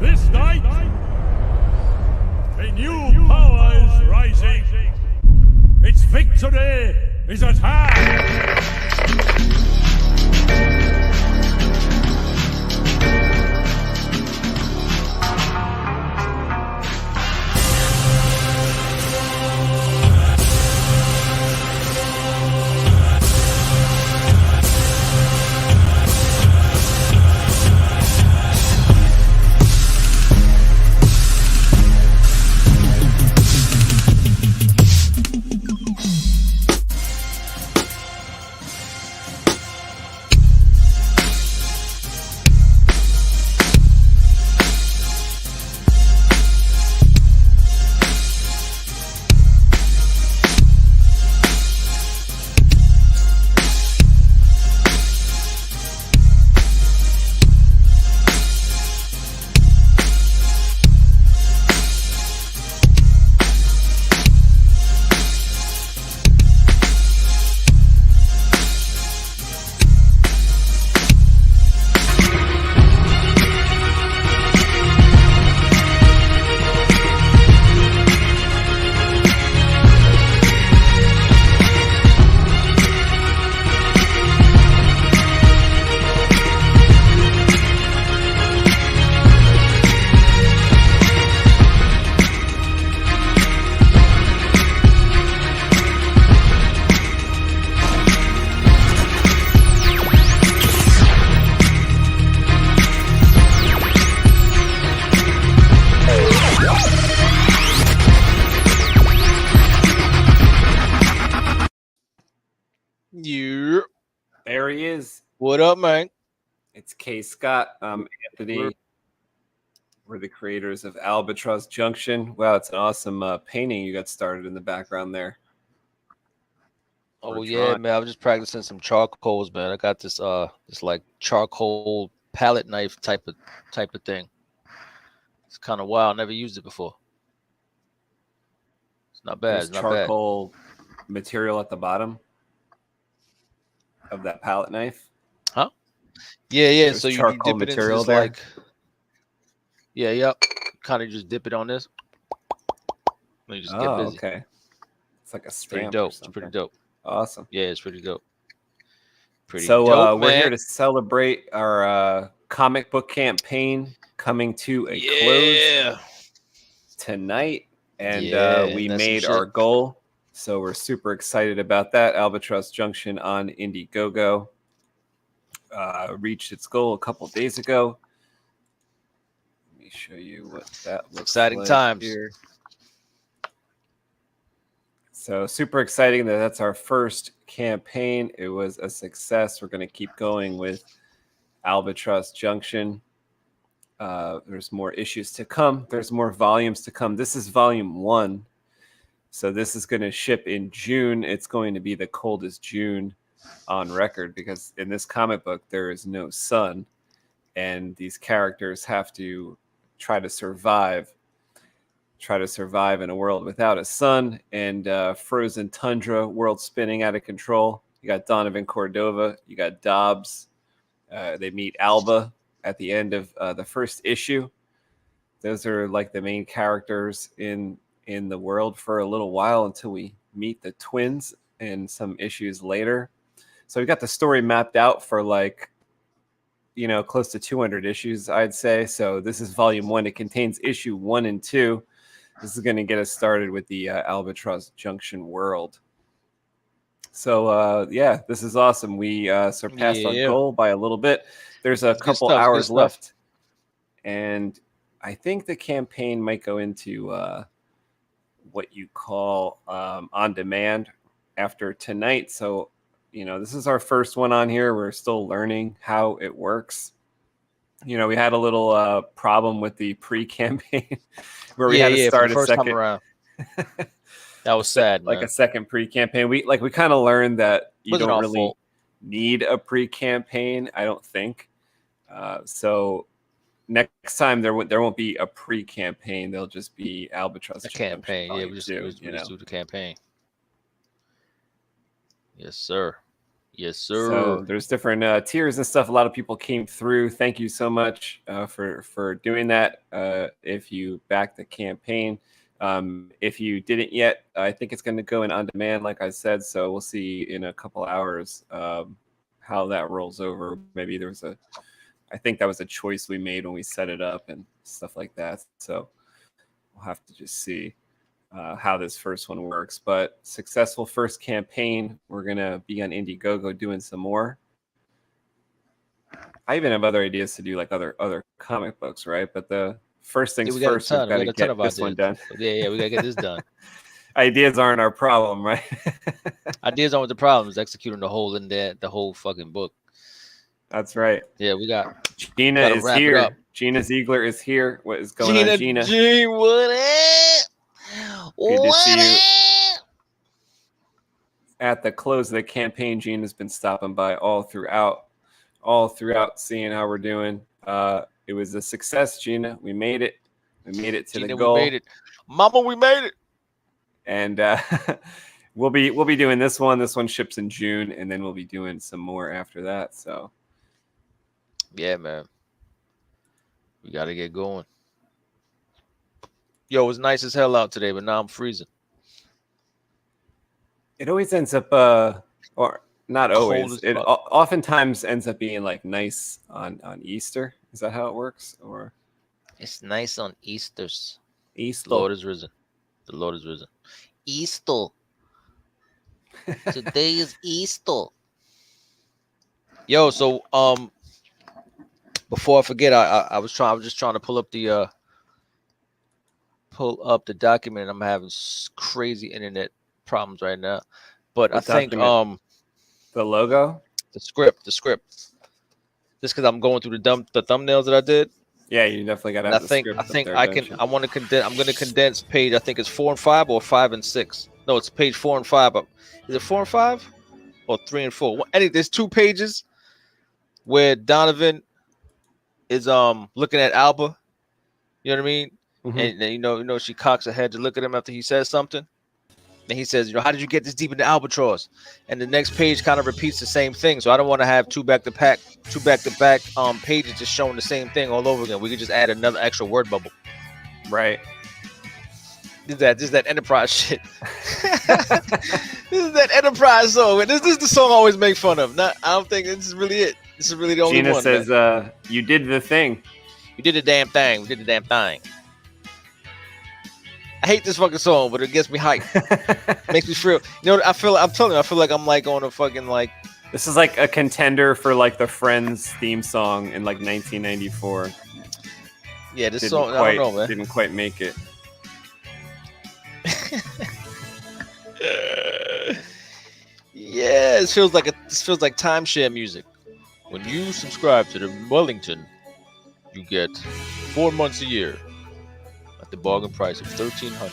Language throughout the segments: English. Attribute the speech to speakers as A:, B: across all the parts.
A: This night, a new power is rising. Its victory is at hand.
B: There he is.
C: What up, man?
B: It's K. Scott. Anthony. We're the creators of Albatross Junction. Wow, it's an awesome painting you got started in the background there.
C: Oh yeah, man. I was just practicing some charcoals, man. I got this this like charcoal palette knife type of thing. It's kind of wild. Never used it before. It's not bad.
B: There's
C: it's not
B: charcoal material at the bottom of that palette knife.
C: Huh? Yeah, yeah.
B: There's
C: so you
B: charcoal
C: dip it
B: material
C: into this,
B: there.
C: like, yeah, yep. Kind of just dip it on this. And you just get busy.
B: Okay. It's like a
C: Pretty
B: stamp.
C: dope. It's pretty dope.
B: Awesome.
C: Yeah, it's pretty dope. Pretty
B: So
C: dope,
B: we're
C: man.
B: here to celebrate our comic book campaign coming to a close tonight, and we
C: that's some
B: made
C: shit.
B: our goal. So we're super excited about that. Albatross Junction on IndieGogo reached its goal a couple days ago. Let me show you what that looks
C: Exciting
B: like
C: times.
B: here. So super exciting that that's our first campaign. It was a success. We're going to keep going with Albatross Junction. There's more issues to come. There's more volumes to come. This is volume 1. So this is going to ship in June. It's going to be the coldest June on record because in this comic book, there is no sun. And these characters have to try to survive in a world without a sun and frozen tundra, world spinning out of control. You got Donovan Cordova. You got Dobbs. They meet Alba at the end of the first issue. Those are like the main characters in the world for a little while until we meet the twins and some issues later. So we got the story mapped out for like, you know, close to 200 issues, I'd say. So this is volume 1. It contains issue 1 and 2. This is going to get us started with the Albatross Junction world. So, yeah, this is awesome. We surpassed our goal by a little bit. There's a couple hours left. And I think the campaign might go into what you call on demand after tonight. So, you know, this is our first one on here. We're still learning how it works. You know, we had a little problem with the pre-campaign where we had to start a second. Time around.
C: That was sad,
B: like
C: man.
B: a second pre-campaign. We kind of learned that you don't really need a pre-campaign. I don't think. So next time there won't be a pre-campaign. There'll just be Albatross.
C: A campaign. Yeah, we just do the campaign. Yes, sir. Yes, sir.
B: So there's different tiers and stuff. A lot of people came through. Thank you so much for doing that. If you backed the campaign, if you didn't yet, I think it's going to go in on demand, like I said. So we'll see in a couple hours how that rolls over. Maybe I think that was a choice we made when we set it up and stuff like that. So we'll have to just see how this first one works. But successful first campaign. We're going to be on IndieGogo doing some more. I even have other ideas to do like other comic books, right? But the first things first, we've got to get this one done.
C: Yeah, we got to get this done.
B: Ideas aren't our problem, right?
C: Ideas aren't the problem. It's executing the whole fucking book.
B: That's right.
C: Yeah, we got.
B: Gina is here. Gina Ziegler is here. What is going on, Gina?
C: G, what up?
B: Good to see you. At the close of the campaign, Gina's been stopping by all throughout, seeing how we're doing. It was a success, Gina. We made it. We made it to the goal.
C: We made it. Mama, we made it.
B: And we'll be doing this one. This one ships in June, and then we'll be doing some more after that. So
C: yeah, man. We got to get going. Yo, it was nice as hell out today, but now I'm freezing.
B: It always ends up, or not always. It oftentimes ends up being like nice on Easter. Is that how it works? Or
C: it's nice on Easter's.
B: Easter.
C: The Lord is risen. The Lord is risen. Easter. Today is Easter. Yo, so before I forget, I was just trying to pull up the document. I'm having crazy internet problems right now, but what I think document?
B: The logo,
C: the script, just because I'm going through the thumbnails that I did.
B: Yeah, you definitely got to have the script.
C: I want to condense. I'm going to condense page. I think it's 4 and 5 or 5 and 6. No, it's page 4 and 5. Is it 4 and 5 or 3 and 4? There's 2 pages where Donovan is looking at Alba. You know what I mean? Mm-hmm. And you know she cocks her head to look at him after he says something. And he says, how did you get this deep into Albatross? And the next page kind of repeats the same thing. So I don't want to have two back-to-back pages just showing the same thing all over again. We could just add another extra word bubble.
B: Right.
C: This is that Enterprise shit. This is that Enterprise song. This is the song I always make fun of. I don't think this is really it. This is really the only one.
B: Gina says, you did the thing.
C: You did the damn thing. We did the damn thing. I hate this fucking song, but it gets me hyped. Makes me feel. You know, I'm telling you, I feel like I'm like on a fucking like.
B: This is like a contender for like the Friends theme song in like 1994.
C: Yeah, this song. I don't know, man.
B: Didn't quite make it.
C: Yeah, this feels like timeshare music. When you subscribe to the Wellington, you get 4 months a year at the bargain price of $1,300,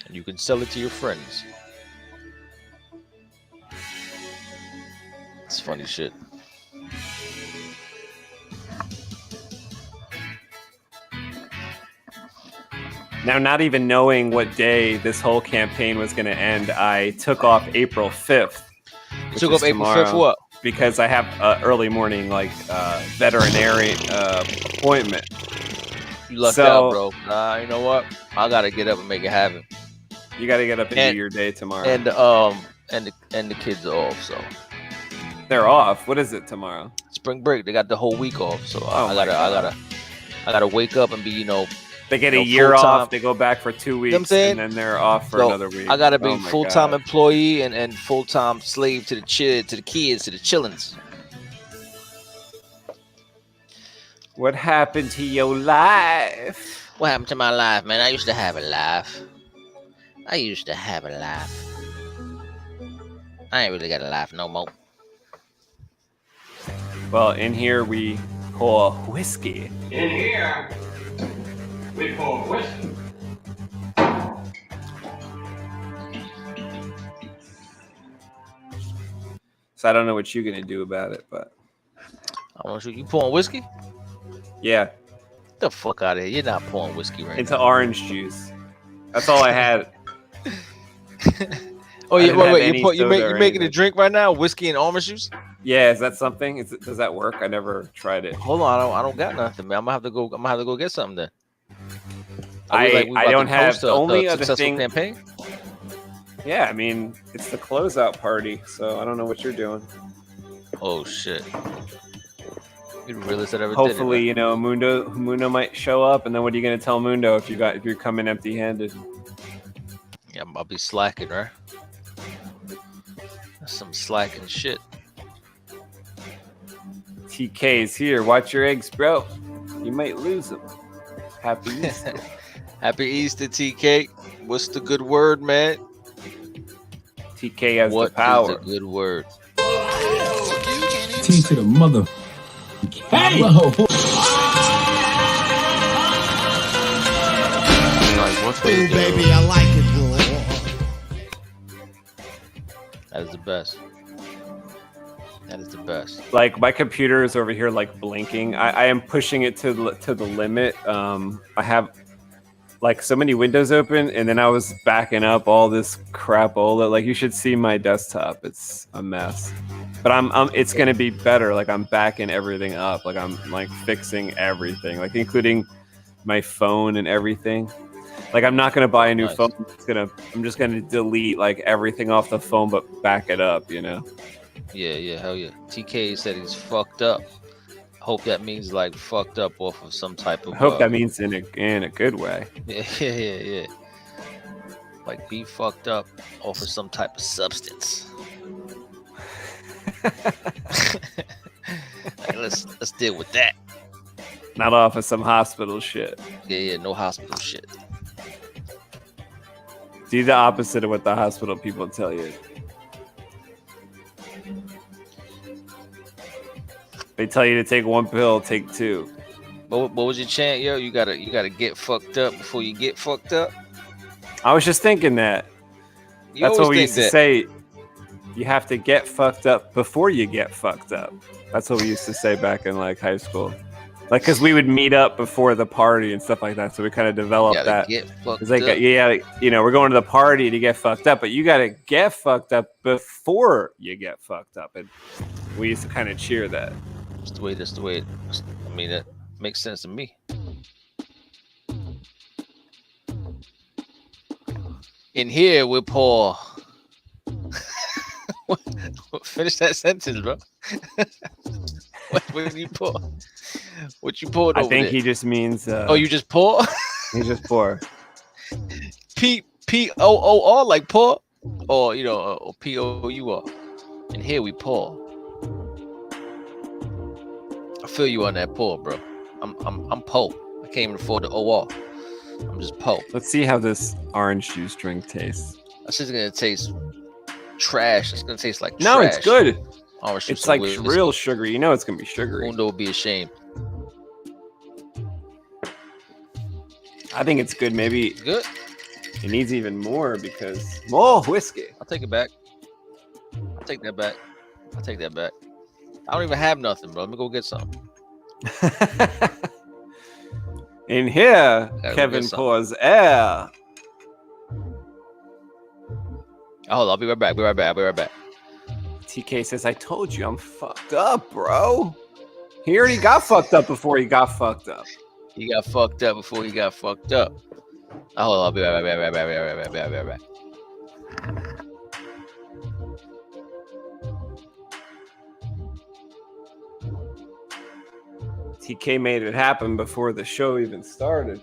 C: and you can sell it to your friends. It's funny shit.
B: Now, not even knowing what day this whole campaign was going to end, I took off April 5th.
C: You took off April 5th for what?
B: Because I have an early morning, veterinary appointment.
C: You lucked out, bro. You know what? I got to get up and make it happen.
B: You got to get up and do your day tomorrow.
C: And the kids are off, so.
B: They're off? What is it tomorrow?
C: Spring break. They got the whole week off, so I gotta wake up and be,
B: They get a year off. They go back for 2 weeks, and then they're off for another week.
C: I gotta be full-time employee and full-time slave to the kids, to the chillins.
B: What happened to your life?
C: What happened to my life, man? I used to have a life. I ain't really got a life no more.
B: Well, in here we pour whiskey.
A: In here, we pour whiskey.
B: So I don't know what you're gonna do about it, but
C: I want you pouring whiskey?
B: Yeah.
C: Get the fuck out of here! You're not pouring whiskey right
B: into orange juice. That's all I had.
C: Oh
B: I
C: yeah,
B: didn't have
C: wait.
B: any
C: You
B: soda or
C: making a
B: anything.
C: drink right now? Whiskey and orange juice?
B: Yeah, is that something? Does that work? I never tried it.
C: Hold on, I don't got nothing, man. I'm gonna have to go get something then.
B: I
C: about
B: don't
C: to
B: have
C: toast
B: the only other
C: successful
B: thing.
C: campaign?
B: Yeah, I mean it's the closeout party, so I don't know what you're doing.
C: Oh shit! You're the realest that ever
B: Hopefully,
C: did it,
B: you know, Mundo might show up, and then what are you gonna tell Mundo if you're coming empty-handed?
C: Yeah, I'll be slacking, right? That's some slacking shit.
B: TK's here. Watch your eggs, bro. You might lose them. Happy Easter.
C: Happy Easter, TK. What's the good word, man?
B: TK has
C: What
B: the power.
C: is the good word?
D: T to the mother. Hey!
C: Ooh,
E: baby, I like it, boy.
C: That is the best. That is the best.
B: Like my computer is over here like blinking. I am pushing it to the limit. I have like so many windows open, and then I was backing up all this crapola. Like you should see my desktop. It's a mess. But it's gonna be better. Like I'm backing everything up. Like I'm like fixing everything, like including my phone and everything. Like I'm not gonna buy a new phone. I'm just gonna delete like everything off the phone, but back it up. You know.
C: Yeah, hell yeah. TK said he's fucked up. Hope that means like fucked up off of some type of.
B: I hope that means in a good way.
C: Yeah. Like be fucked up off of some type of substance. Like, let's deal with that.
B: Not off of some hospital shit.
C: Yeah, no hospital shit.
B: Do the opposite of what the hospital people tell you. They tell you to take one pill, take two.
C: What was your chant, yo? You gotta get fucked up before you get fucked up.
B: I was just thinking that. That's what we used to say. You have to get fucked up before you get fucked up. That's what we used to say back in like high school. Like, cause we would meet up before the party and stuff like that. So we kind of developed that. It's like, yeah, you know, we're going to the party to get fucked up, but you got to get fucked up before you get fucked up. And we used to kind of cheer that.
C: That's the way. I mean, that makes sense to me. In here, we're poor. Finish that sentence, bro. What did you pour? What you poured over
B: I think
C: there?
B: he just means.
C: Oh, you just pour?
B: He's just poor.
C: P-O-O-R, like pour? Or, you know, or P-O-U-R. And here we pour. I feel you on that pour, bro. I'm po. I can't even afford the O-R. I'm just po.
B: Let's see how this orange juice drink tastes.
C: That's just gonna taste trash. It's gonna taste like
B: no,
C: trash.
B: it's good.
C: Orange
B: It's like real sugary. You know it's gonna be sugary.
C: Mundo will be ashamed.
B: I think it's good. Maybe
C: It's good.
B: it needs even more because more whiskey.
C: I'll take it back. I'll take that back. I don't even have nothing, bro. Let me go get some.
B: In here, Kevin pours air.
C: Oh, hold on, I'll be right back.
B: TK says, I told you I'm fucked up, bro. He already got fucked up before he got fucked up.
C: He got fucked up before he got fucked up. Oh, hold on, I'll be right back.
B: TK made it happen before the show even started.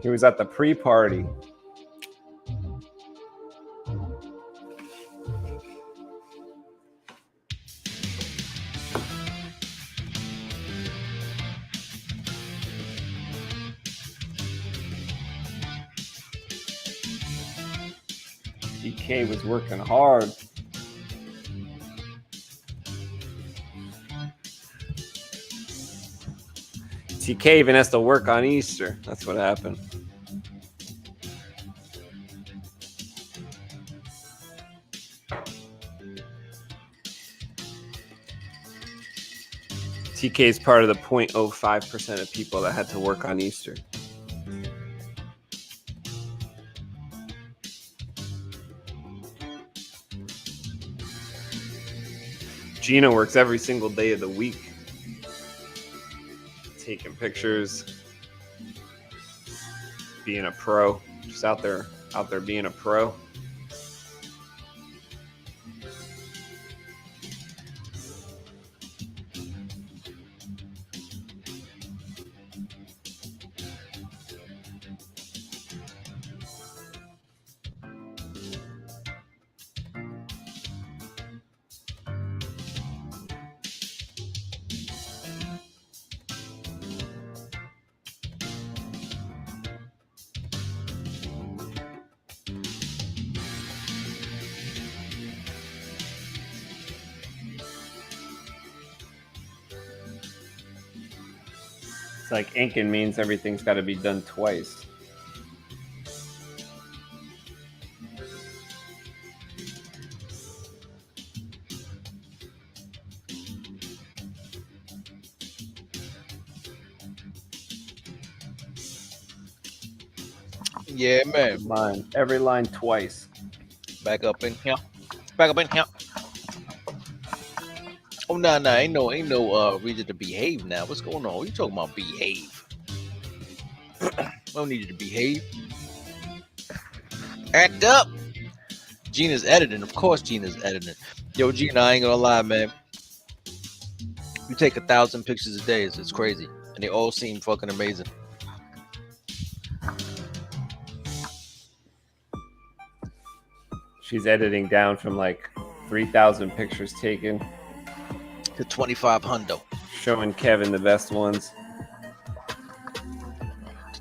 B: He was at the pre-party. TK was working hard. TK even has to work on Easter. That's what happened. TK is part of the 0.05% of people that had to work on Easter. Gina works every single day of the week, taking pictures, being a pro, just out there being a pro. It's like inking means everything's got to be done twice.
C: Yeah, man.
B: Every line twice.
C: Back up in here. Back up in here. Oh, nah, ain't no reason to behave now. What's going on? What you talking about behave? I don't need you to behave. Act up. Gina's editing. Of course Gina's editing. Yo, Gina, I ain't gonna lie, man. You take 1,000 pictures a day. It's crazy. And they all seem fucking amazing.
B: She's editing down from like 3,000 pictures taken
C: to 2,500.
B: Showing Kevin the best ones.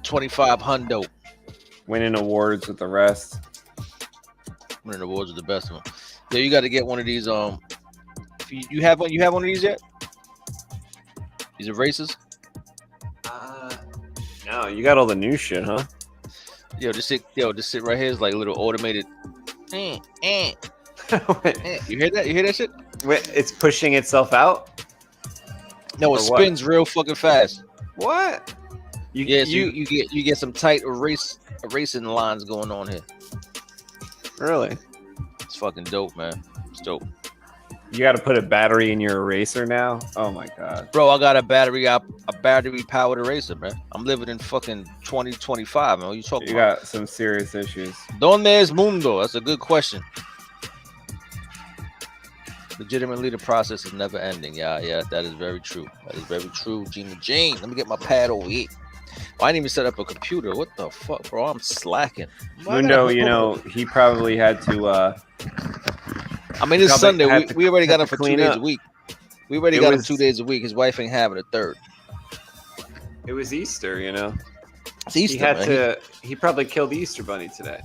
C: 2,500.
B: Winning awards with the rest.
C: Winning awards with the best of them. Yeah, you got to get one of these. You have one. You have one of these yet? These erasers.
B: No, you got all the new shit, huh?
C: Yo, this sit right here is like a little automated. You hear that? You hear that shit?
B: Wait, it's pushing itself out?
C: No, it spins real fucking fast.
B: What?
C: You get some tight erasing lines going on here.
B: Really?
C: It's fucking dope, man. It's dope.
B: You got to put a battery in your eraser now? Oh my god,
C: bro! I got a battery powered eraser, man. I'm living in fucking 2025, man. What you talking about?
B: You got some serious issues.
C: ¿Dónde es mundo? That's a good question. Legitimately, the process is never ending. Yeah, that is very true. That is very true, Gina Jane. Let me get my pad over here. I didn't even set up a computer. What the fuck, bro? I'm slacking.
B: Mundo, you know, he probably had to.
C: I mean, it's Sunday. We already got him for 2 days a week. We already got him 2 days a week. His wife ain't having a third.
B: It was Easter, you know.
C: It's Easter.
B: He probably killed the Easter bunny today.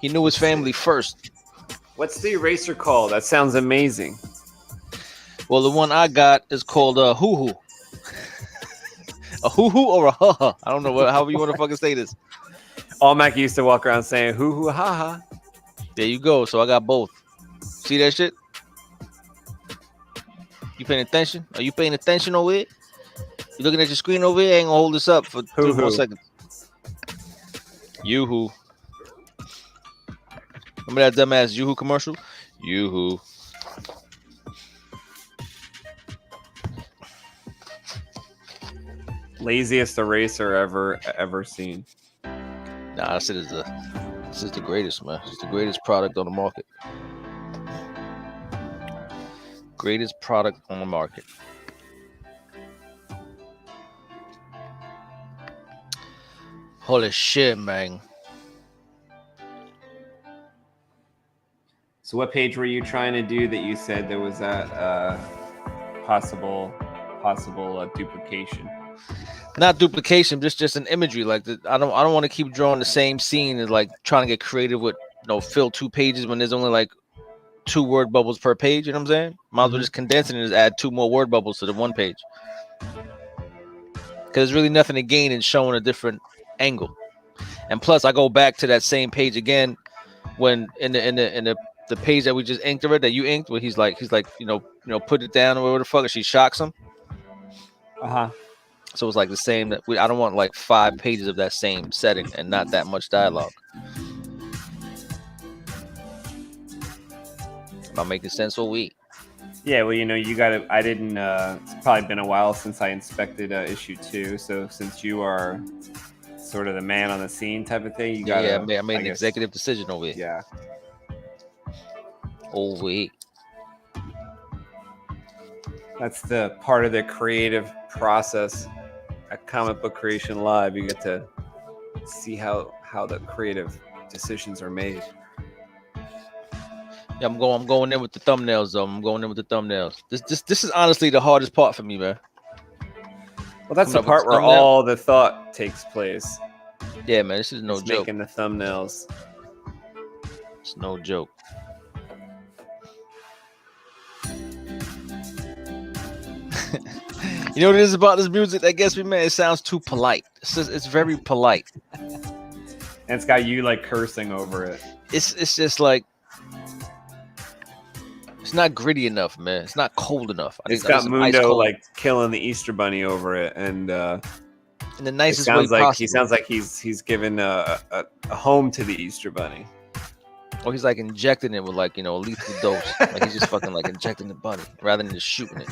C: He knew his family first.
B: What's the eraser called? That sounds amazing.
C: Well, the one I got is called a hoo-hoo. A hoo-hoo or a ha-ha. I don't know however you want to fucking say this.
B: All Mac used to walk around saying hoo-hoo, ha-ha.
C: There you go. So I got both. See that shit? You paying attention? Are you paying attention over here? You looking at your screen over here? I ain't gonna hold this up for 2 more seconds. Yoo-hoo. Remember that dumbass Yoo-hoo commercial? Yoo-hoo.
B: Laziest eraser ever seen.
C: Nah, this is the greatest, man. It's the greatest product on the market. Greatest product on the market. Holy shit, man.
B: So what page were you trying to do that you said there was that possible duplication?
C: Not duplication, just an imagery. Like I don't want to keep drawing the same scene and like trying to get creative with fill 2 pages when there's only like 2 word bubbles per page. You know what I'm saying? Might as well just condense it and just add 2 more word bubbles to the 1 page. Because there's really nothing to gain in showing a different angle. And plus, I go back to that same page again when in the page that we just inked already, that you inked, where he's like put it down or whatever the fuck, and she shocks him. So it's like the same. I don't want like 5 pages of that same setting and not that much dialogue. Am I making sense? Or we?
B: Yeah, well, you got to. I didn't. It's probably been a while since I inspected issue 2. So since you are sort of the man on the scene type of thing, you got to.
C: Yeah, I made an executive decision over here.
B: Yeah.
C: Over here.
B: That's the part of the creative process at Comic Book Creation Live. You get to see how the creative decisions are made.
C: Yeah, I'm going in with the thumbnails though. I'm going in with the thumbnails. This is honestly the hardest part for me, man.
B: Well, that's the part where all the thought takes place.
C: Yeah, man, this is no joke.
B: Making the thumbnails.
C: It's no joke. You know what it is about this music that gets me, man? It sounds too polite. It's very polite.
B: And it's got you like cursing over it.
C: It's just like it's not gritty enough, man. It's not cold enough.
B: It's got Mundo like killing the Easter Bunny over it, and
C: in the nicest way possible.
B: He sounds like he's given a home to the Easter Bunny.
C: Or he's like injecting it with like a lethal dose. Like he's just fucking like injecting the bunny rather than just shooting it.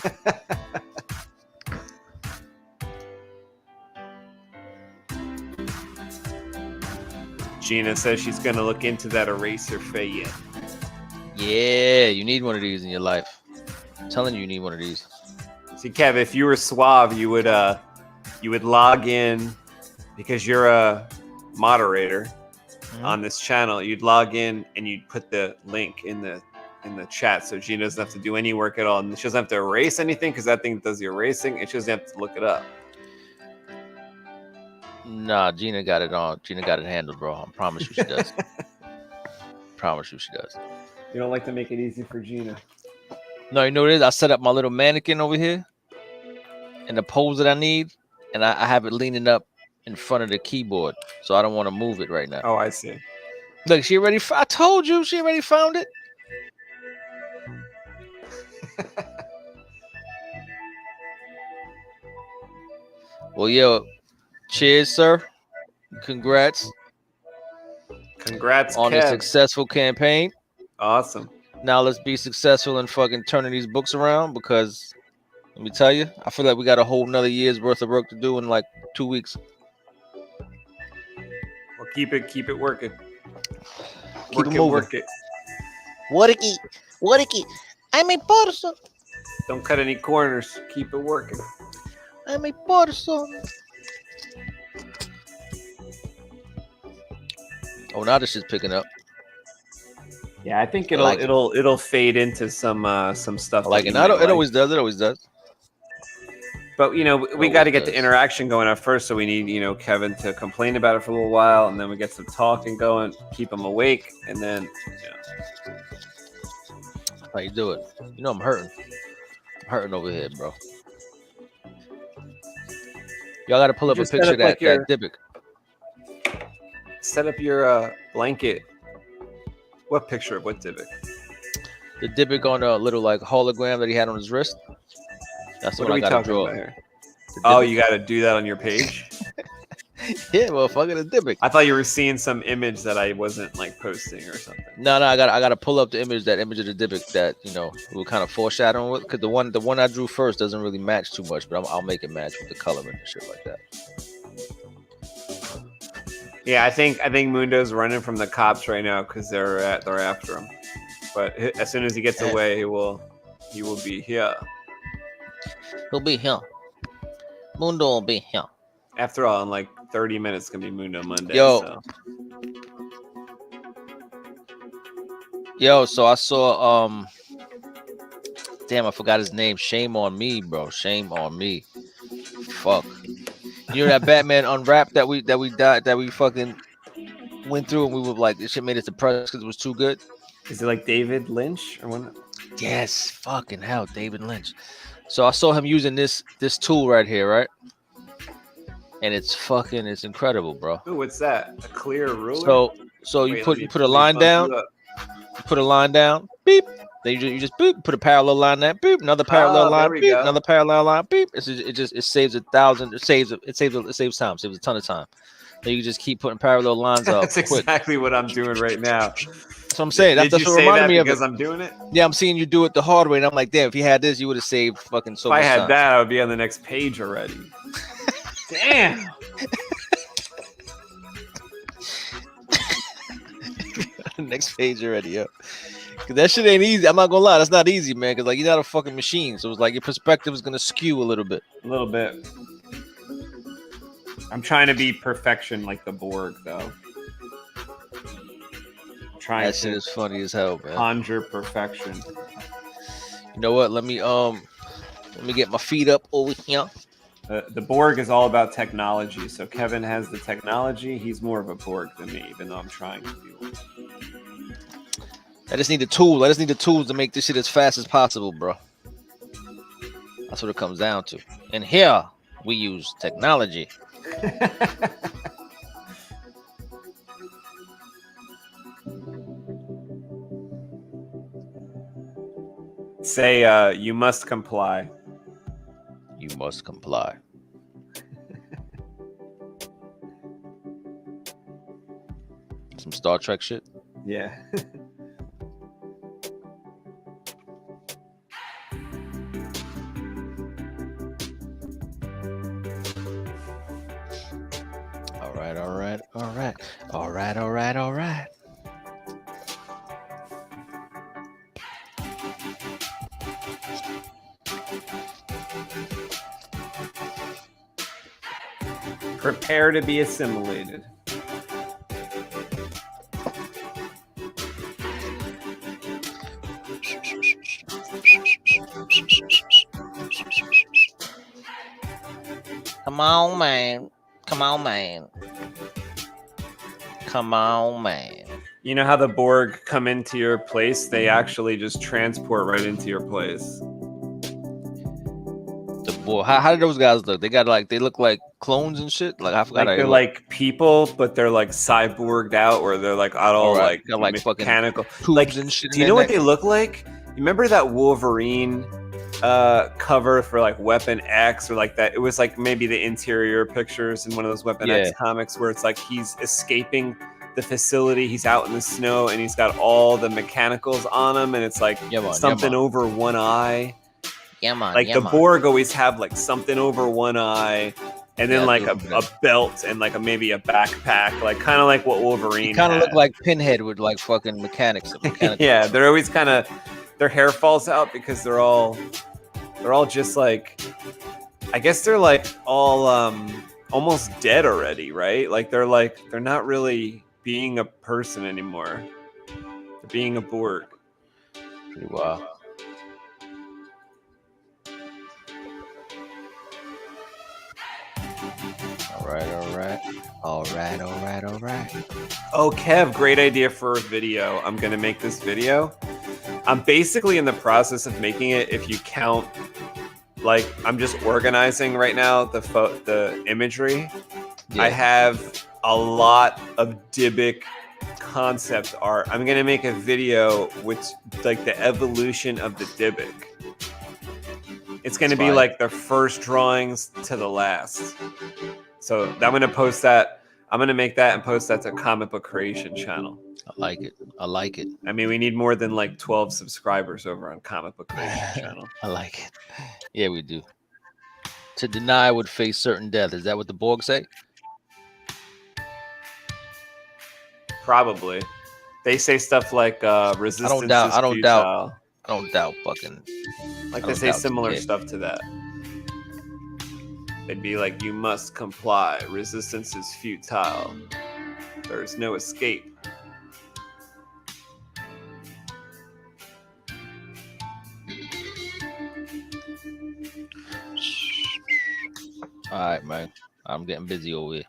B: Gina says she's gonna look into that eraser fan.
C: Yeah, you need one of these in your life. I'm telling you need one of these.
B: See, Kev, if you were suave, you would log in because you're a moderator on this channel. You'd log in and you'd put the link in the chat, so Gina doesn't have to do any work at all, and she doesn't have to erase anything because that thing does the erasing, and she doesn't have to look it up.
C: Nah, Gina got it on. Gina got it handled, bro. I promise you she does. Promise you she does.
B: You don't like to make it easy for Gina.
C: No, you know what it is? I set up my little mannequin over here in the pose that I need, and I have it leaning up in front of the keyboard, so I don't want to move it right now.
B: Oh, I see.
C: Look, she already. I told you, she already found it. Well, yo, cheers, sir. Congrats.
B: Congrats
C: on a successful campaign.
B: Awesome.
C: Now let's be successful in fucking turning these books around, because let me tell you, I feel like we got a whole nother year's worth of work to do in like 2 weeks.
B: Well, keep it working.
C: Keep it moving.
B: Work it.
C: Work it. I'm a person.
B: Don't cut any corners. Keep it working.
C: I'm a person. Oh, now this is picking up.
B: Yeah, I think it'll fade into some stuff.
C: Like it. It always does. It always does.
B: But we got to get the interaction going at first, so we need Kevin to complain about it for a little while, and then we get some talking going, keep him awake, and then
C: how you do it? I'm hurting. I'm hurting over here, bro. Y'all got to pull up a picture of that Dybbuk.
B: Set up your blanket. What picture of what Dybbuk?
C: The Dybbuk on a little like hologram that he had on his wrist. That's what I got to draw.
B: Here? Oh, you got to do that on your page?
C: Yeah, well, fucking a Dybbuk.
B: I thought you were seeing some image that I wasn't like posting or something.
C: No, I got to pull up the image of the Dybbuk that we were kind of foreshadowing with, because the one I drew first doesn't really match too much, but I'll make it match with the coloring and shit like that.
B: Yeah, I think Mundo's running from the cops right now because they're after him. But as soon as he gets away, he will be here.
C: He'll be here. Mundo will be here.
B: After all, in like 30 minutes, it's gonna be Mundo Monday.
C: So I saw damn, I forgot his name. Shame on me, bro. Shame on me. Fuck. You know that Batman Unwrapped that we fucking went through, and we were like, this shit made us depressed because it was too good.
B: Is it like David Lynch or one?
C: Yes, fucking hell, David Lynch. So I saw him using this tool right here, right? And it's incredible, bro.
B: Ooh, what's that? A clear ruler?
C: So you put a line down. You put a line down. Beep. Then you just boop, put a parallel line there, boop, another parallel line, beep, another parallel line, beep. It saves 1,000. It saves time, saves a ton of time. Then you just keep putting parallel lines up.
B: That's exactly what I'm doing right now.
C: So I'm saying
B: Did
C: that's
B: you
C: what
B: say
C: reminded
B: that
C: me of
B: because
C: it.
B: I'm doing it?
C: Yeah, I'm seeing you do it the hard way, and I'm like, damn, if you had this, you would have saved fucking so
B: If I
C: much
B: had
C: time.
B: that, I would be on the next page already. Damn.
C: Next page already, yeah. Cause that shit ain't easy. I'm not gonna lie, that's not easy, man. Cause like you're not a fucking machine, so it's like your perspective is gonna skew a little bit.
B: A little bit. I'm trying to be perfection like the Borg, though. I'm trying
C: That shit
B: to
C: is funny as hell, man.
B: conjure perfection.
C: You know what? Let me get my feet up over here.
B: The Borg is all about technology, so Kevin has the technology. He's more of a Borg than me, even though I'm trying to be one.
C: I just need the tools. I just need the tools to make this shit as fast as possible, bro. That's what it comes down to. And here we use technology.
B: Say, you must comply.
C: You must comply. Some Star Trek shit.
B: Yeah.
C: All right, all right, all right, all right, all right, all right.
B: Prepare to be assimilated.
C: Come on, man. Come on, man. Come on, man.
B: You know how the Borg come into your place? They actually just transport right into your place.
C: The boy, how do those guys look? They got like they look like clones and shit. Like I forgot.
B: Like they're like people, but they're like cyborged out, or they're like all
C: right.
B: like
C: Fucking
B: mechanical.
C: tubes
B: Like,
C: and shit.
B: do you know what they look like? You remember that Wolverine cover for like Weapon X, or like that? It was like maybe the interior pictures in one of those Weapon X comics where it's like he's escaping the facility, he's out in the snow, and he's got all the mechanicals on him, and it's like something over one eye.
C: Yeah, man.
B: Like the Borg always have like something over one eye, and then like a belt and like maybe a backpack, like kind of like what Wolverine
C: kind of look like Pinhead with like fucking mechanics.
B: Yeah, they're always kind of, their hair falls out because they're all just like, I guess they're like all almost dead already, right? Like they're not really being a person anymore. They're being a Borg.
C: Wow. All right.
B: Oh, Kev, great idea for a video. I'm going to make this video. I'm basically in the process of making it. If you count, like, I'm just organizing right now the imagery. Yeah. I have a lot of Dybbuk concept art. I'm going to make a video with like the evolution of the Dybbuk. It's going to be like the first drawings to the last. So I'm going to post that. I'm going to make that and post that to Comic Book Creation channel.
C: I like it.
B: I mean, we need more than like 12 subscribers over on Comic Book Creation channel.
C: I like it. Yeah, we do. To deny would face certain death. Is that what the Borg say?
B: Probably. They say stuff like resistance
C: I don't doubt fucking.
B: Like they say similar stuff to that. They'd be like, you must comply. Resistance is futile. There's no escape.
C: All right, man. I'm getting busy over here.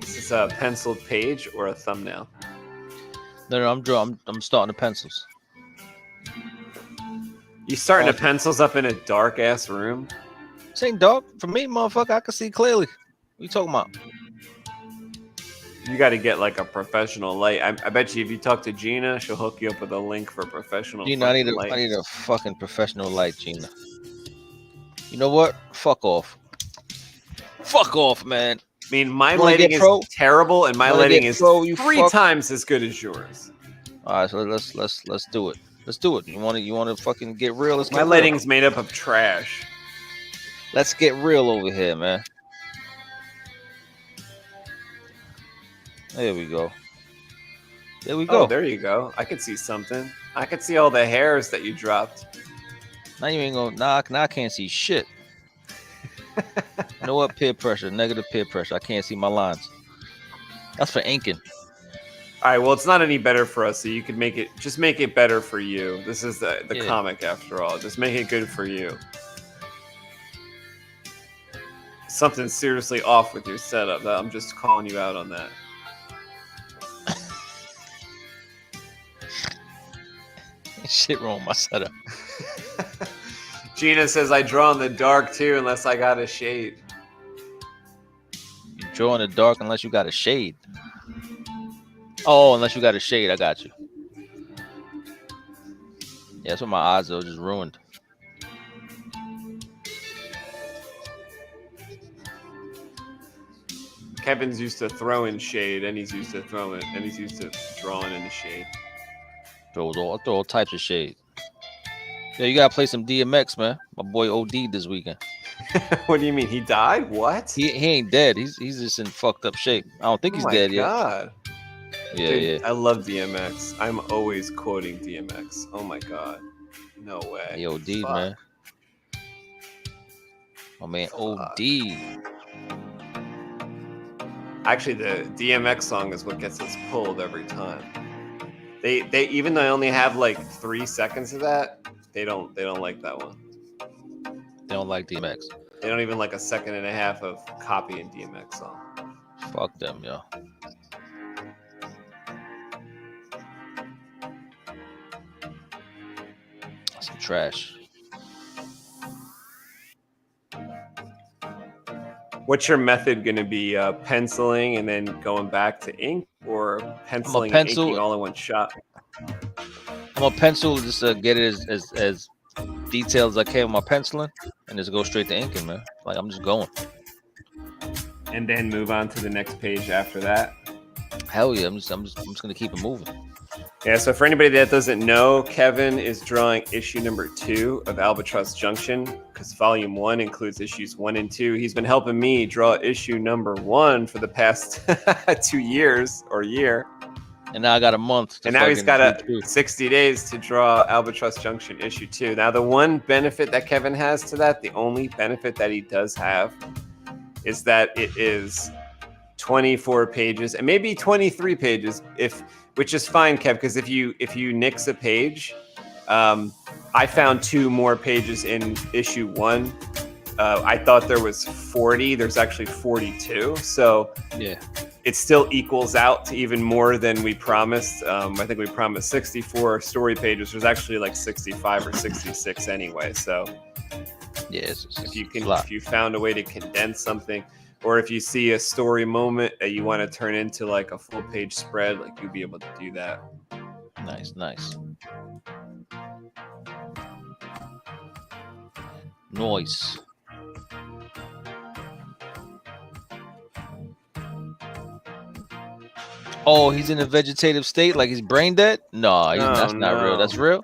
B: Is this a penciled page or a thumbnail?
C: No, I'm starting the pencils.
B: You starting the pencils up in a dark ass room?
C: This ain't dark for me, motherfucker. I can see clearly. What you talking about?
B: You got to get like a professional light. I bet you if you talk to Gina, she'll hook you up with a link for professional.
C: Gina, I need a fucking professional light, Gina. You know what? Fuck off. Fuck off, man.
B: I mean, my lighting is terrible, and my lighting is 3 times as good as yours.
C: All right, so let's do it. Let's do it. You want to fucking get real? Let's
B: My
C: get real.
B: lighting's made up of trash.
C: Let's get real over here, man. There we go. There we go.
B: Oh, there you go. I could see something. I could see all the hairs that you dropped.
C: Now you ain't gonna. Now I can't see shit. You know what? Peer pressure. Negative peer pressure. I can't see my lines. That's for inking.
B: All right, well, it's not any better for us, so you could make it. Just make it better for you. This is the
C: Yeah.
B: comic, after all. Just make it good for you. Something's seriously off with your setup. I'm just calling you out on that.
C: Shit wrong with my setup.
B: Gina says I draw in the dark too, unless I got a shade.
C: You draw in the dark unless you got a shade. Oh, unless you got a shade, I got you. Yeah, that's what my eyes are just ruined.
B: Kevin's used to throwing shade, and he's used to throwing, and he's used to drawing in the shade.
C: I throw all types of shade. Yeah, you gotta play some DMX, man. My boy OD'd this weekend.
B: What do you mean? He died? What?
C: He ain't dead. He's just in fucked up shape. I don't think he's dead
B: yet. God.
C: Yeah,
B: Dude,
C: yeah.
B: I love DMX. I'm always quoting DMX. Oh my god. No way.
C: He OD'd, man. My man OD'd.
B: Actually, the DMX song is what gets us pulled every time. They even though they only have like 3 seconds of that, they don't like that one.
C: They don't like DMX.
B: They don't even like a second and a half of copying DMX song.
C: Fuck them, yo. Some trash.
B: What's your method going to be? Penciling and then going back to ink, or penciling and inking all in one shot?
C: I'm a pencil, just get it as detailed as I can with my penciling, and just go straight to inking, man. Like I'm just going.
B: And then move on to the next page after that.
C: Hell yeah, I'm just gonna keep it moving.
B: Yeah, so for anybody that doesn't know, Kevin is drawing issue number 2 of Albatross Junction, because volume 1 includes issues 1 and 2. He's been helping me draw issue number 1 for the past 2 years or year.
C: And now I got a month.
B: And now he's got 60 days to draw Albatross Junction issue 2. Now, the one benefit that Kevin has to that, the only benefit that he does have, is that it is 24 pages and maybe 23 pages, which is fine, Kev, because if you nix a page, I found 2 more pages in issue 1. I thought there was 40. There's actually 42. So
C: yeah,
B: it still equals out to even more than we promised. I think we promised 64 story pages. There's actually like 65 or 66 anyway. So
C: yeah,
B: if you found a way to condense something, or if you see a story moment that you want to turn into like a full page spread, like you'll be able to do that.
C: Nice. Noise. Oh, he's in a vegetative state, like he's brain dead? No, that's not real. That's real?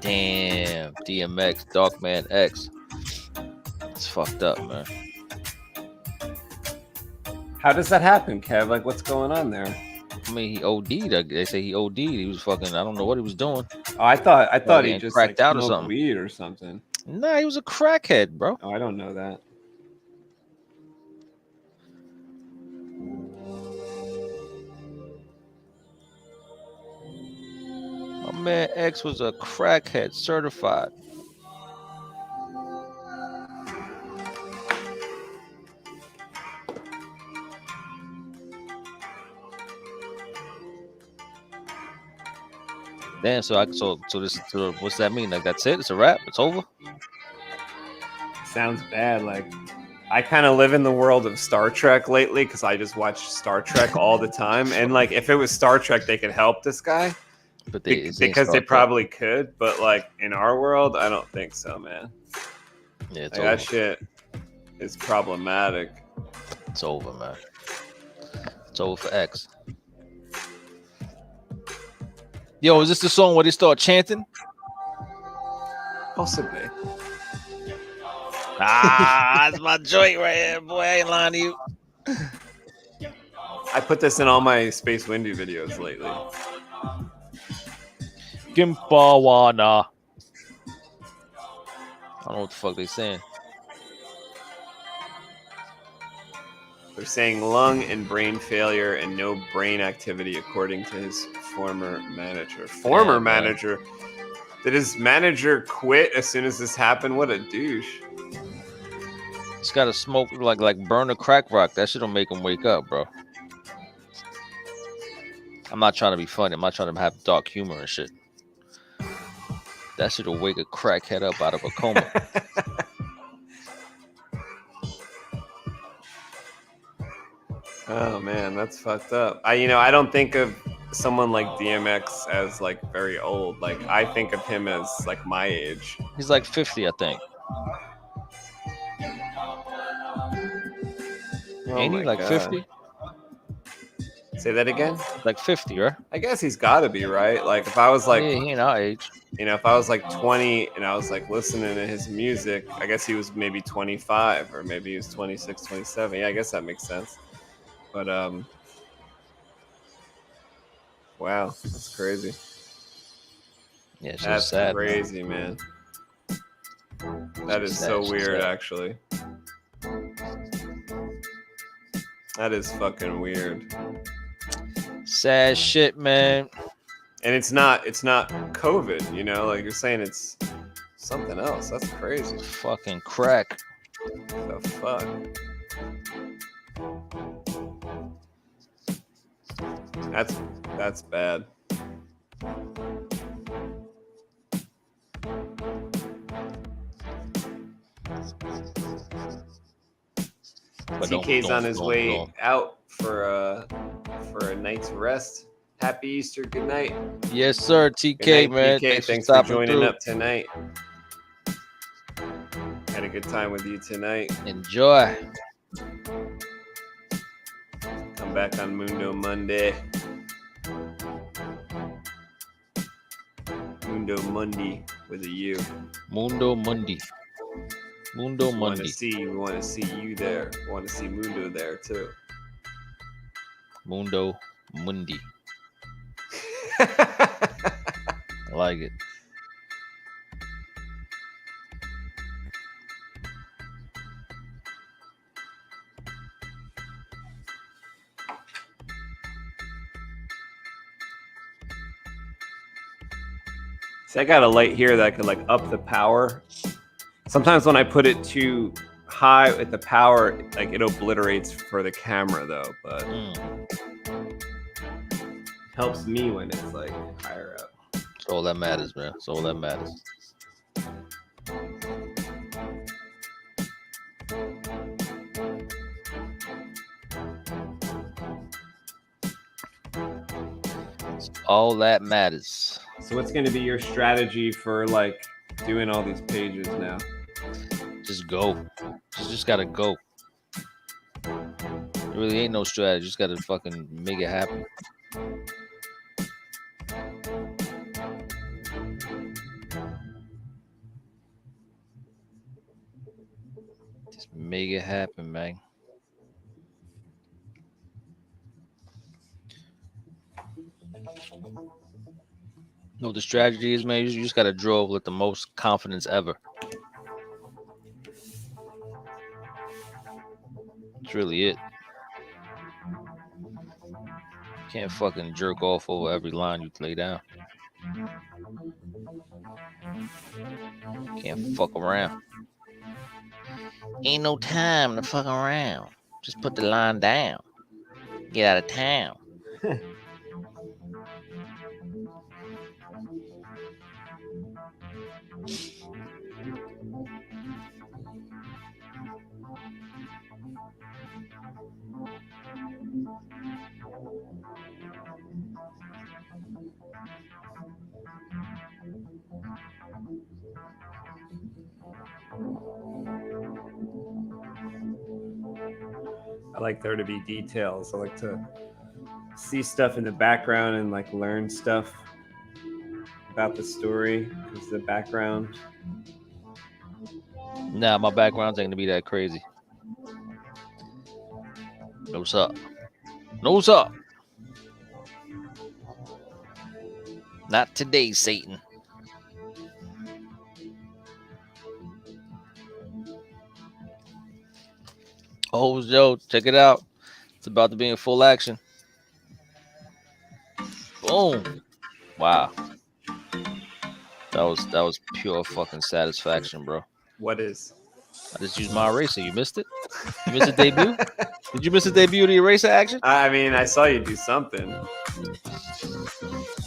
C: Damn, DMX, Darkman X. It's fucked up, man.
B: How does that happen, Kev? Like, what's going on there?
C: I mean, he OD'd. They say he OD'd. He was fucking, I don't know what he was doing.
B: Oh, I thought he just
C: cracked out or
B: smoked
C: something.
B: Weed or something.
C: Nah, he was a crackhead, bro.
B: Oh, I don't know that.
C: My man X was a crackhead, certified. Damn, so what's that mean? Like that's it? It's a wrap? It's over?
B: Sounds bad. Like, I kind of live in the world of Star Trek lately because I just watch Star Trek all the time. And like, if it was Star Trek, they could help this guy.
C: But
B: because they probably could, but like in our world, I don't think so, man.
C: Yeah, it's
B: like, that shit is problematic.
C: It's over, man. It's over for X. Yo, is this the song where they start chanting?
B: Possibly.
C: That's my joint right here, boy. I ain't lying to you.
B: I put this in all my Space Windy videos lately.
C: Gimpawana. I don't know what the fuck they saying.
B: They're saying lung and brain failure and no brain activity, according to his former manager. Former manager? Did his manager quit as soon as this happened? What a douche.
C: It's got to smoke like burn a crack rock. That shit don't make him wake up, bro. I'm not trying to be funny. I'm not trying to have dark humor and shit. That shit'll wake a crackhead up out of a coma.
B: Oh man, that's fucked up. I don't think of someone like DMX as like very old. Like I think of him as like my age.
C: He's like 50, I think. Ain't he like 50?
B: Say that again?
C: Like 50, right?
B: I guess he's got to be, right? Like if I was like,
C: yeah, he ain't our age.
B: If I was like 20 and I was like listening to his music, I guess he was maybe 25 or maybe he was 26, 27. Yeah, I guess that makes sense. But wow, that's crazy.
C: Yeah, she's
B: that's
C: sad,
B: crazy, man. That is
C: sad,
B: so weird,
C: sad.
B: actually. That is fucking weird.
C: Sad shit, man.
B: And it's not COVID, like you're saying it's something else. That's crazy.
C: Fucking crack.
B: The fuck? That's bad.
C: But
B: TK's on his way out for a night's rest. Happy Easter. Good night.
C: Yes, sir. TK,
B: good night,
C: man.
B: TK. Thanks for joining up tonight. Had a good time with you tonight.
C: Enjoy.
B: Come back on Mundo Monday. Mundo Mundi with a U.
C: Mundo Mundi. Mundo Mundi.
B: We want to see you there. We want to see Mundo there too.
C: Mundo Mundi. I like it.
B: See, I got a light here that I could like up the power. Sometimes when I put it too high at the power, like it obliterates for the camera though, but helps me when it's like higher up.
C: That's all that matters, man. That's all that matters. That's all that matters.
B: So what's going to be your strategy for like doing all these pages now?
C: Just go. Just gotta go. There really ain't no strategy. Just gotta fucking make it happen. Just make it happen, man. You know what the strategy is, man? You just gotta draw with the most confidence ever. That's really it. Can't fucking jerk off over every line you lay down. Can't fuck around. Ain't no time to fuck around. Just put the line down. Get out of town.
B: I like there to be details. I like to see stuff in the background and like learn stuff. about the story? Because the background.
C: Nah, my background's ain't gonna be that crazy. What's up? What's up? Not today, Satan. Oh, yo, check it out. It's about to be in full action. Boom. Wow. That was pure fucking satisfaction, bro.
B: What is?
C: I just used my eraser. You missed it? You missed the debut? Did you miss the debut of the eraser action?
B: I mean, I saw you do something.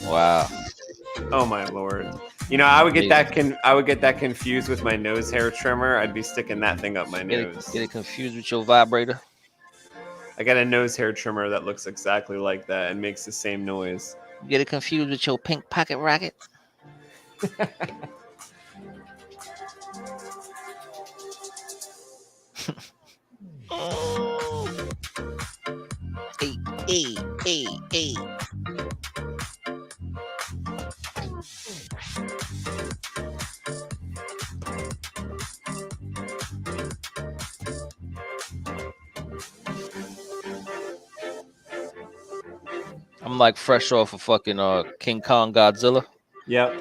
C: Wow.
B: Oh my lord. You know, I would get that confused with my nose hair trimmer. I'd be sticking that thing up my nose.
C: Get it confused with your vibrator?
B: I got a nose hair trimmer that looks exactly like that and makes the same noise.
C: Get it confused with your pink pocket rocket? Hey. I'm like fresh off of fucking King Kong Godzilla.
B: Yep.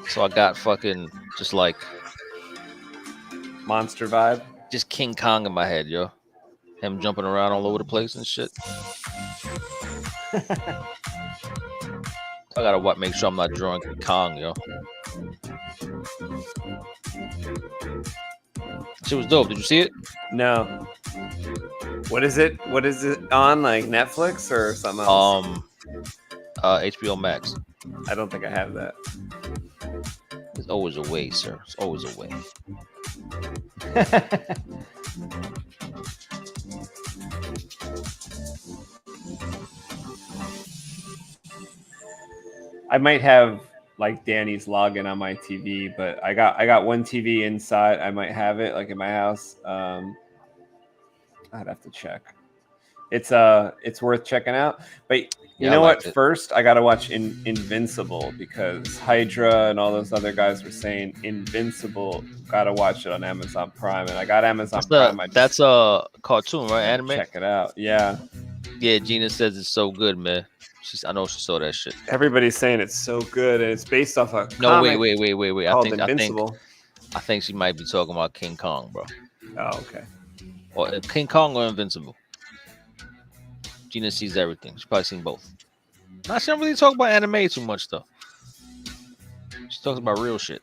C: So I got fucking just like
B: monster vibe.
C: Just King Kong in my head, yo. Him jumping around all over the place and shit. I gotta make sure I'm not drawing King Kong, yo. Shit was dope. Did you see it?
B: No. What is it? What is it on? Like Netflix or something else?
C: HBO Max.
B: I don't think I have that.
C: There's always a way, sir. There's always a way.
B: I might have like Danny's login on my TV, but I got one TV inside. I might have it like in my house. I'd have to check. It's worth checking out. But you know what? First, I gotta watch Invincible because Hydra and all those other guys were saying Invincible. Gotta watch it on Amazon Prime, and I got Amazon Prime.
C: That's a cartoon, right? Anime.
B: Check it out. Yeah.
C: Yeah, Gina says it's so good, man. I know she saw that shit.
B: Everybody's saying it's so good, and it's based off a
C: comic. Wait. I think she might be talking about King Kong, bro.
B: Oh, okay.
C: Or King Kong or Invincible. Gina sees everything. She's probably seen both. Nah, she don't really talk about anime too much, though. She talks about real shit.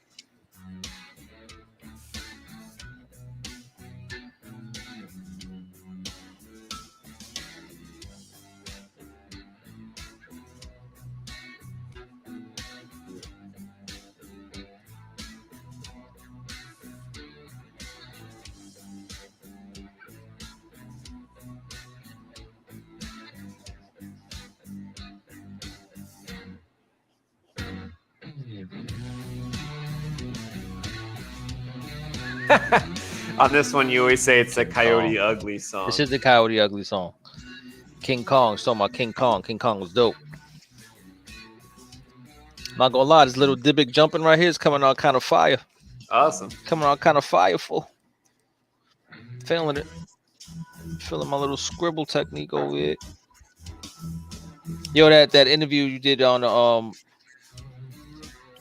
B: On this one, you always say it's a Coyote Ugly song.
C: This is the Coyote Ugly song. King Kong, talking about King Kong. King Kong was dope. Not gonna lie, this little Dybbuk jumping right here is coming out kind of fire.
B: Awesome.
C: Coming out kind of fireful. Feeling it. Feeling my little scribble technique over here. Yo, that interview you did on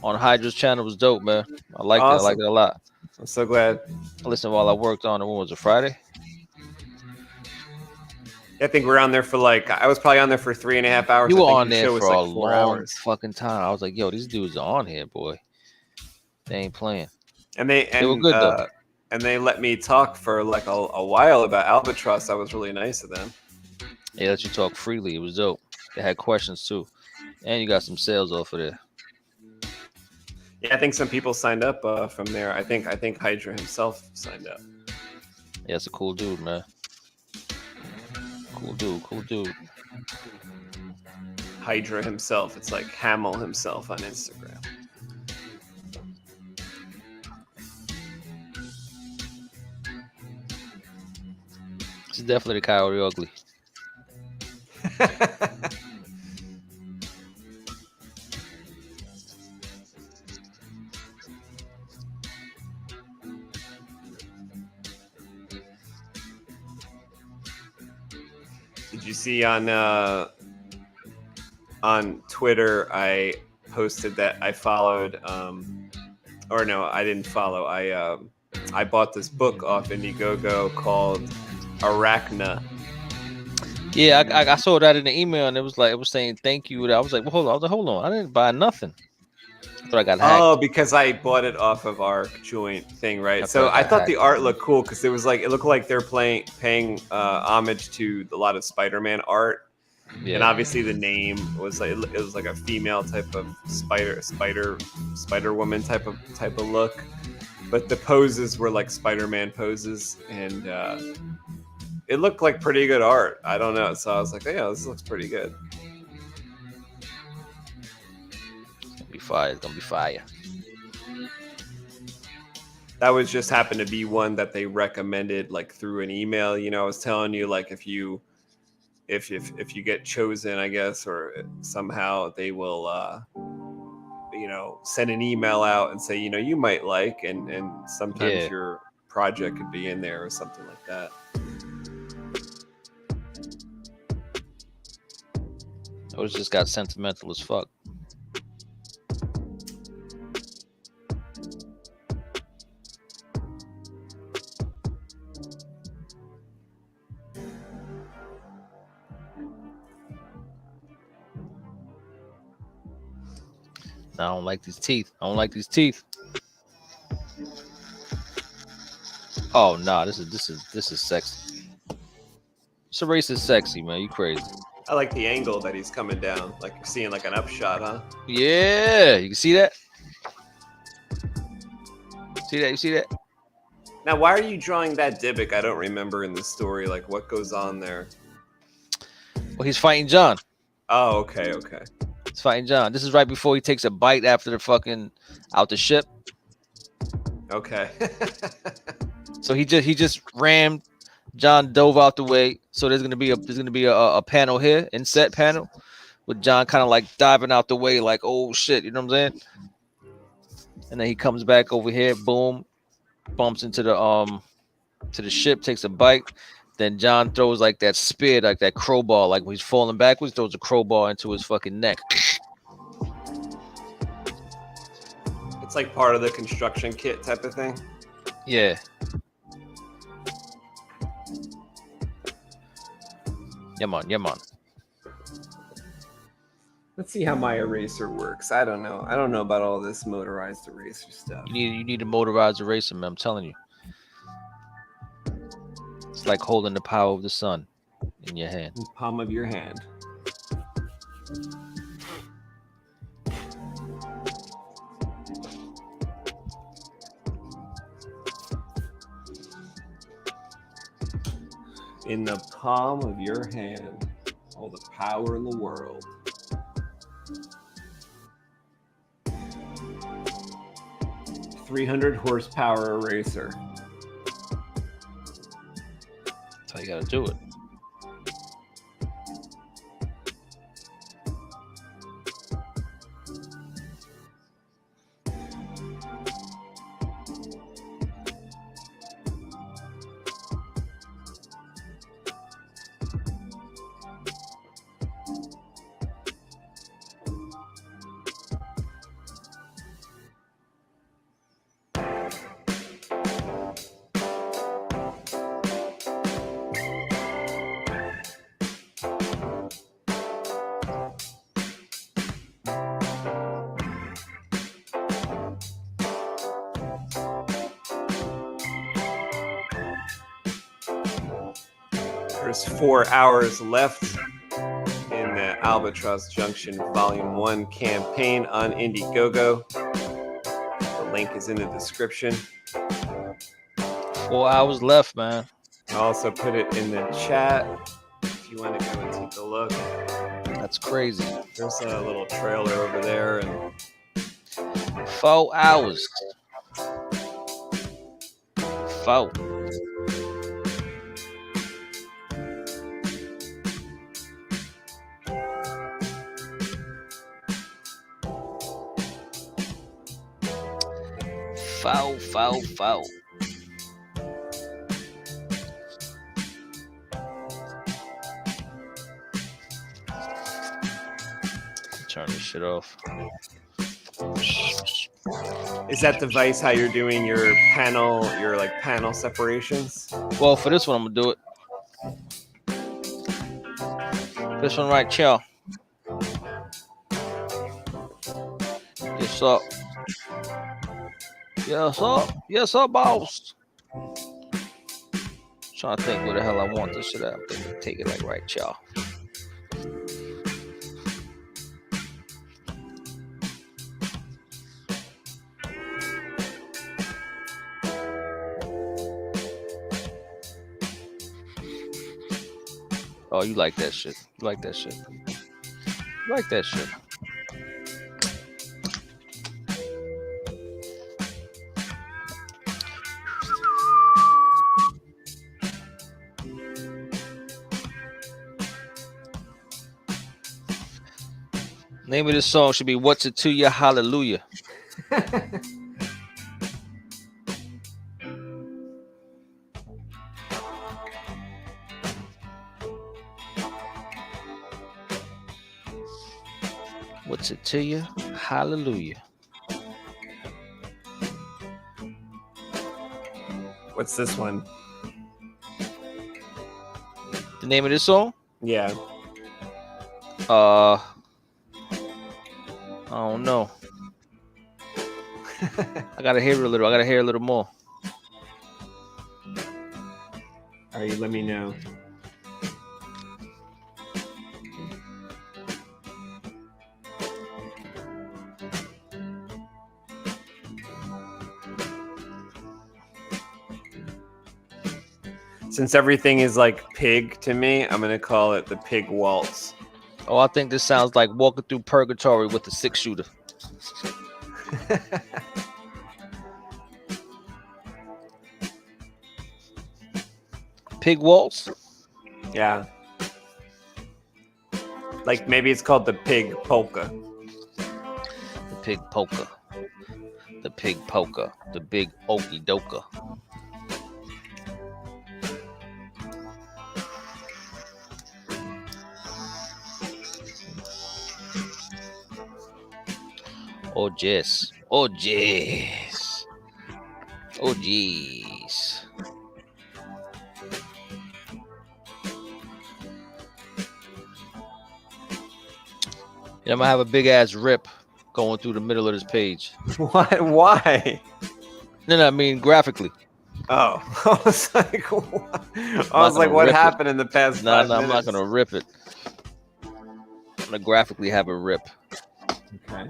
C: Hydra's channel was dope, man. I like it. I like it a lot.
B: I'm so glad.
C: I listened while I worked on it. When was it? Friday?
B: I think we're on there for I was probably on there for 3.5 hours.
C: You were on there for a long fucking time. I was like, yo, these dudes are on here, boy. They ain't playing.
B: And they
C: were good though.
B: And they let me talk for like a while about Albatross. That was really nice of them.
C: They let you talk freely. It was dope. They had questions too. And you got some sales off of there.
B: Yeah, I think some people signed up from there. I think Hydra himself signed up.
C: Yeah, it's a cool dude, man. Cool dude.
B: Hydra himself. It's like Hamill himself on Instagram.
C: This is definitely the Coyote Ugly.
B: Did you see on Twitter? I posted that I followed, or no, I didn't follow. I bought this book off IndieGogo called Arachna.
C: Yeah, I saw that in the email, and it was saying thank you. I was like, well, hold on, I didn't buy nothing. I thought I got hacked.
B: Oh, because I bought it off of our joint thing, right? So I thought the art looked cool because it looked like they're paying homage to a lot of Spider-Man art, and obviously the name was like it was like a female type of Spider Woman type of look, but the poses were like Spider-Man poses, and it looked like pretty good art. I don't know, so I was like, oh, yeah, this looks pretty good.
C: It's gonna be fire.
B: That was just happened to be one that they recommended like through an email. You know, I was telling you like if you get chosen, I guess, or somehow they will send an email out and say, you might like, and sometimes your project could be in there or something like that.
C: It was just got sentimental as fuck. I don't like these teeth. Oh no, this is sexy. This erase is sexy, man. You crazy.
B: I like the angle that he's coming down. Like you're seeing like an upshot, huh?
C: Yeah, you can see that? You see that?
B: Now, why are you drawing that Dybbuk? I don't remember in the story. Like, what goes on there?
C: Well, he's fighting John.
B: Oh, okay.
C: He's fighting John. This is right before he takes a bite after the fucking out the ship.
B: Okay.
C: So he just rammed. John dove out the way. So there's gonna be a panel here, inset panel, with John kind of like diving out the way, like, oh shit, you know what I'm saying? And then he comes back over here, boom, bumps into the ship, takes a bite. Then John throws like that spear, like that crowbar, like when he's falling backwards, throws a crowbar into his fucking neck.
B: It's like part of the construction kit type of thing.
C: Yeah. Yeah, man.
B: Let's see how my eraser works. I don't know. I don't know about all this motorized eraser stuff.
C: You need a motorized eraser, man. I'm telling you. It's like holding the power of the sun in your hand.
B: In the palm of your hand. In the palm of your hand. All the power in the world. .300 horsepower eraser.
C: That's how you gotta do it.
B: There's 4 hours left in the Albatross Junction Volume 1 campaign on IndieGogo. The link is in the description.
C: 4 hours left, man.
B: I'll also put it in the chat if you want to go and take a look.
C: That's crazy.
B: There's a little trailer over there. And
C: 4 hours. 4. Foul. turn this shit off.
B: Is that device how you're doing your panel separations?
C: Well, for this one, I'm gonna do it. This one right here. Yes, up. Yes, up. Yes, up, boss. Trying to think where the hell I want this shit at. I'm thinking take it like right here. Oh, you like that shit. You like that shit. You like that shit. Name of this song should be What's It To You, Hallelujah. What's it to you? Hallelujah.
B: What's this one?
C: The name of this song?
B: Yeah.
C: I don't know. I gotta hear a little. I gotta hear a little more.
B: All right, let me know. Since everything is like pig to me, I'm gonna call it the pig waltz.
C: Oh, I think this sounds like walking through purgatory with a 6-shooter. Pig waltz?
B: Yeah. Like maybe it's called the pig polka.
C: The pig polka. The pig polka. The big okie doka. Oh, jeez. Oh, jeez. Oh, jeez. Yeah, I'm gonna have a big ass rip going through the middle of this page.
B: Why?
C: No, I mean graphically.
B: Oh, I was like, what? What happened in the past 5 minutes?
C: I'm not gonna rip it. I'm gonna graphically have a rip.
B: Okay.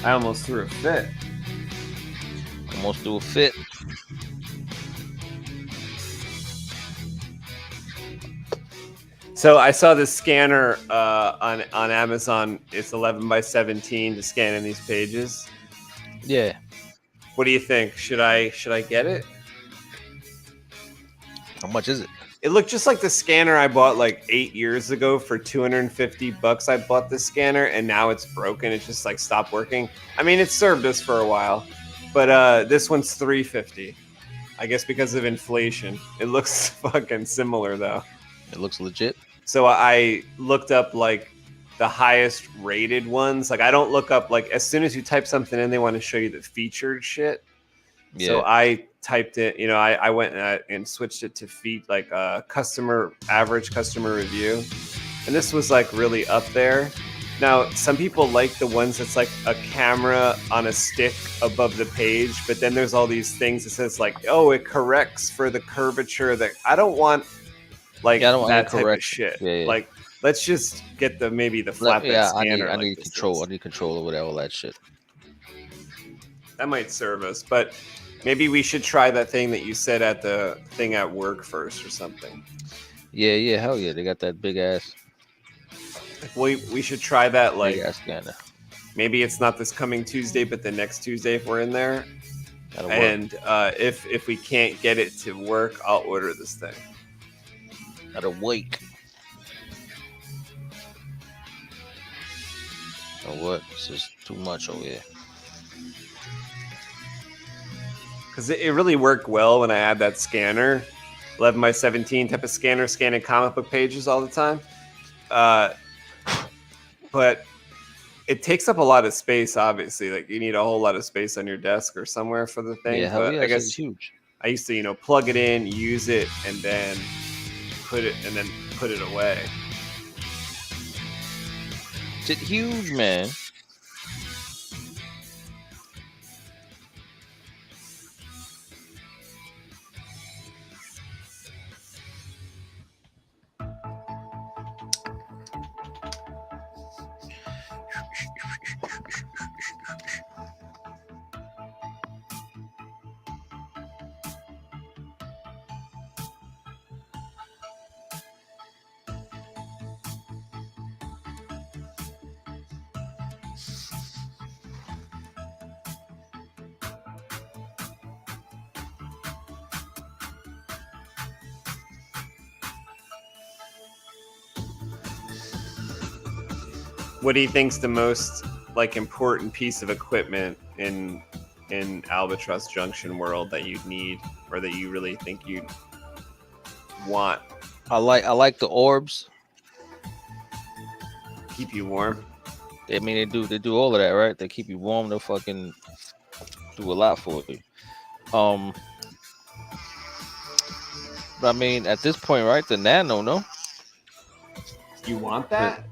B: I almost threw a fit.
C: Almost threw a fit.
B: So I saw this scanner on Amazon. It's 11 by 17 to scan in these pages.
C: Yeah.
B: What do you think? Should I get it?
C: How much is it?
B: It looked just like the scanner I bought like 8 years ago for $250. I bought this scanner and now it's broken. It's just like stopped working. I mean, it served us for a while, but this one's $350. I guess because of inflation. It looks fucking similar though.
C: It looks legit.
B: So I looked up like the highest rated ones. Like I don't look up like as soon as you type something in, they want to show you the featured shit. Yeah. So I typed it, I went and switched it to average customer review. And this was like really up there. Now, some people like the ones that's like a camera on a stick above the page, but then there's all these things that says like, oh, it corrects for the curvature that I don't want that type of shit. Yeah. Like, let's just get maybe the flatbed scanner.
C: I need control. I need control over all that shit.
B: That might serve us, but maybe we should try that thing that you said at the thing at work first or something.
C: Yeah, hell yeah. They got that big ass.
B: We should try that like
C: big ass scanner.
B: Maybe it's not this coming Tuesday, but the next Tuesday if we're in there.
C: That'll work.
B: And if we can't get it to work, I'll order this thing.
C: That'll wake. Oh what? This is too much over here.
B: because it really worked well when I had that scanner, 11 by 17 type of scanner, scanning comic book pages all the time. But it takes up a lot of space, obviously. Like you need a whole lot of space on your desk or somewhere for the thing.
C: Yeah, hell
B: but
C: yeah,
B: I guess
C: it's huge.
B: I used to, plug it in, use it, and then put it away.
C: It's huge, man.
B: What do you think's the most important piece of equipment in Albatross Junction world that you'd need, or that you really think you'd want?
C: I like the orbs.
B: Keep you warm.
C: I mean, they do all of that, right? They keep you warm. They'll fucking do a lot for you. But I mean, at this point, right? The nano, no?
B: You want that?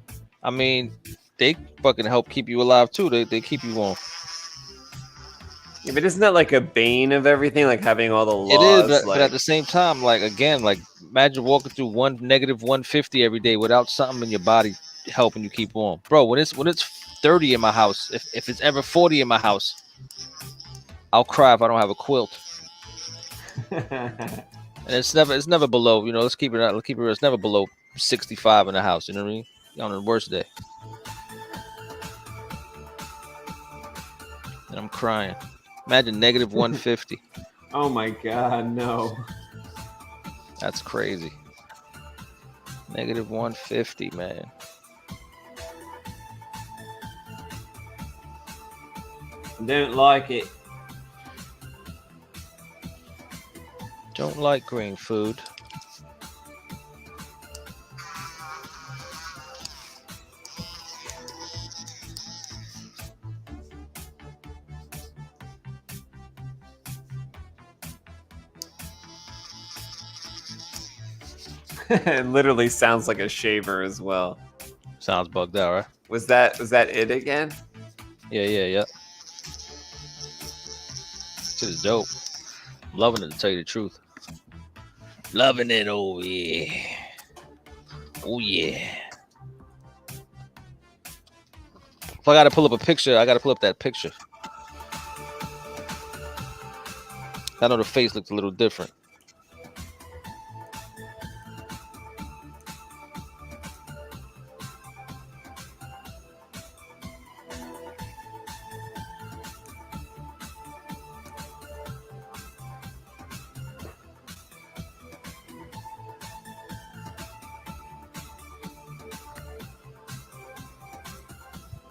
C: I mean, they fucking help keep you alive too. They keep you warm.
B: Yeah, but isn't that like a bane of everything? Like having all the laws.
C: It is, but at the same time, imagine walking through negative 150 every day without something in your body helping you keep warm, bro. When it's 30 in my house, if it's ever 40 in my house, I'll cry if I don't have a quilt. And it's never below. Let's keep it real. It's never below 65 in the house. You know what I mean? On the worst day. And I'm crying. Imagine negative 150.
B: Oh my God, no.
C: That's crazy. Negative 150, man.
B: Don't like it.
C: Don't like green food.
B: It literally sounds like a shaver as well.
C: Sounds bugged out, right?
B: Was that it again?
C: Yeah. Shit is dope. I'm loving it, to tell you the truth. Loving it, oh yeah. Oh yeah. So I gotta pull up a picture. I gotta pull up that picture. I know the face looks a little different.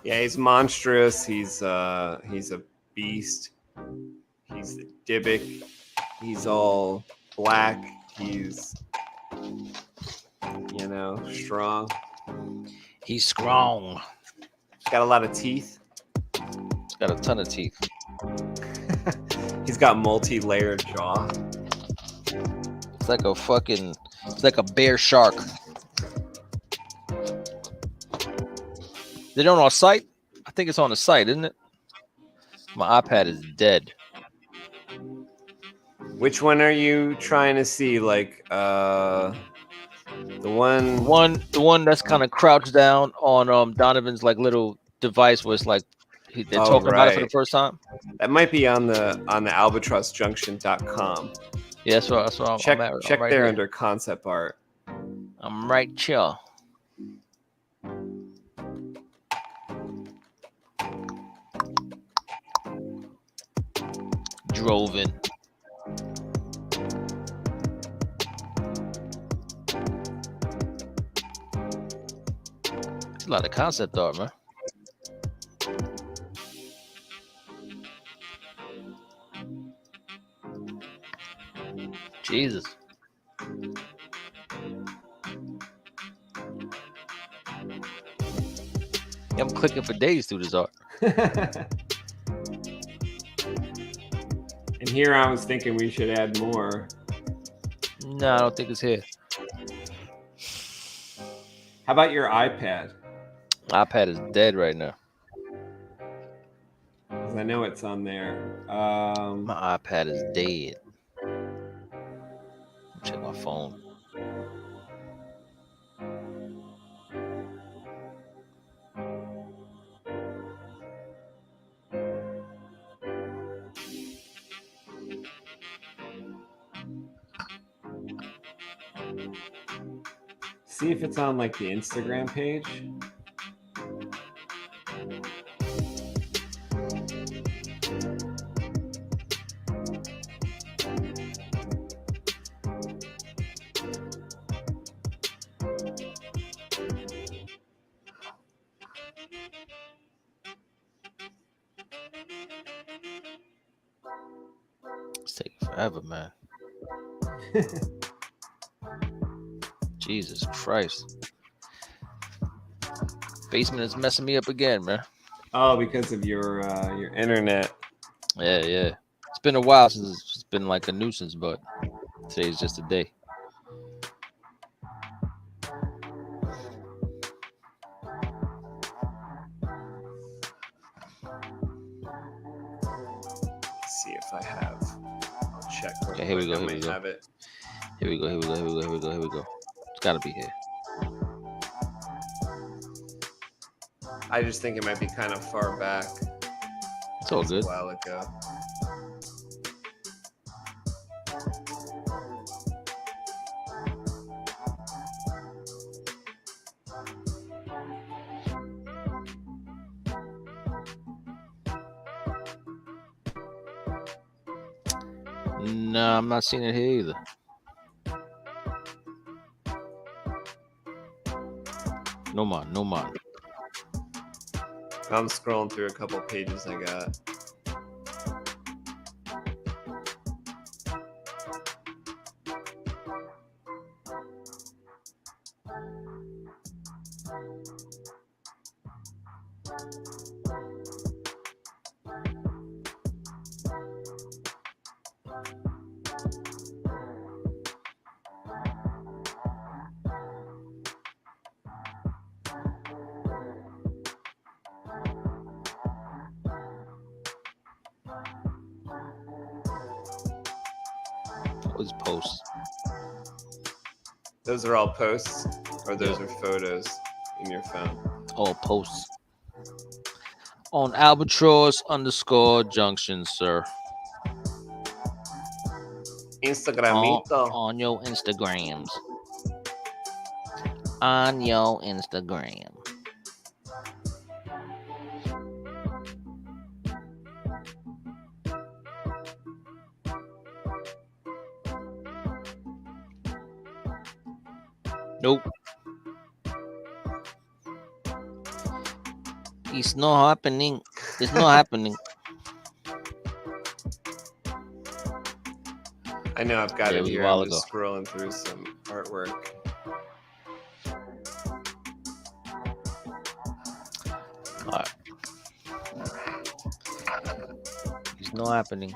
B: Yeah, he's monstrous. He's a beast. He's the Dybbuk. He's all black. He's strong.
C: He's strong.
B: He's got a lot of teeth.
C: He's got a ton of teeth.
B: He's got multi-layered jaw.
C: It's like a bear shark. Is it on our site? I think it's on the site, isn't it? My iPad is dead.
B: Which one are you trying to see? The one
C: The one that's kind of crouched down on Donovan's little device where it's they're talking about it for the first time.
B: That might be on the albatrossjunction.com.
C: Yeah, that's what I'm
B: check
C: at.
B: Check
C: right
B: there
C: here.
B: under concept art.
C: I'm right here. Drove in. It's a lot of concept art, man. Jesus. Yeah, I'm clicking for days through this art.
B: And here I was thinking we should add more.
C: No, I don't think it's here.
B: How about your iPad?
C: My iPad is dead right now.
B: Because I know it's on there.
C: My iPad is dead. Check my phone.
B: See if it's on like the Instagram page.
C: It's taking forever, man. Jesus Christ. Basement is messing me up again, man.
B: Oh, because of your internet.
C: Yeah. It's been a while since it's been like a nuisance, but today's just a day.
B: Let's see if I have. I'll check.
C: Okay, here we go.
B: I might have it.
C: Here we go. It's gotta be here.
B: I just think it might be kind of far back.
C: It's all good.
B: A while ago.
C: No, I'm not seeing it here either. No man.
B: I'm scrolling through a couple pages I got.
C: What's posts?
B: Those are all posts, or those are photos in your phone?
C: All posts. On ALBATROSS_junction, sir.
B: Instagramito.
C: On your Instagrams. On your Instagram. Nope. It's not happening. It's not happening.
B: I know I've got
C: Yeah,
B: it
C: it was a
B: here.
C: while
B: I'm just
C: ago.
B: scrolling through some artwork.
C: Alright. It's not happening.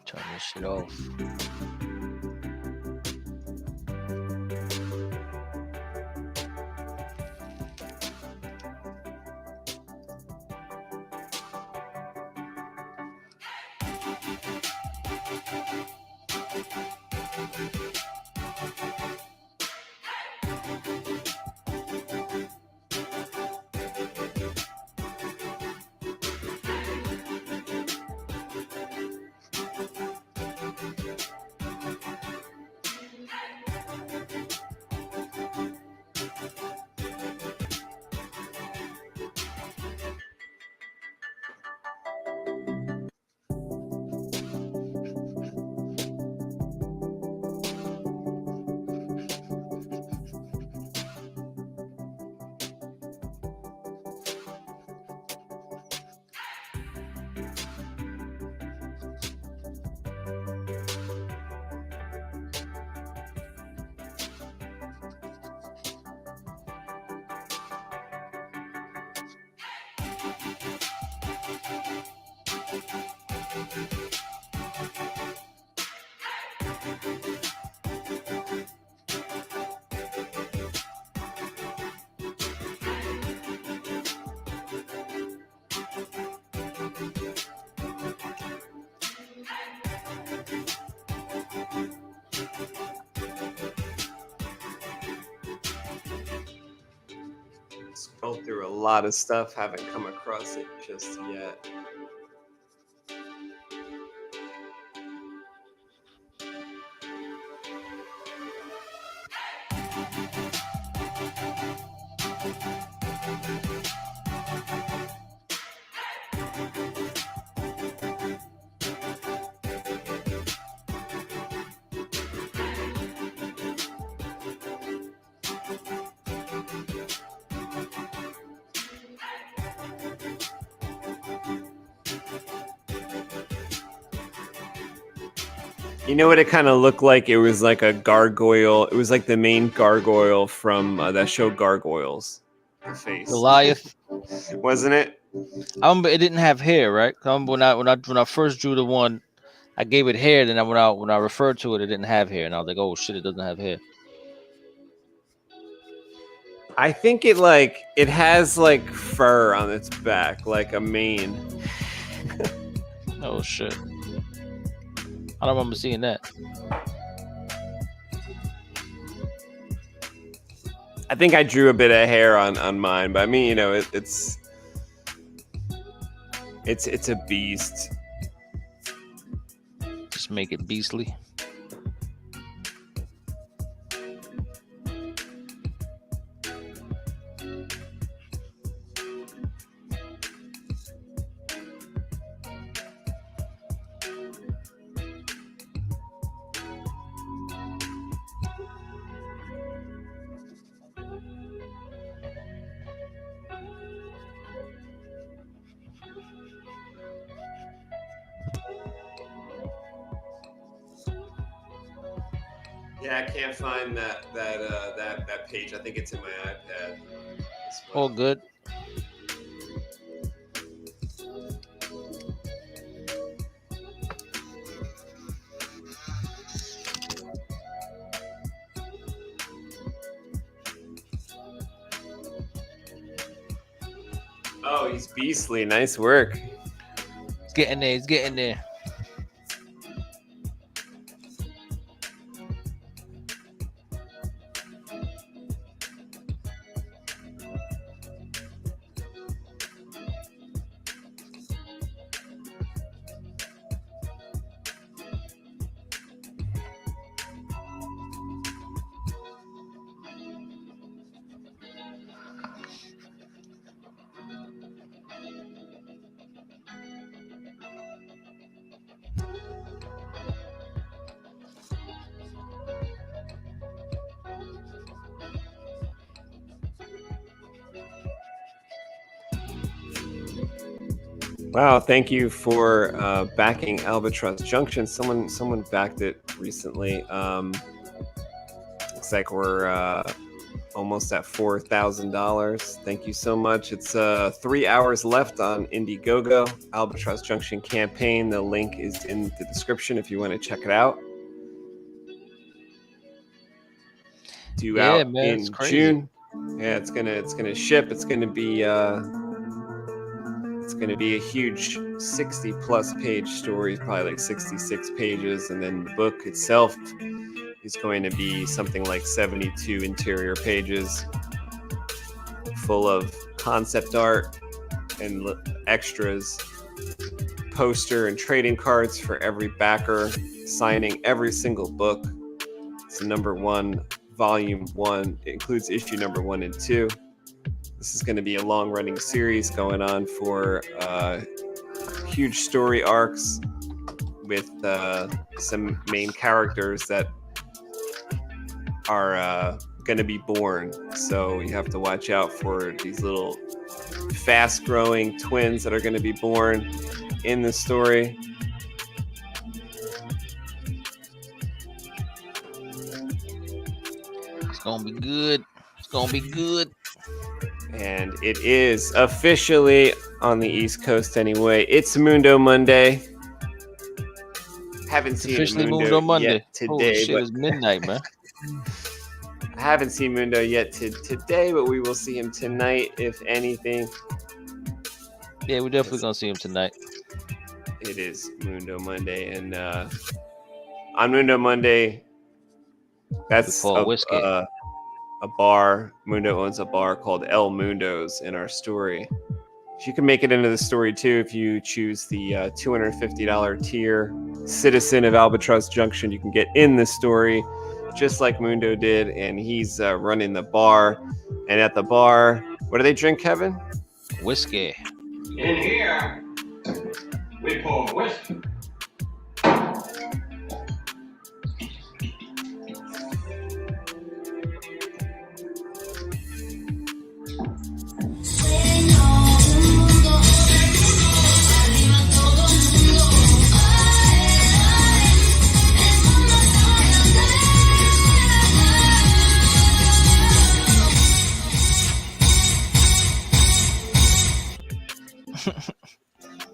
C: Turn this shit off.
B: Scrolled through a lot of stuff, haven't come across it just yet. You know what it kind of looked like? It was like a gargoyle. It was like the main gargoyle from that show Gargoyles. The face.
C: Goliath.
B: Wasn't it?
C: I remember it didn't have hair, right? I remember when I first drew the one, I gave it hair. Then when I referred to it, it didn't have hair, and I was like, oh shit, it doesn't have hair.
B: I think it has like fur on its back, like a mane.
C: Oh shit. I don't remember seeing that.
B: I think I drew a bit of hair on mine, but I mean, you know, it's a beast.
C: Just make it beastly.
B: Yeah, I can't find that page. I think it's in my iPad.
C: All good.
B: Oh, he's beastly. Nice work.
C: He's getting there. He's getting there.
B: Wow, thank you for backing Albatross Junction. Someone backed it recently. Looks like we're almost at $4,000. Thank you so much. It's 3 hours left on IndieGogo, Albatross Junction campaign. The link is in the description if you want to check it out. Due out
C: man,
B: in June. Yeah, it's gonna ship. It's gonna be a huge 60+ page story, probably like 66 pages, and then the book itself is going to be something like 72 interior pages, full of concept art and extras, poster and trading cards for every backer, signing every single book. It's number 1, volume 1. It includes issue number 1 and 2. This is going to be a long-running series going on for huge story arcs with some main characters that are going to be born. So you have to watch out for these little fast-growing twins that are going to be born in the story.
C: It's going to be good. It's going to be good.
B: And it is officially on the East Coast anyway. It's Mundo Monday. Haven't seen
C: Officially
B: Mundo
C: Monday.
B: yet today.
C: Holy shit,
B: but
C: it's midnight, man.
B: I haven't seen Mundo yet today, but we will see him tonight, if anything.
C: Yeah, we're definitely gonna see him tonight.
B: It is Mundo Monday, and on Mundo Monday, that's a bar. Mundo owns a bar called El Mundo's in our story. You can make it into the story too if you choose the $250 tier. Citizen of Albatross Junction, you can get in the story just like Mundo did, and he's running the bar. And at the bar, what do they drink, Kevin?
C: Whiskey.
E: In here, we pour whiskey.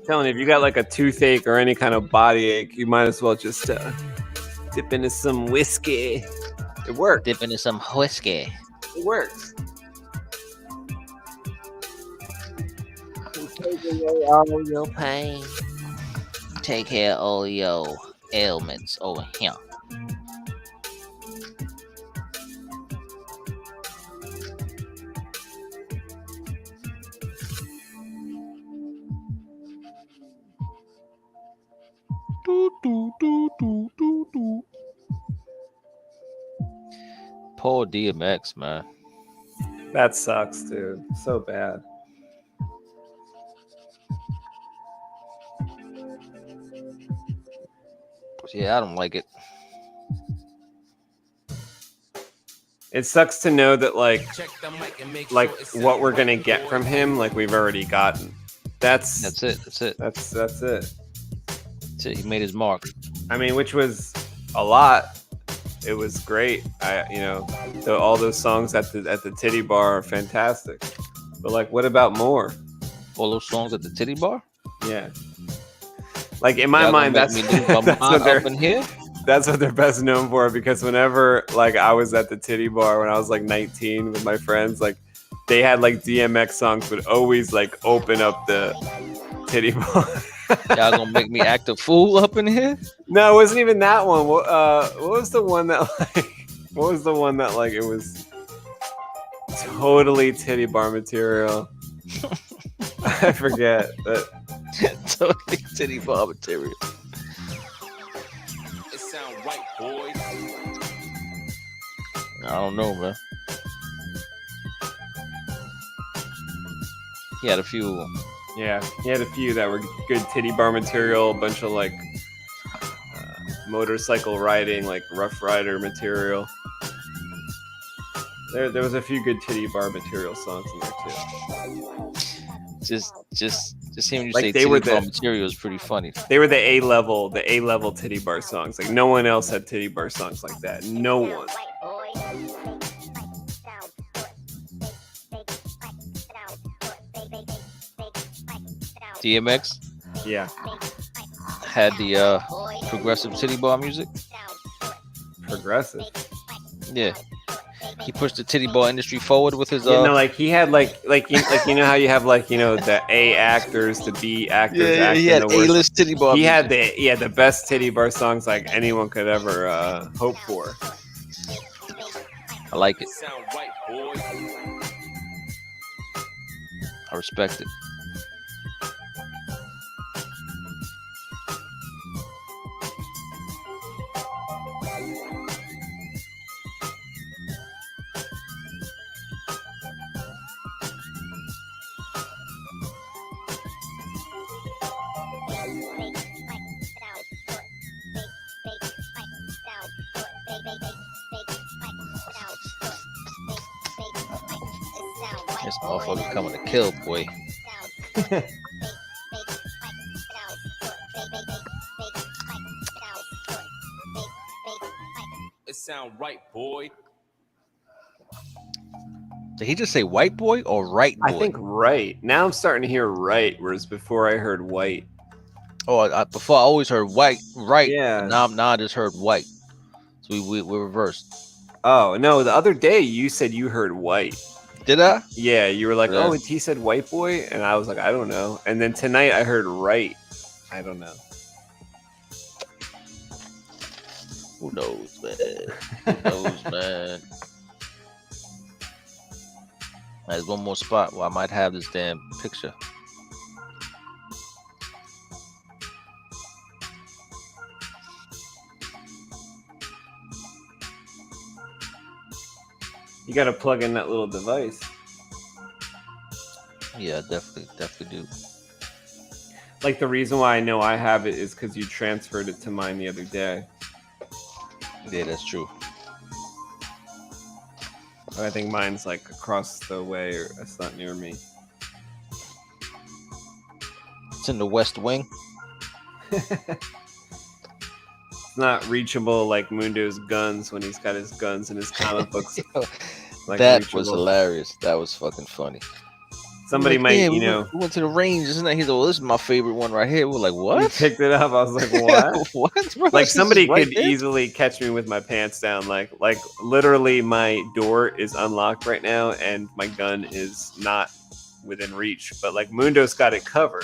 B: Telling you, if you got like a toothache or any kind of body ache, you might as well just dip into some whiskey. It works.
C: Dip into some whiskey.
B: It works.
C: Take away all your pain. Take care of all your ailments over here. Poor DMX, man.
B: That sucks, dude. So bad.
C: Yeah, I don't like it.
B: It sucks to know that like what we're gonna get from him, like we've already gotten. That's
C: it.
B: That's it.
C: That's it. He made his mark.
B: I mean, which was a lot. It was great. All those songs at the Titty Bar are fantastic. But like, what about more?
C: All those songs at the Titty Bar?
B: Yeah. Like in my mind, that's what they're best known for. Because whenever like I was at the Titty Bar when I was like 19 with my friends, like they had like DMX songs would always like open up the Titty Bar.
C: Y'all gonna make me act a fool up in here?
B: No, it wasn't even that one. What was the one that like? What was the one that like it was totally Titty Bar material? I forget, but
C: totally Titty Bar material.
E: It sound right, boys.
C: I don't know, man. He had a few.
B: Yeah, he had a few that were good Titty Bar material. A bunch of like motorcycle riding, like Rough Rider material. There was a few good Titty Bar material songs in there too.
C: Just hearing you
B: like
C: say
B: they
C: Titty
B: were
C: Bar material is pretty funny.
B: They were the A level Titty Bar songs. Like no one else had Titty Bar songs like that. No one.
C: DMX?
B: Yeah.
C: Had the progressive Titty Bar music?
B: Progressive?
C: Yeah. He pushed the Titty Bar industry forward with his
B: like he had like you know how you have like the A actors, the B actors.
C: Yeah, he had A-list Titty Bar.
B: He had the best Titty Bar songs like anyone could ever hope for.
C: I like it.
E: Sound right, boys.
C: I respect it. This motherfucker coming to kill, boy.
E: It sound right, boy.
C: Did he just say white boy or right boy?
B: I think right. Now I'm starting to hear right, whereas before I heard white.
C: Oh, before I always heard white, right.
B: Yeah.
C: Now I just heard white. So we're reversed.
B: Oh no, the other day you said you heard white.
C: Did I?
B: Yeah, you were like,
C: Yeah.
B: oh, he said white boy, and I was like, I don't know. And then tonight I heard right. I don't know.
C: Who knows, man? Who knows, man? There's one more spot where I might have this damn picture.
B: You got to plug in that little device.
C: Yeah, definitely do.
B: Like the reason why I know I have it is because you transferred it to mine the other day.
C: Yeah, that's true.
B: I think mine's like across the way, or it's not near me.
C: It's in the West Wing.
B: It's not reachable like Mundo's guns when he's got his guns in his comic books. Like
C: that
B: reachable.
C: was hilarious. That was fucking funny.
B: Somebody
C: like,
B: might,
C: yeah,
B: you know.
C: We went to the range, isn't that? He's like, well, this is my favorite one right here. We're like,
B: You
C: what?
B: picked it up. I was like, what?
C: What, bro?
B: Like
C: This
B: somebody
C: is right
B: could
C: there?
B: easily catch me with my pants down. Like literally my door is unlocked right now and my gun is not within reach. But like Mundo's got it covered.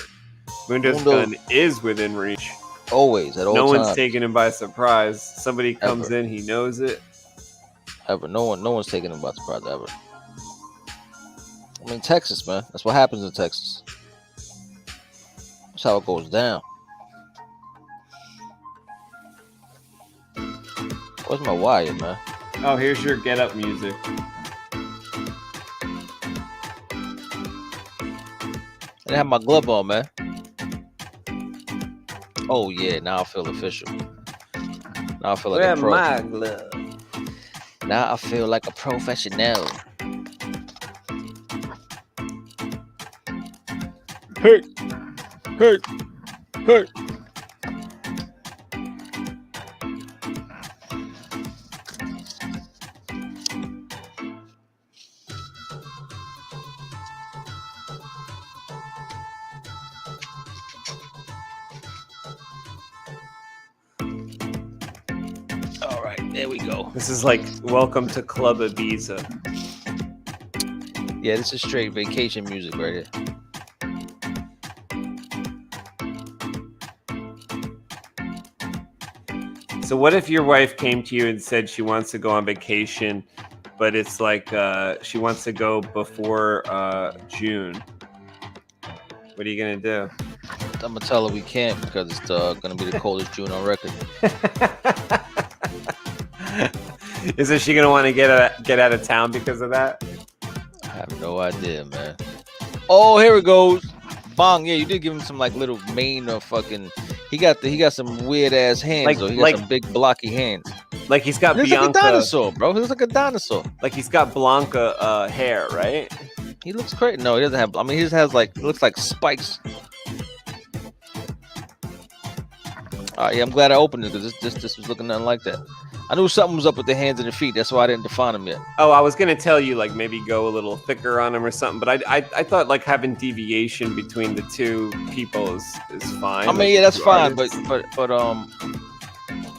B: Mundo's gun is within reach.
C: Always, at all
B: No
C: times.
B: one's taking him by surprise. Somebody comes
C: Ever.
B: in, he knows it.
C: Ever. No one's taking him by surprise ever. I mean, Texas, man. That's what happens in Texas. That's how it goes down. Where's my wire, man?
B: Oh, here's your get up music.
C: I didn't have my glove on, man. Oh yeah, now I feel official. Now I feel like
B: Where
C: a pro.
B: my glove?
C: Now I feel like a professional. Hey, hey, hey. All right, there we go.
B: This is like welcome to Club Ibiza.
C: Yeah, this is straight vacation music right here.
B: So what if your wife came to you and said she wants to go on vacation, but it's like she wants to go before June? What are you gonna do?
C: I'm gonna tell her we can't because it's gonna be the coldest June on record.
B: Is she gonna want to get out of town because of that?
C: I have no idea, man. Oh, here it goes. Bong, yeah, you did give him some like little mane or fucking. He got some weird ass hands,
B: Like-
C: though. He got
B: like-
C: some big blocky hands.
B: Like he's got
C: He looks like a
B: Bianca.
C: dinosaur, bro. He looks like a dinosaur.
B: Like he's got Blanca hair, right?
C: He looks crazy. No, he doesn't have. I mean, he just has like, it looks like spikes. All right, yeah, I'm glad I opened it because this was looking nothing like that. I knew something was up with the hands and the feet. That's why I didn't define them yet.
B: Oh, I was gonna tell you like maybe go a little thicker on him or something, but I thought like having deviation between the two people is fine.
C: I mean,
B: like,
C: yeah, that's
B: two
C: fine,
B: artists.
C: but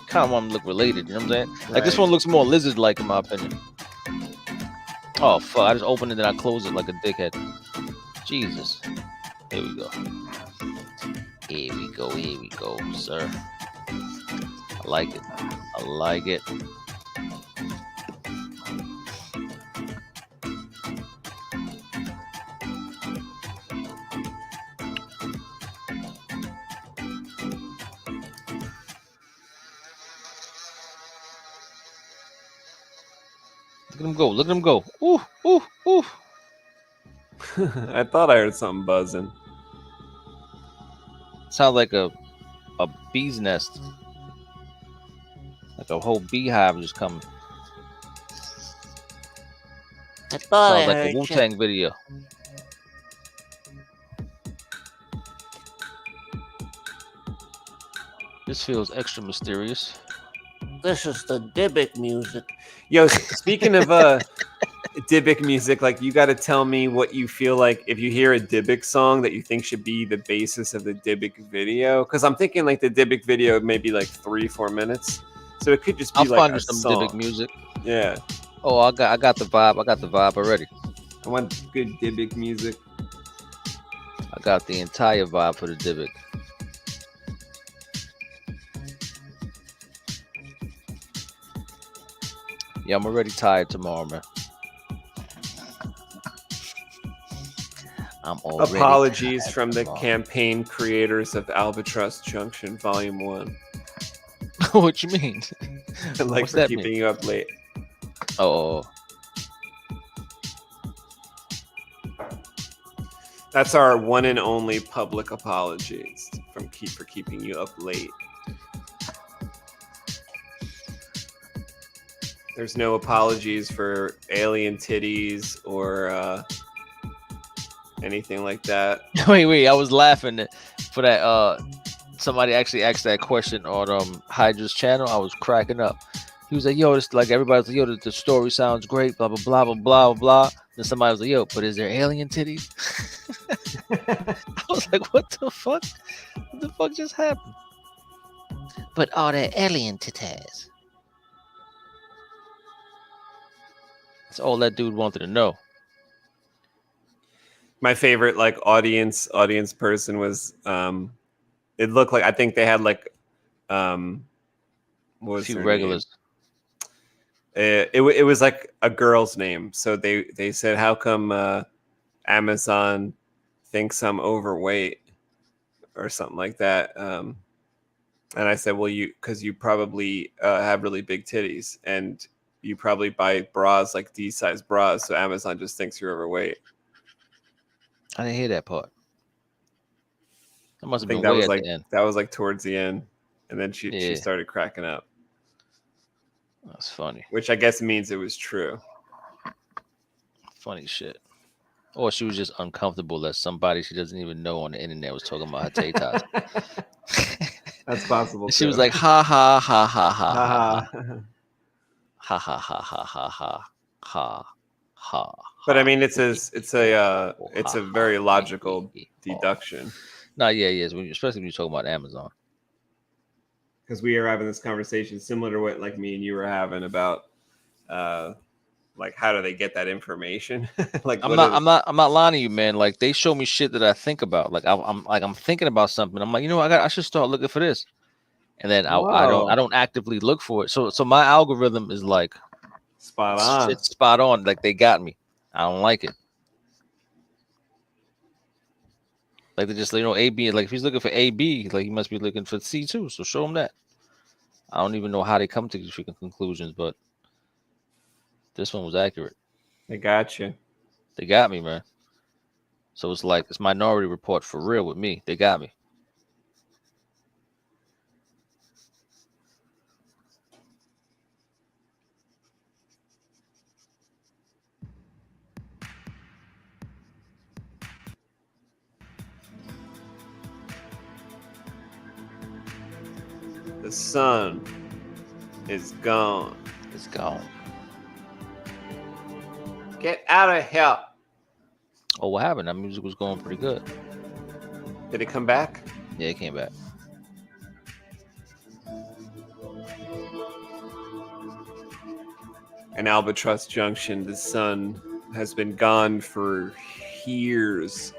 C: kind of want them to look related. You know what I'm saying? Like this
B: Right.
C: one looks more lizard-like in my opinion. Oh fuck! I just opened it and I closed it like a dickhead. Jesus. Here we go. Here we go. Here we go, sir. I like it. I like it. Look at him go. Look at him go. Ooh, ooh, ooh.
B: I thought I heard something buzzing.
C: Sounds like a bee's nest. Like a whole beehive just coming.
F: I thought
C: Sounds
F: I
C: like
F: heard
C: a Wu-Tang video. This feels extra mysterious.
F: This is the Dybbuk music.
B: Yo, speaking of Dybbuk music, like you got to tell me what you feel like if you hear a Dybbuk song that you think should be the basis of the Dybbuk video. Because I'm thinking like the Dybbuk video maybe like 3-4 minutes, so it could just be
C: I'll
B: like
C: find
B: a
C: you some
B: song.
C: Dybbuk music.
B: Yeah,
C: Oh, I got the vibe. I got the vibe already.
B: I want good Dybbuk music.
C: I got the entire vibe for the Dybbuk. Yeah, I'm already tired tomorrow, man. I'm already
B: Apologies
C: tired
B: from the
C: tomorrow.
B: campaign creators of Albatross Junction Volume 1.
C: What you mean?
B: Like
C: What's
B: for
C: that
B: keeping
C: mean?
B: you up late.
C: Oh,
B: That's our one and only public apologies for keeping you up late. There's no apologies for alien titties or anything like that.
C: wait. I was laughing for that. Somebody actually asked that question on Hydra's channel. I was cracking up. He was like, "Yo, it's like everybody's like, yo, the story sounds great, blah blah blah blah blah blah." Then somebody was like, "Yo, but is there alien titties?" I was like, "What the fuck? What the fuck just happened?"
F: But are there alien titties?
C: That's all that dude wanted to know.
B: My favorite like audience person was it looked like I think they had like what was
C: Few
B: her
C: regulars.
B: name? It was like a girl's name. So they said, "How come Amazon thinks I'm overweight?" or something like that. And I said, "Well, because you probably have really big titties, and you probably buy bras like D-size bras, so Amazon just thinks you're overweight."
C: I didn't hear that part. That must
B: I
C: have
B: think
C: been
B: that
C: way
B: was
C: at
B: like
C: the end.
B: that was like towards the end, and then she
C: Yeah.
B: started cracking up,
C: That's funny.
B: which I guess means it was true.
C: Funny shit. Or she was just uncomfortable that somebody she doesn't even know on the internet was talking about her tatas.
B: That's possible.
C: She was
B: too.
C: like, ha ha ha ha ha ha
B: Haha.
C: ha ha ha ha ha ha ha ha.
B: But I mean, it's a very logical deduction,
C: No, yeah, especially when you're talking about Amazon.
B: because we are having this conversation similar to what like me and you were having about like how do they get that information? Like
C: I'm not lying to you, man. Like they show me shit that I think about. Like I'm thinking about something. I'm like, you know, I should start looking for this, and then I
B: Whoa.
C: don't actively look for it. So my algorithm is like
B: spot on.
C: it's spot on. Like they got me. I don't like it. Like they just, you know, AB. Like if he's looking for AB, like he must be looking for C too. So show him that. I don't even know how they come to these freaking conclusions, but this one was accurate.
B: They got you.
C: They got me, man. So it's like it's Minority Report for real with me. They got me.
B: The sun is gone.
C: It's gone.
B: Get out of here.
C: Oh, what happened? That music was going pretty good.
B: Did it come back?
C: Yeah, it came back.
B: In Albatross Junction, the sun has been gone for years.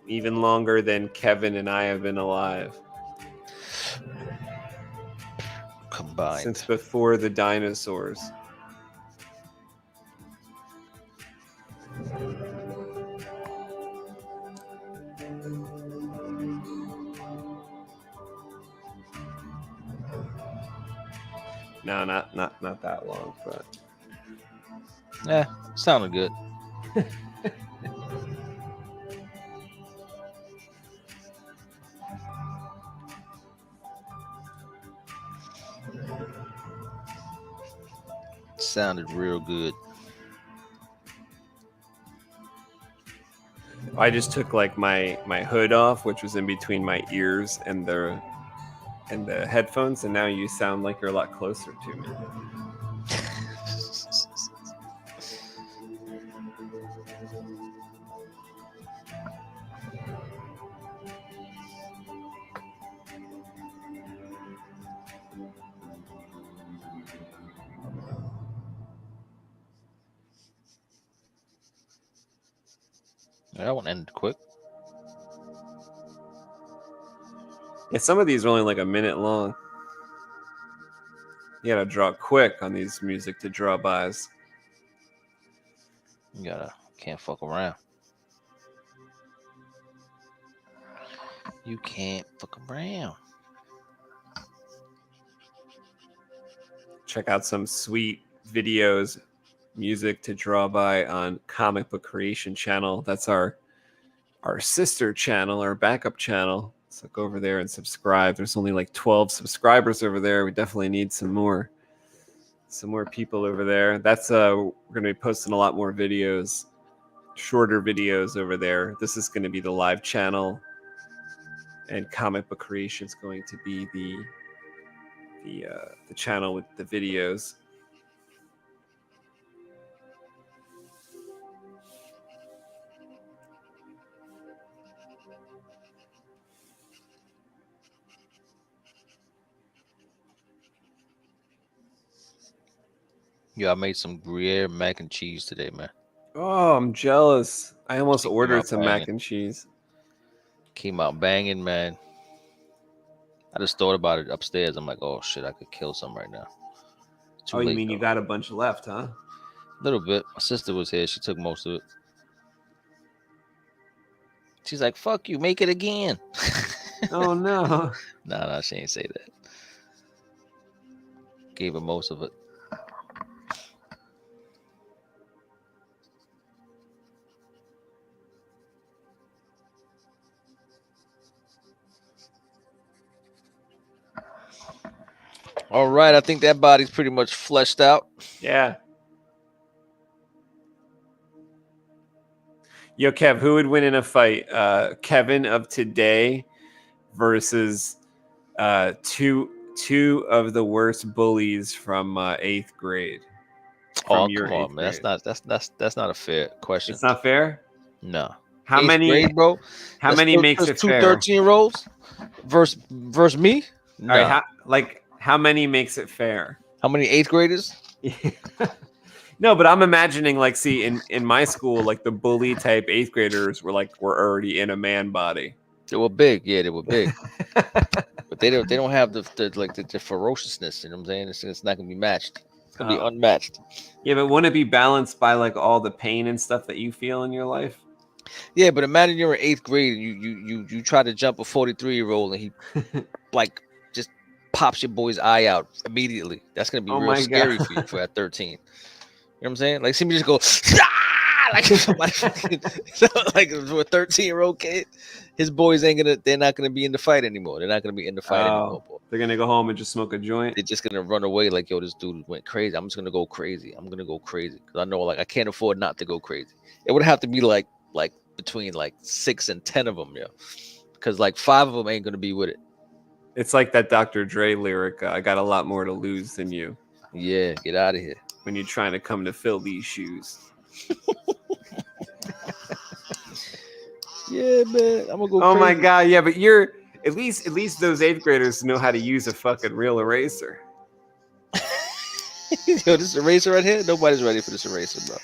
B: Even longer than Kevin and I have been alive.
C: Combined.
B: Since before the dinosaurs. No, not that long, but
C: Yeah, sounded good. Sounded real good.
B: I just took like my hood off, which was in between my ears and the headphones, and now you sound like you're a lot closer to me.
C: That one ended quick.
B: Yeah, some of these are only like a minute long. You gotta draw quick on these music to draw buys.
C: You can't fuck around. You can't fuck around.
B: Check out some sweet videos, music to draw by on Comic Book Creation channel. That's our sister channel, our backup channel. So go over there and subscribe. There's only like 12 subscribers over there. We definitely need some more people over there. That's we're going to be posting a lot more videos, shorter videos over there. This is going to be the live channel, and Comic Book Creation is going to be the channel with the videos.
C: Yeah, I made some Gruyere mac and cheese today, man.
B: Oh, I'm jealous. I almost
C: Came
B: ordered
C: out
B: some
C: banging.
B: mac and cheese.
C: Came out banging, man. I just thought about it upstairs. I'm like, oh shit, I could kill some right now. Too
B: Oh, you
C: late,
B: mean
C: though.
B: you got a bunch left, huh?
C: A little bit. My sister was here. She took most of it. She's like, fuck you, make it again.
B: Oh no.
C: Nah, she ain't say that. Gave her most of it. All right, I think that body's pretty much fleshed out.
B: Yeah. Yo, Kev, who would win in a fight? Kevin of today versus two of the worst bullies from 8th grade.
C: Oh,
B: your
C: come on,
B: 8th
C: man. That's not a fair question.
B: It's not fair?
C: No.
B: How
C: 8th
B: many
C: grade, bro?
B: How many makes it
C: two
B: fair?
C: 13-year-olds versus me? No.
B: All right, how many makes it fair?
C: How many 8th graders?
B: No, but I'm imagining, like, see, in my school, like the bully type 8th graders were already in a man body.
C: They were big, yeah, they were big. But they don't have the ferociousness, you know what I'm saying? It's not gonna be matched. It's gonna be unmatched.
B: Yeah, but wouldn't it be balanced by like all the pain and stuff that you feel in your life?
C: Yeah, but imagine you're in 8th grade and you try to jump a 43-year-old and he like just pops your boy's eye out immediately. That's gonna be real scary for you for at 13. You know what I'm saying? Like, see me just go like somebody like for a 13-year-old kid, his boys they're not gonna be in the fight anymore. They're not gonna be in the fight anymore, boy.
B: They're gonna go home and just smoke a joint.
C: They're just gonna run away like, yo, this dude went crazy. I'm just gonna go crazy. I'm gonna go crazy because I know, like, I can't afford not to go crazy. It would have to be like between like 6 and 10 of them, yeah, because like 5 of them ain't gonna be with it.
B: It's like that Dr. Dre lyric, I got a lot more to lose than you.
C: Yeah, get out of here.
B: When you're trying to come to fill these shoes.
C: Yeah, man. I'm gonna go
B: Oh
C: crazy.
B: my god, yeah, but you're at least those 8th graders know how to use a fucking real eraser.
C: Yo, this eraser right here, nobody's ready for this eraser, bro.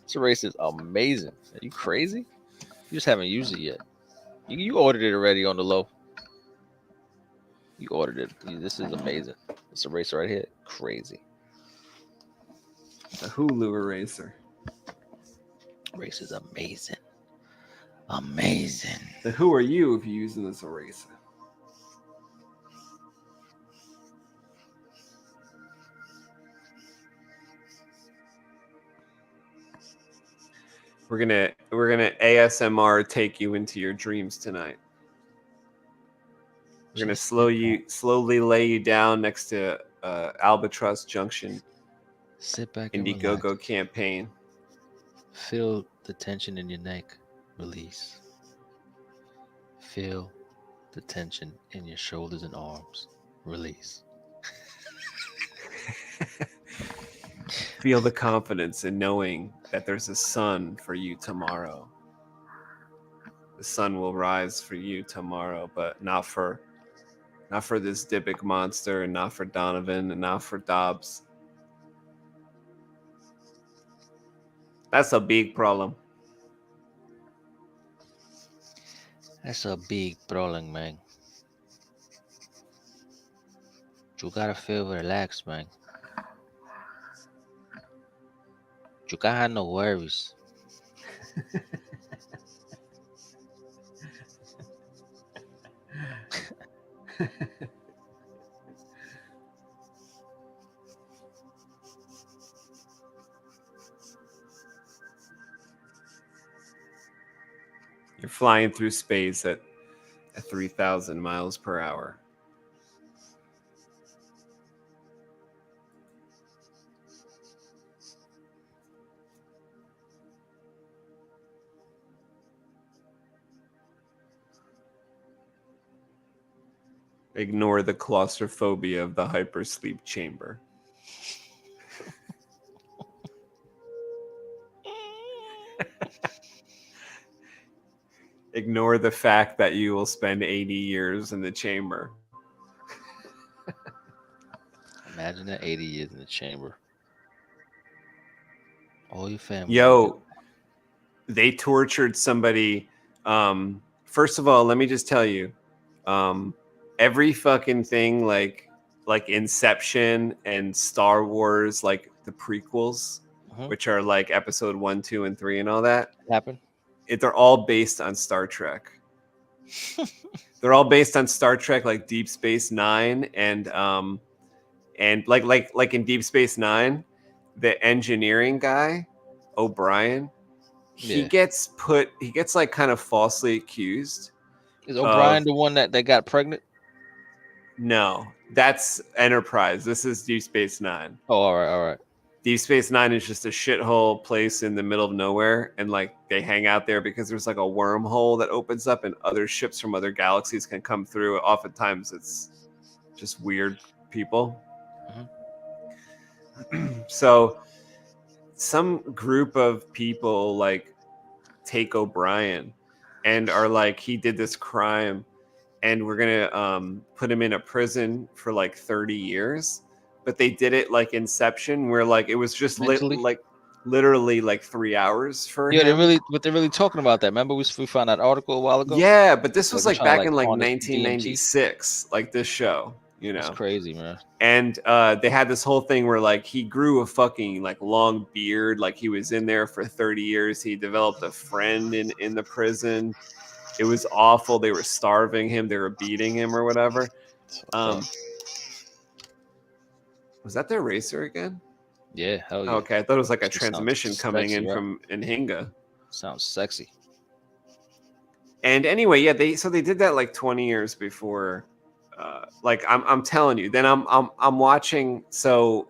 C: This eraser is amazing. Are you crazy? You just haven't used it yet. You ordered it already on the low. You ordered it. This is amazing. This eraser right here, crazy.
B: A Hulu eraser.
C: Eraser's amazing. Amazing.
B: So who are you if you're using this eraser? We're gonna ASMR take you into your dreams tonight. We're gonna slowly lay you down next to Albatross Junction.
C: Sit back and
B: IndieGogo
C: relax.
B: campaign.
C: Feel the tension in your neck. Release. Feel the tension in your shoulders and arms. Release.
B: Feel the confidence in knowing that there's a sun for you tomorrow. The sun will rise for you tomorrow, but not for this Dybbuk monster, and not for Donovan, and not for Dobbs. That's a big problem.
C: That's a big problem, man. You gotta feel relaxed, man. You can't have no worries.
B: You're flying through space at 3,000 miles per hour. Ignore the claustrophobia of the hypersleep chamber. Ignore the fact that you will spend 80 years in the chamber.
C: Imagine that 80 years in the chamber. All your family.
B: Yo, they tortured somebody. First of all, let me just tell you, every fucking thing like Inception and Star Wars, like the prequels, which are like episode 1, 2, and 3 and all that.
C: Happened.
B: They're all based on Star Trek. They're all based on Star Trek, like Deep Space Nine, and like in Deep Space Nine, the engineering guy, O'Brien, he gets like kind of falsely accused.
C: Is O'Brien the one that got pregnant?
B: No, that's Enterprise. This is Deep Space Nine.
C: Oh, all right.
B: Deep Space Nine is just a shithole place in the middle of nowhere, and like they hang out there because there's like a wormhole that opens up, and other ships from other galaxies can come through. Oftentimes, it's just weird people. So, some group of people like take O'Brien and are like, he did this crime, and we're gonna put him in a prison for like 30 years. But they did it like Inception, where like it was just literally like 3 hours for him.
C: They're really talking about that. Remember we found that article a while ago?
B: Yeah, but this was like back in like 1996, like this show, you know.
C: It's crazy, man.
B: And they had this whole thing where like he grew a fucking like long beard, like he was in there for 30 years. He developed a friend in the prison. It was awful. They were starving him, they were beating him or whatever. Was that their racer again?
C: Yeah, hell yeah.
B: Okay, I thought it was like a transmission coming in from Anhinga.
C: Sounds sexy.
B: And anyway, yeah, they did that like 20 years before. Like I'm telling you. Then I'm watching. So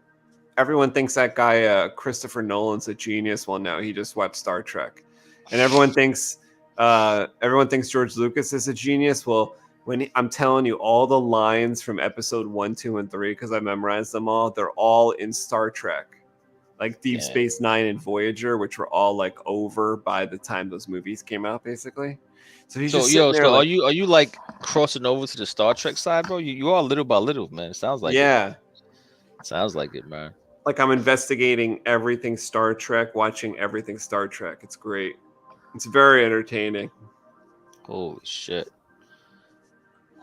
B: everyone thinks that guy Christopher Nolan's a genius. Well, no, he just watched Star Trek, and everyone thinks George Lucas is a genius. Well, I'm telling you, all the lines from episode 1, 2, and 3, because I memorized them all, they're all in Star Trek. Like Deep Space Nine and Voyager, which were all like over by the time those movies came out, basically. So he's just sitting there,
C: are you like crossing over to the Star Trek side, bro? You are little by little, man. It sounds like it. Sounds like it, man.
B: Like I'm investigating everything Star Trek, watching everything Star Trek. It's great. It's very entertaining.
C: Holy shit.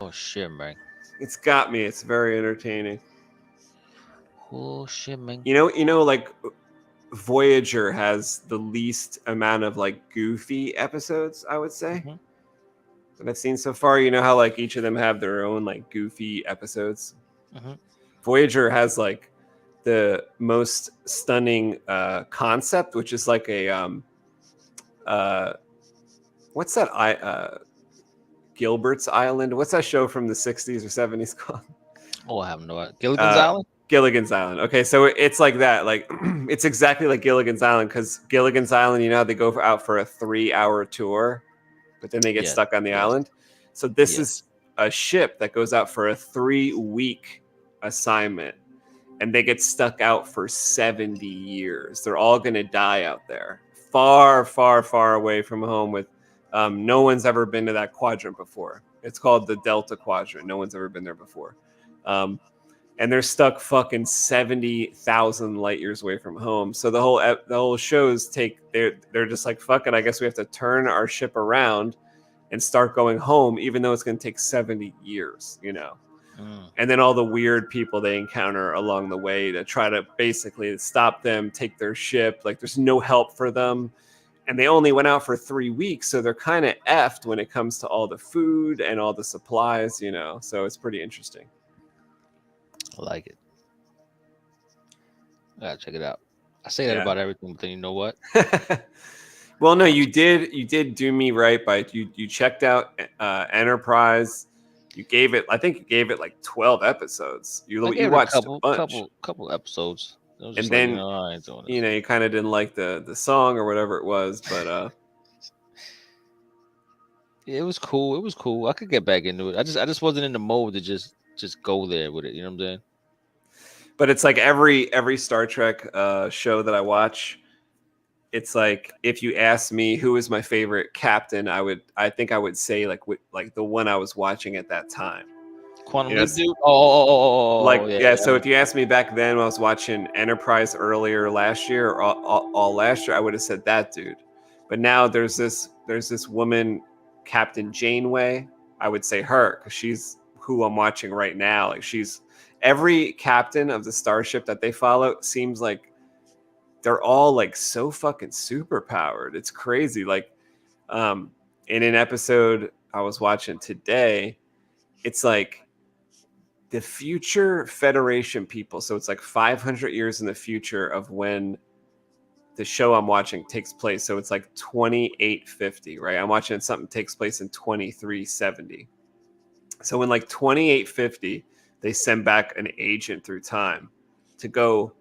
C: Oh shit, man.
B: It's got me. It's very entertaining.
C: Oh shit, man.
B: You know, like Voyager has the least amount of like goofy episodes, I would say, that I've seen so far. You know how like each of them have their own like goofy episodes. Voyager has like the most stunning concept, which is like a what's that Gilbert's Island? What's that show from the 60s or 70s called?
C: Oh, I have no idea. Gilligan's Island?
B: Gilligan's Island. Okay, so it's like that. Like it's exactly like Gilligan's Island, because Gilligan's Island, you know how they go out for a 3-hour tour, but then they get stuck on the island. So this is a ship that goes out for a 3-week assignment, and they get stuck out for 70 years. They're all going to die out there, far, far, far away from home with no one's ever been to that quadrant before. It's called the Delta Quadrant. No one's ever been there before. And they're stuck fucking 70,000 light years away from home. So the whole shows they're just like, fuck it, I guess we have to turn our ship around and start going home, even though it's going to take 70 years, And then all the weird people they encounter along the way to try to basically stop them, take their ship. Like there's no help for them. And they only went out for 3 weeks. So they're kind of effed when it comes to all the food and all the supplies, So it's pretty interesting.
C: I like it. I gotta check it out. I say that about everything, but then you know what?
B: Well, no, you did do me right by you checked out Enterprise. I think you gave it like 12 episodes. You watched a bunch.
C: couple episodes.
B: And then
C: I ain't doing this.
B: you kind of didn't like the song or whatever it was, but
C: it was cool. It was cool. I could get back into it. I just wasn't in the mode to just go there with it. You know what I'm saying?
B: But it's like every Star Trek show that I watch, it's like if you ask me who is my favorite captain, I think I would say like the one I was watching at that time.
C: Quantum Leap, dude. Oh,
B: So if you asked me back then when I was watching Enterprise earlier last year or all last year, I would have said that dude. But now there's this woman, Captain Janeway. I would say her because she's who I'm watching right now. Like she's every captain of the starship that they follow seems like they're all like so fucking super powered. It's crazy. Like in an episode I was watching today, it's like the future Federation people. So it's like 500 years in the future of when the show I'm watching takes place. So it's like 2850, right? I'm watching something takes place in 2370. So in like 2850, they send back an agent through time to go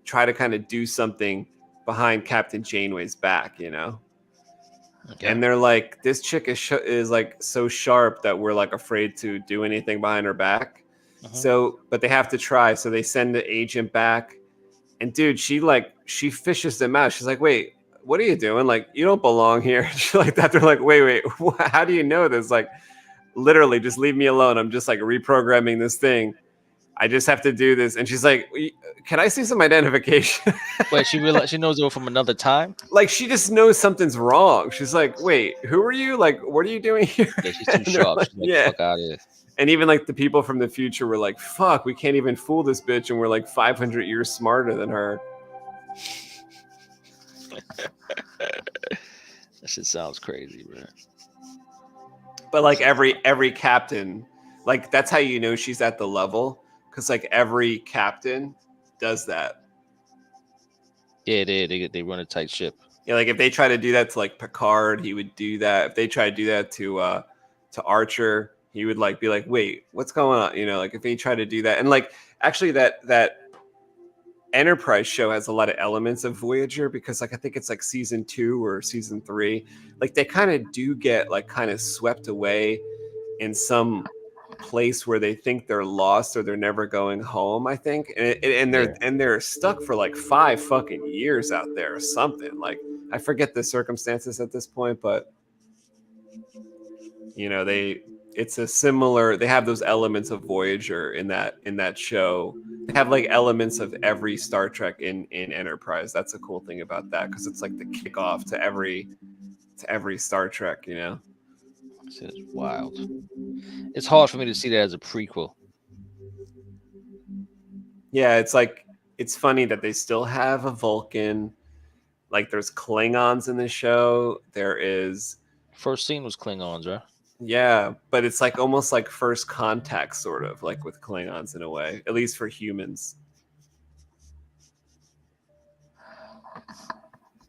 B: try to kind of do something behind Captain Janeway's back, Okay. And they're like, this chick is like so sharp that we're like afraid to do anything behind her back. So, but they have to try. So they send the agent back, and dude, she fishes them out. She's like, wait, what are you doing? Like, you don't belong here. She's like that. They're like, wait, how do you know this? Like, literally, just leave me alone. I'm just like reprogramming this thing. I just have to do this. And she's like, can I see some identification?
C: Wait, she realized she knows it from another time?
B: Like, she just knows something's wrong. She's like, wait, who are you? Like, what are you doing here?
C: Yeah, she's too sharp.
B: Like,
C: she's like, fuck out of here.
B: And even like the people from the future were like, fuck, we can't even fool this bitch. And we're like 500 years smarter than her.
C: That shit sounds crazy, man.
B: But like every captain, like that's how you know she's at the level. Because like every captain does that.
C: Yeah, they run a tight ship.
B: Yeah, like if they try to do that to like Picard, he would do that. If they try to do that to Archer, he would like be like, wait, what's going on? Like if he tried to do that. And like actually that Enterprise show has a lot of elements of Voyager because like I think it's like season 2 or season 3. Like they kind of do get like kind of swept away in some place where they think they're lost or they're never going home, I think. And they're stuck for like 5 fucking years out there or something. Like I forget the circumstances at this point, but they have those elements of Voyager in that show. They have like elements of every Star Trek in Enterprise. That's a cool thing about that because it's like the kickoff to every Star Trek,
C: This is wild. It's hard for me to see that as a prequel.
B: Yeah, it's like it's funny that they still have a Vulcan. Like there's Klingons in the show. There is
C: first scene was Klingons, right?
B: Yeah, but it's like almost like First Contact, sort of like with Klingons in a way, at least for humans.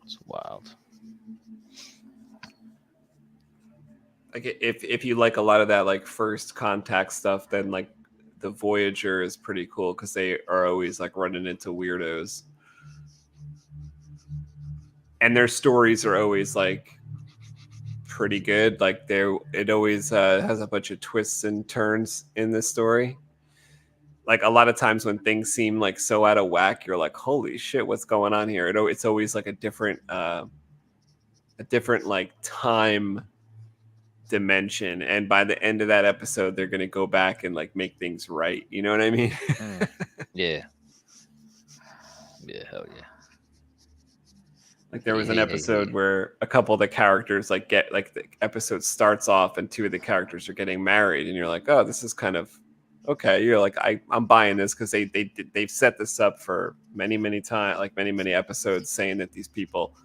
C: It's wild.
B: Like if you like a lot of that like First Contact stuff, then like the Voyager is pretty cool because they are always like running into weirdos, and their stories are always like pretty good. Like it always has a bunch of twists and turns in this story. Like a lot of times when things seem like so out of whack, you're like, holy shit, what's going on here? It's always like a different like time dimension, and by the end of that episode they're gonna go back and like make things right. You know what I mean?
C: Yeah, hell yeah.
B: Like there was an episode where a couple of the characters like get like the episode starts off and two of the characters are getting married, and you're like, oh, this is kind of okay. You're like, I'm buying this because they've set this up for many times, like many episodes, saying that these people,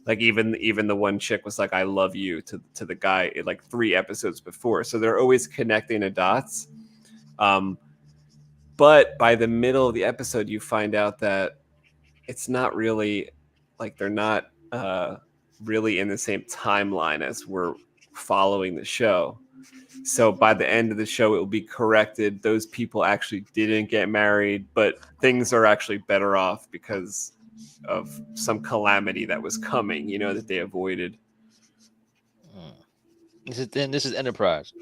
B: like even the one chick was like, I love you to the guy like 3 episodes before. So they're always connecting the dots. But by the middle of the episode, you find out that it's not really like they're not really in the same timeline as we're following the show. So by the end of the show, it will be corrected. Those people actually didn't get married, but things are actually better off because of some calamity that was coming, you know, that they avoided.
C: This is Enterprise.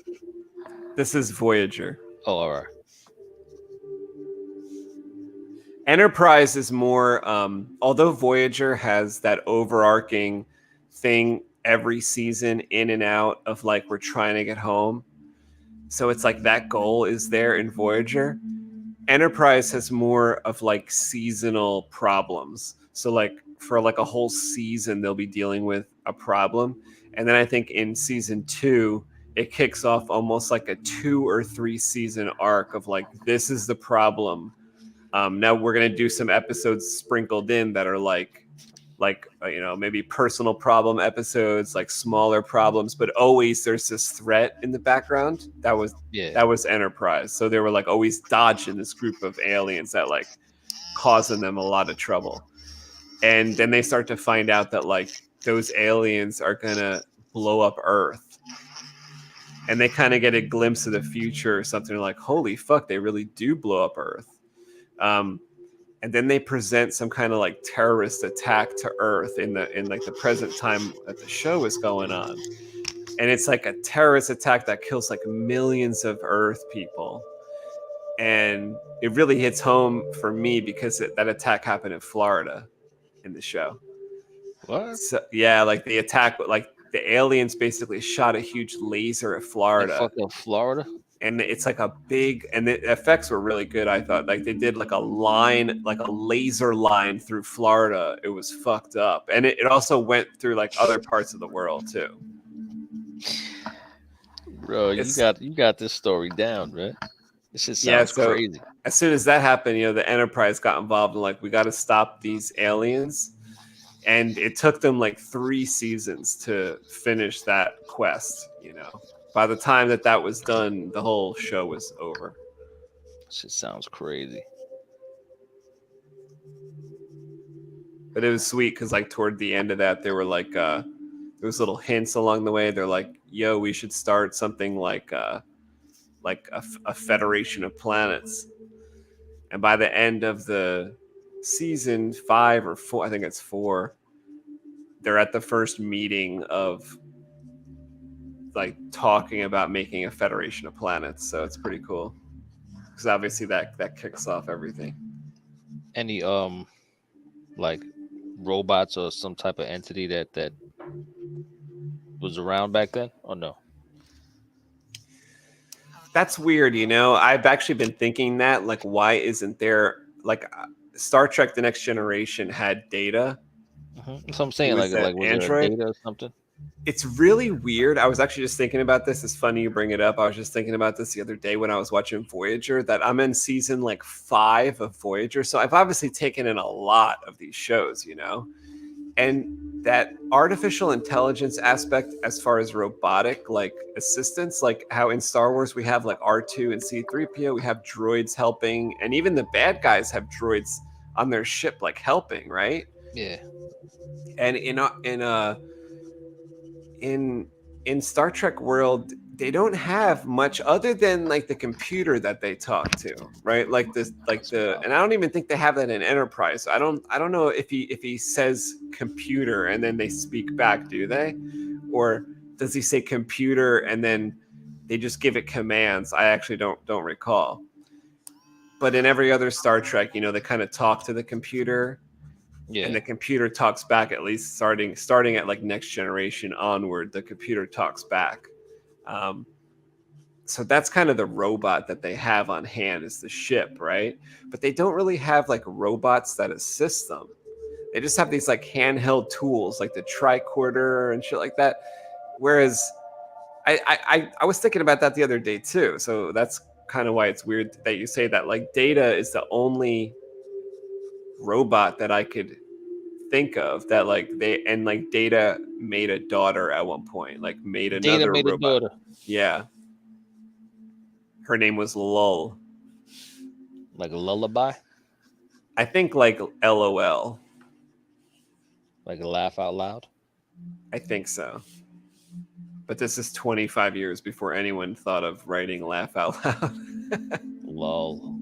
B: This is Voyager.
C: Oh, all right.
B: Enterprise is more, although Voyager has that overarching thing every season in and out of like, we're trying to get home. So it's like that goal is there in Voyager. Enterprise has more of like seasonal problems. So like for like a whole season, they'll be dealing with a problem. And then I think in season 2, it kicks off almost like a 2 or 3 season arc of like, this is the problem. Now we're going to do some episodes sprinkled in that are like, you know, maybe personal problem episodes, like smaller problems, but always there's this threat in the background. That was Enterprise. So they were like always dodging this group of aliens that like causing them a lot of trouble. And then they start to find out that like those aliens are going to blow up Earth. And they kind of get a glimpse of the future or something like, holy fuck, they really do blow up Earth. And then they present some kind of like terrorist attack to Earth in like the present time that the show is going on. And it's like a terrorist attack that kills like millions of Earth people. And it really hits home for me because that attack happened in Florida in the show.
C: What?
B: So, yeah, like the attack, like the aliens basically shot a huge laser at Florida.
C: Like fucking Florida?
B: And it's like a big, and the effects were really good. I thought like they did like a line, like a laser line through Florida. It was fucked up. And it also went through like other parts of the world too.
C: Bro, you got this story down, man. This just sounds crazy.
B: As soon as that happened, you know, the Enterprise got involved and like, we got to stop these aliens. And it took them like 3 seasons to finish that quest, you know. By the time that was done, the whole show was over.
C: Shit sounds crazy.
B: But it was sweet because like toward the end of that, there were like there was little hints along the way. They're like, yo, we should start something like a federation of planets. And by the end of the season 5 or 4, I think it's 4, they're at the first meeting of like talking about making a federation of planets. So it's pretty cool because obviously that kicks off everything.
C: Any like robots or some type of entity that was around back then or no?
B: That's weird, you know. I've actually been thinking that, like, why isn't there like Star Trek The Next Generation had Data?
C: So I'm saying like was
B: Android?
C: there Data or something?
B: It's really weird. I was actually just thinking about this. It's funny you bring it up. I was just thinking about this the other day when I was watching Voyager, that I'm in season like 5 of Voyager. So I've obviously taken in a lot of these shows, you know, and that artificial intelligence aspect as far as robotic like assistance, like how in Star Wars we have like R2 and C-3PO, we have droids helping, and even the bad guys have droids on their ship like helping, right?
C: Yeah.
B: And in Star Trek world, they don't have much other than like the computer that they talk to, right? Like this, like the, and I don't even think they have that in Enterprise. I don't know if he says computer and then they speak back, do they? Or does he say computer and then they just give it commands? I actually don't recall. But in every other Star Trek, you know, they kind of talk to the computer. Yeah. And the computer talks back, at least starting at like Next Generation onward, the computer talks back. So that's kind of the robot that they have on hand is the ship, right? But they don't really have like robots that assist them. They just have these like handheld tools, like the tricorder and shit like that. Whereas I was thinking about that the other day too. So that's kind of why it's weird that you say that. Like Data is the only robot that I could think of that like Data made a daughter at one point, like made
C: Data
B: another
C: made
B: robot.
C: a daughter.
B: Yeah. Her name was Lull.
C: Like a lullaby?
B: I think like LOL.
C: Like a laugh out loud?
B: I think so. But this is 25 years before anyone thought of writing laugh out loud.
C: Lol.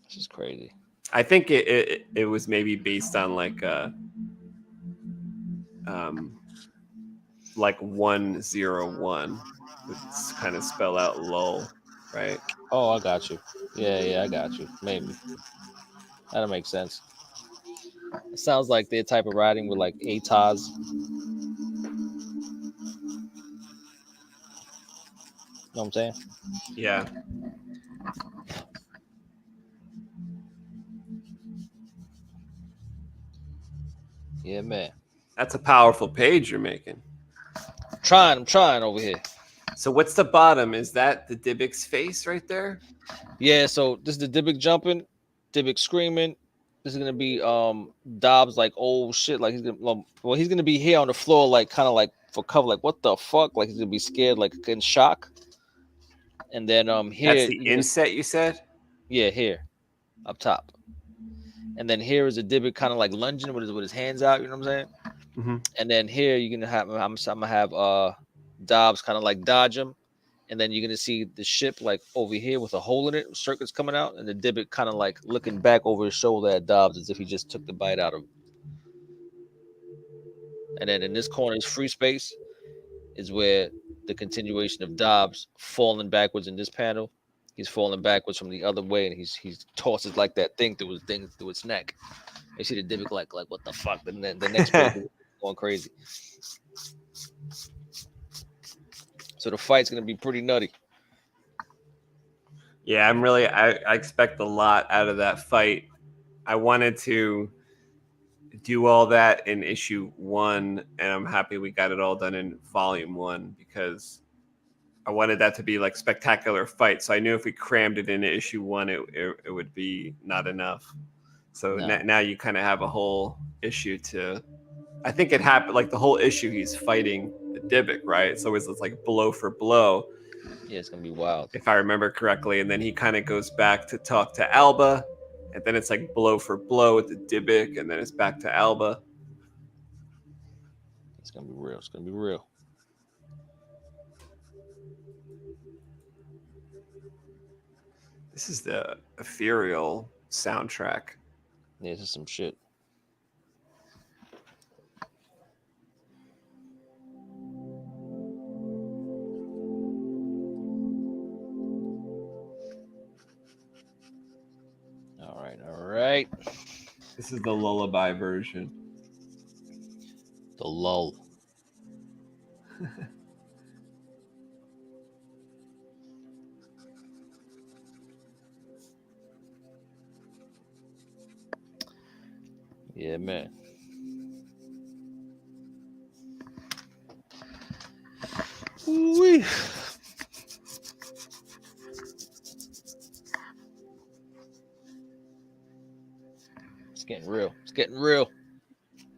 C: This is crazy.
B: I think it was maybe based on like 101, which kind of spell out lull, right?
C: Oh, I got you. Yeah, I got you. Maybe. That'll make sense. It sounds like their type of writing with like ATAs. Know what I'm saying?
B: Yeah.
C: Yeah, man.
B: That's a powerful page you're making.
C: I'm trying over here.
B: So what's the bottom? Is that the Dybbuk's face right there?
C: Yeah, so this is the Dybbuk jumping, Dybbuk screaming. This is gonna be Dobbs like oh shit, like he's gonna be here on the floor, like kind of like for cover, like what the fuck? Like he's gonna be scared, like in shock. And then here
B: That's the inset you said?
C: Yeah, here up top. And then here is a Dybbuk kind of like lunging with his hands out, you know what I'm saying?
B: Mm-hmm.
C: And then here you're gonna have I'm gonna have Dobbs kind of like dodge him, and then you're gonna see the ship like over here with a hole in it, circuits coming out, and the Dybbuk kind of like looking back over his shoulder at Dobbs as if he just took the bite out of him. And then in this corner is free space, is where the continuation of Dobbs falling backwards in this panel. He's falling backwards from the other way, and he's tosses like that thing through its neck. You see the Dybbuk like what the fuck? The next page going crazy. So the fight's gonna be pretty nutty.
B: Yeah, I expect a lot out of that fight. I wanted to do all that in issue 1, and I'm happy we got it all done in volume 1 because I wanted that to be like spectacular fight. So I knew if we crammed it into issue 1, it would be not enough. So now you kind of have a whole issue to. I think it happened like the whole issue. He's fighting the Dybbuk, right? It's always like blow for blow.
C: Yeah, it's gonna be wild
B: if I remember correctly. And then he kind of goes back to talk to Alba, and then it's like blow for blow with the Dybbuk, and then it's back to Alba.
C: It's gonna be real. It's gonna be real.
B: This is the ethereal soundtrack.
C: Yeah, this is some shit. All right.
B: This is the lullaby version.
C: The lull. Yeah, man. Ooh-wee. It's getting real. It's getting real.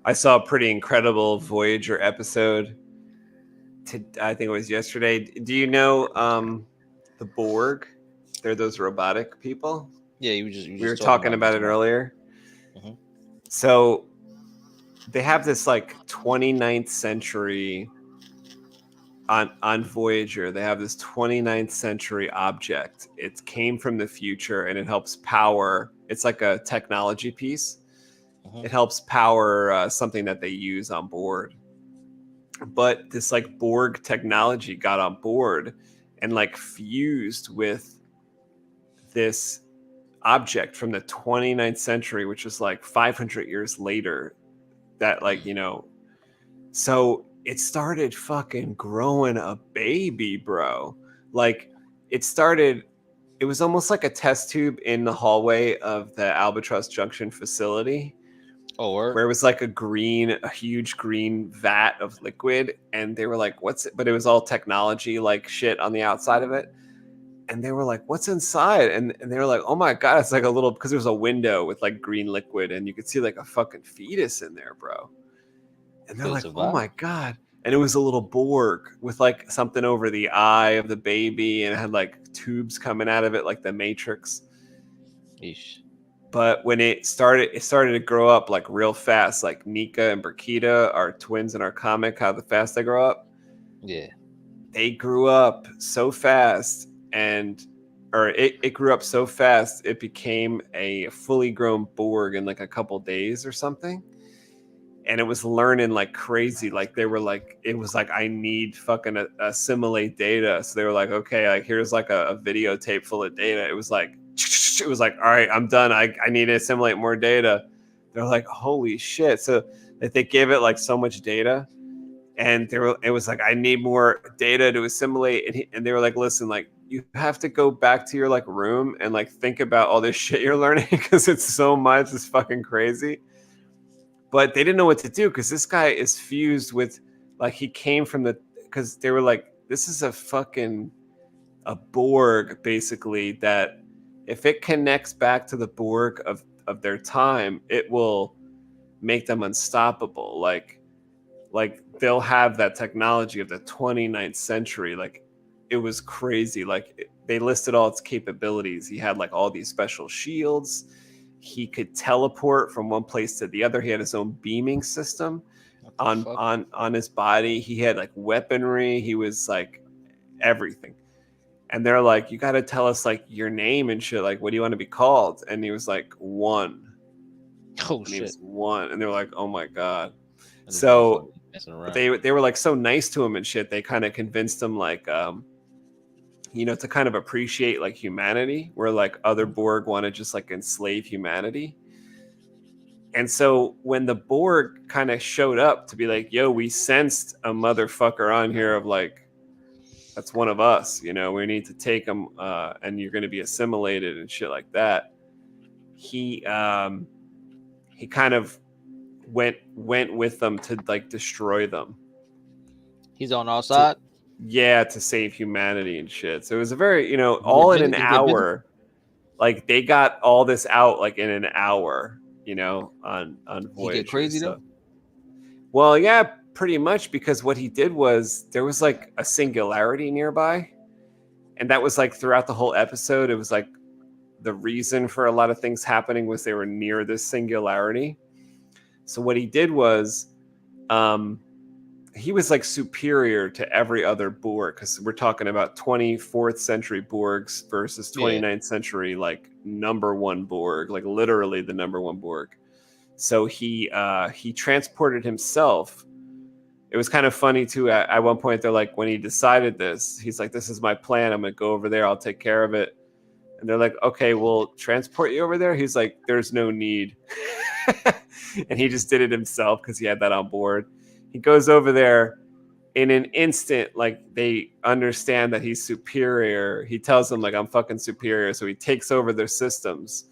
B: I saw a pretty incredible Voyager episode. I think it was yesterday. Do you know the Borg? They're those robotic people.
C: Yeah, you
B: we were talking about it earlier.
C: Mm-hmm.
B: So they have this like 29th century on Voyager. They have this 29th century object. It came from the future and it helps power. It's like a technology piece. Mm-hmm. It helps power something that they use on board. But this like Borg technology got on board and like fused with this object from the 29th century, which is like 500 years later. That like, you know, so it started fucking growing a baby, bro. Like it started it was almost like a test tube in the hallway of the Albatross Junction facility,
C: Oh, word?
B: where it was like a huge green vat of liquid, and they were like, "What's it?" But it was all technology like shit on the outside of it, and they were like, "What's inside?" And they were like, "Oh my god, it's like a little," because there was a window with like green liquid, and you could see like a fucking fetus in there, bro. And they're
C: Could
B: like,
C: survive.
B: "Oh my god." And it was a little Borg with like something over the eye of the baby, and it had like tubes coming out of it, like the Matrix.
C: Yeesh.
B: But when it started to grow up like real fast. Like Nika and Brikita are twins in our comic, how fast they grow up.
C: Yeah.
B: They grew up so fast, it grew up so fast it became a fully grown Borg in like a couple days or something. And it was learning like crazy. Like they were like, it was like, I need fucking assimilate data. So they were like, okay, like here's like a videotape full of data. It was like, all right, I'm done. I need to assimilate more data. They're like, holy shit. So that they gave it like so much data, and it was like, I need more data to assimilate. And they were like, listen, like you have to go back to your like room and like think about all this shit you're learning because it's so much. It's fucking crazy. But they didn't know what to do because this guy is fused with, like, he came from because they were like, this is a Borg, basically, that if it connects back to the Borg of their time, it will make them unstoppable. Like they'll have that technology of the 29th century. Like, it was crazy. Like, they listed all its capabilities. He had, like, all these special shields. He could teleport from one place to the other. He had his own beaming system on his body. He had like weaponry. He was like everything. And they're like, you got to tell us like your name and shit. Like, what do you want to be called? And he was like, One.
C: Oh,
B: and
C: shit.
B: He was One. And they were like, oh my God. So they were like so nice to him and shit. They kind of convinced him like, to kind of appreciate like humanity, where like other Borg want to just like enslave humanity. And so when the Borg kind of showed up to be like, yo, we sensed a motherfucker on here of like, that's one of us, we need to take him and you're going to be assimilated and shit like that. He kind of went with them to like destroy them.
C: He's on our side?
B: To save humanity and shit. So it was a very, all in an hour. Like they got all this out like in an hour, on Voyager.
C: He get crazy though?
B: Well, yeah, pretty much, because what he did was there was like a singularity nearby. And that was like throughout the whole episode. It was like the reason for a lot of things happening was they were near this singularity. So what he did was he was like superior to every other Borg, because we're talking about 24th century Borgs versus 29th century, like number one Borg, like literally the number one Borg. So he transported himself. It was kind of funny too. At one point, they're like, when he decided this, he's like, this is my plan. I'm going to go over there. I'll take care of it. And they're like, okay, we'll transport you over there. He's like, there's no need. And he just did it himself because he had that on board. He goes over there in an instant, like they understand that he's superior. He tells them like, I'm fucking superior. So he takes over their systems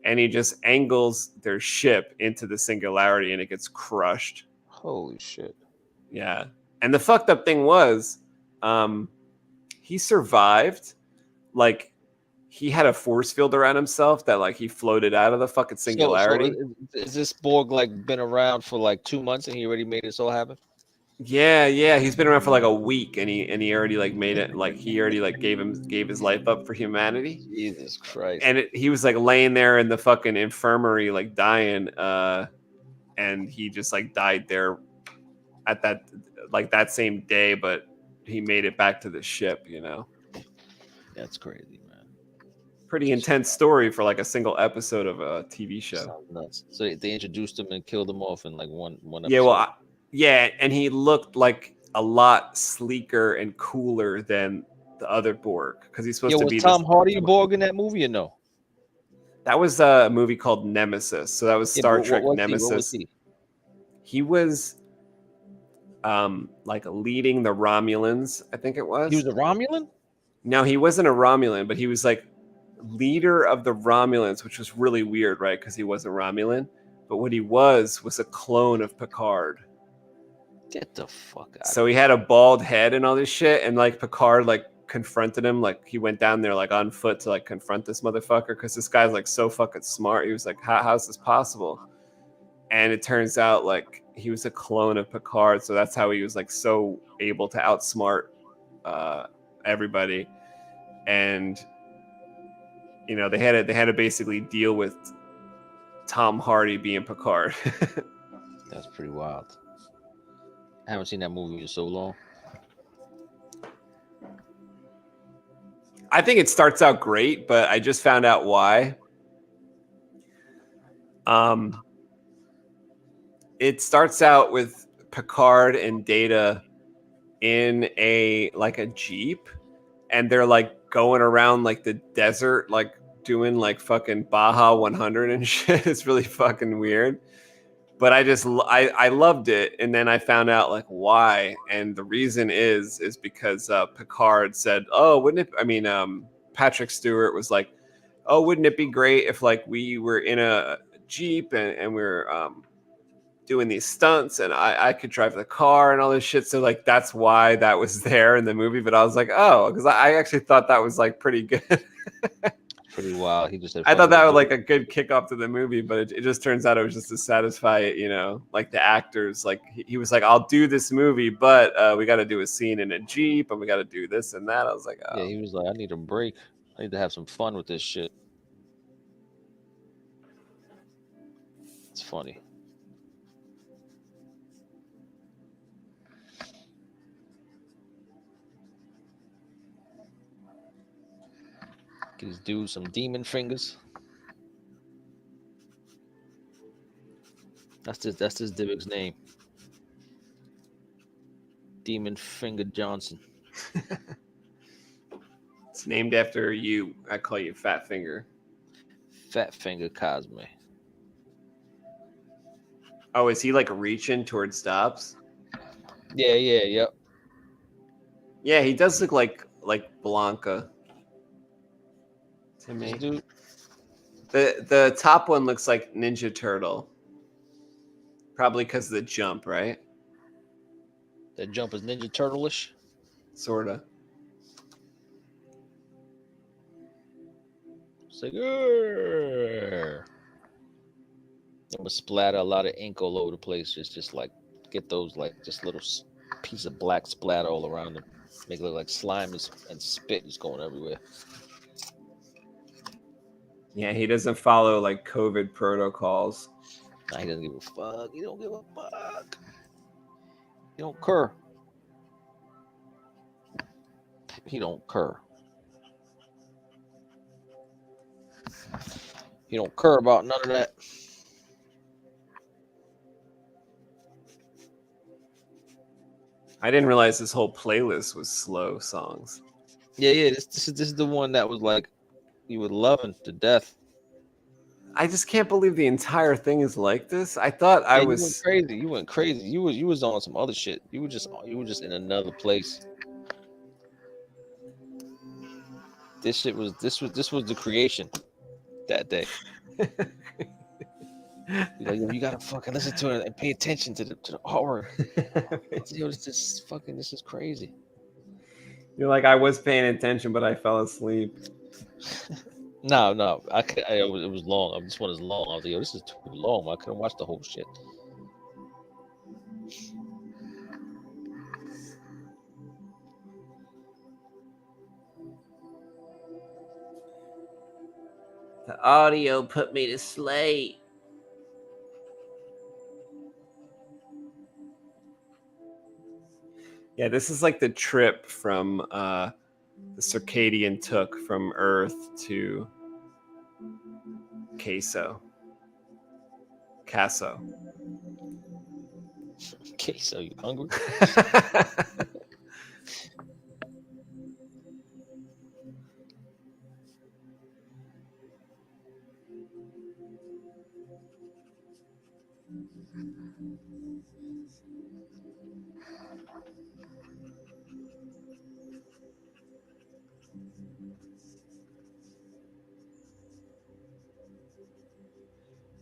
B: and he just angles their ship into the singularity and it gets crushed.
C: Holy shit.
B: Yeah. And the fucked up thing was he survived. Like he had a force field around himself that like he floated out of the fucking singularity.
C: So is this Borg like been around for like 2 months and he already made this all happen?
B: Yeah. He's been around for like a week and he already like made it, like he already like gave his life up for humanity.
C: Jesus Christ.
B: And he was like laying there in the fucking infirmary, like dying. And he just like died there at that same day, but he made it back to the ship,
C: That's crazy.
B: Pretty intense story for like a single episode of a TV show.
C: Nuts. So they introduced him and killed him off in like one episode.
B: Yeah, well, and he looked like a lot sleeker and cooler than the other Borg because he's supposed to be.
C: Was Tom Hardy Borg in that movie or no?
B: That was a movie called Nemesis. So that was Star Trek Nemesis. He was like leading the Romulans, I think it was.
C: He was a Romulan?
B: No, he wasn't a Romulan, but he was like leader of the Romulans, which was really weird, right? Because he wasn't Romulan, but what he was a clone of Picard.
C: Get the fuck out.
B: So he had a bald head and all this shit, and like Picard like confronted him, like he went down there like on foot to like confront this motherfucker because this guy's like so fucking smart. He was like, how's this possible? And it turns out like he was a clone of Picard, so that's how he was like so able to outsmart everybody. And you know, they had to basically deal with Tom Hardy being Picard.
C: That's pretty wild. I haven't seen that movie in so long.
B: I think it starts out great, but I just found out why. It starts out with Picard and Data in a Jeep, and they're like going around like the desert, like doing like fucking Baja 100 and shit. It's really fucking weird. But I loved it, and then I found out like why, and the reason is because Picard said, "Oh, wouldn't it?" I mean, Patrick Stewart was like, "Oh, wouldn't it be great if like we were in a Jeep and we were doing these stunts, and I could drive the car and all this shit." So like that's why that was there in the movie. But I was like, oh, because I actually thought that was like pretty good.
C: Pretty wild. He just said,
B: I thought that was like a good kickoff to the movie, but it just turns out it was just to satisfy, you know, like the actors. Like he was like, "I'll do this movie, but we got to do a scene in a Jeep, and we got to do this and that." I was like, "Oh."
C: Yeah, he was like, "I need a break. I need to have some fun with this shit." It's funny. Get this dude some demon fingers. That's this Divic's name. Demon Finger Johnson.
B: It's named after you. I call you Fat Finger.
C: Fat Finger Cosme.
B: Oh, is he like reaching towards stops?
C: Yep.
B: Yeah, he does look like Blanca to me.
C: Dude.
B: The top one looks like Ninja Turtle. Probably because of the jump, right?
C: That jump is Ninja Turtle-ish.
B: Sorta.
C: It's like, I'm gonna splatter a lot of ink all over the place. Just like get those like just little piece of black splatter all around them. Make it look like slime and spit is going everywhere.
B: Yeah, he doesn't follow like COVID protocols.
C: Nah, he doesn't give a fuck. He don't give a fuck. He don't care. He don't care. He don't care about none of that.
B: I didn't realize this whole playlist was slow songs.
C: Yeah. This is the one that was like you would love him to death.
B: I just can't believe the entire thing is like this. I thought I was
C: You went crazy. You went crazy. You was on some other shit. You were just in another place. This was the creation that day. You gotta fucking listen to it and pay attention to the horror. Yo, this is crazy.
B: You're like, I was paying attention, but I fell asleep.
C: No, it was long. This one is long. I was like, yo, this is too long. I couldn't watch the whole shit.
B: The audio put me to sleep. Yeah, this is like the trip from the circadian took from Earth to Queso.
C: Queso, you hungry?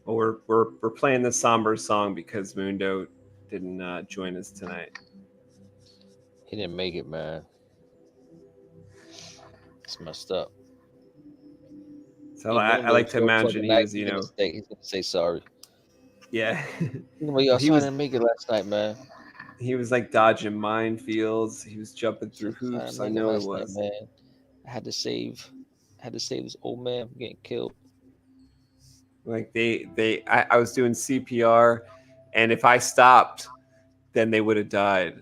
B: Well, we're playing the somber song because Mundo didn't join us tonight.
C: He didn't make it, man. It's messed up.
B: So I like to imagine he was,
C: he's gonna say sorry.
B: Yeah.
C: Yo, I didn't make it last night, man.
B: He was like dodging minefields. He was jumping through hoops. I know it was.
C: Night, man. I had to save this old man from getting killed.
B: Like I was doing CPR, and if I stopped, then they would have died.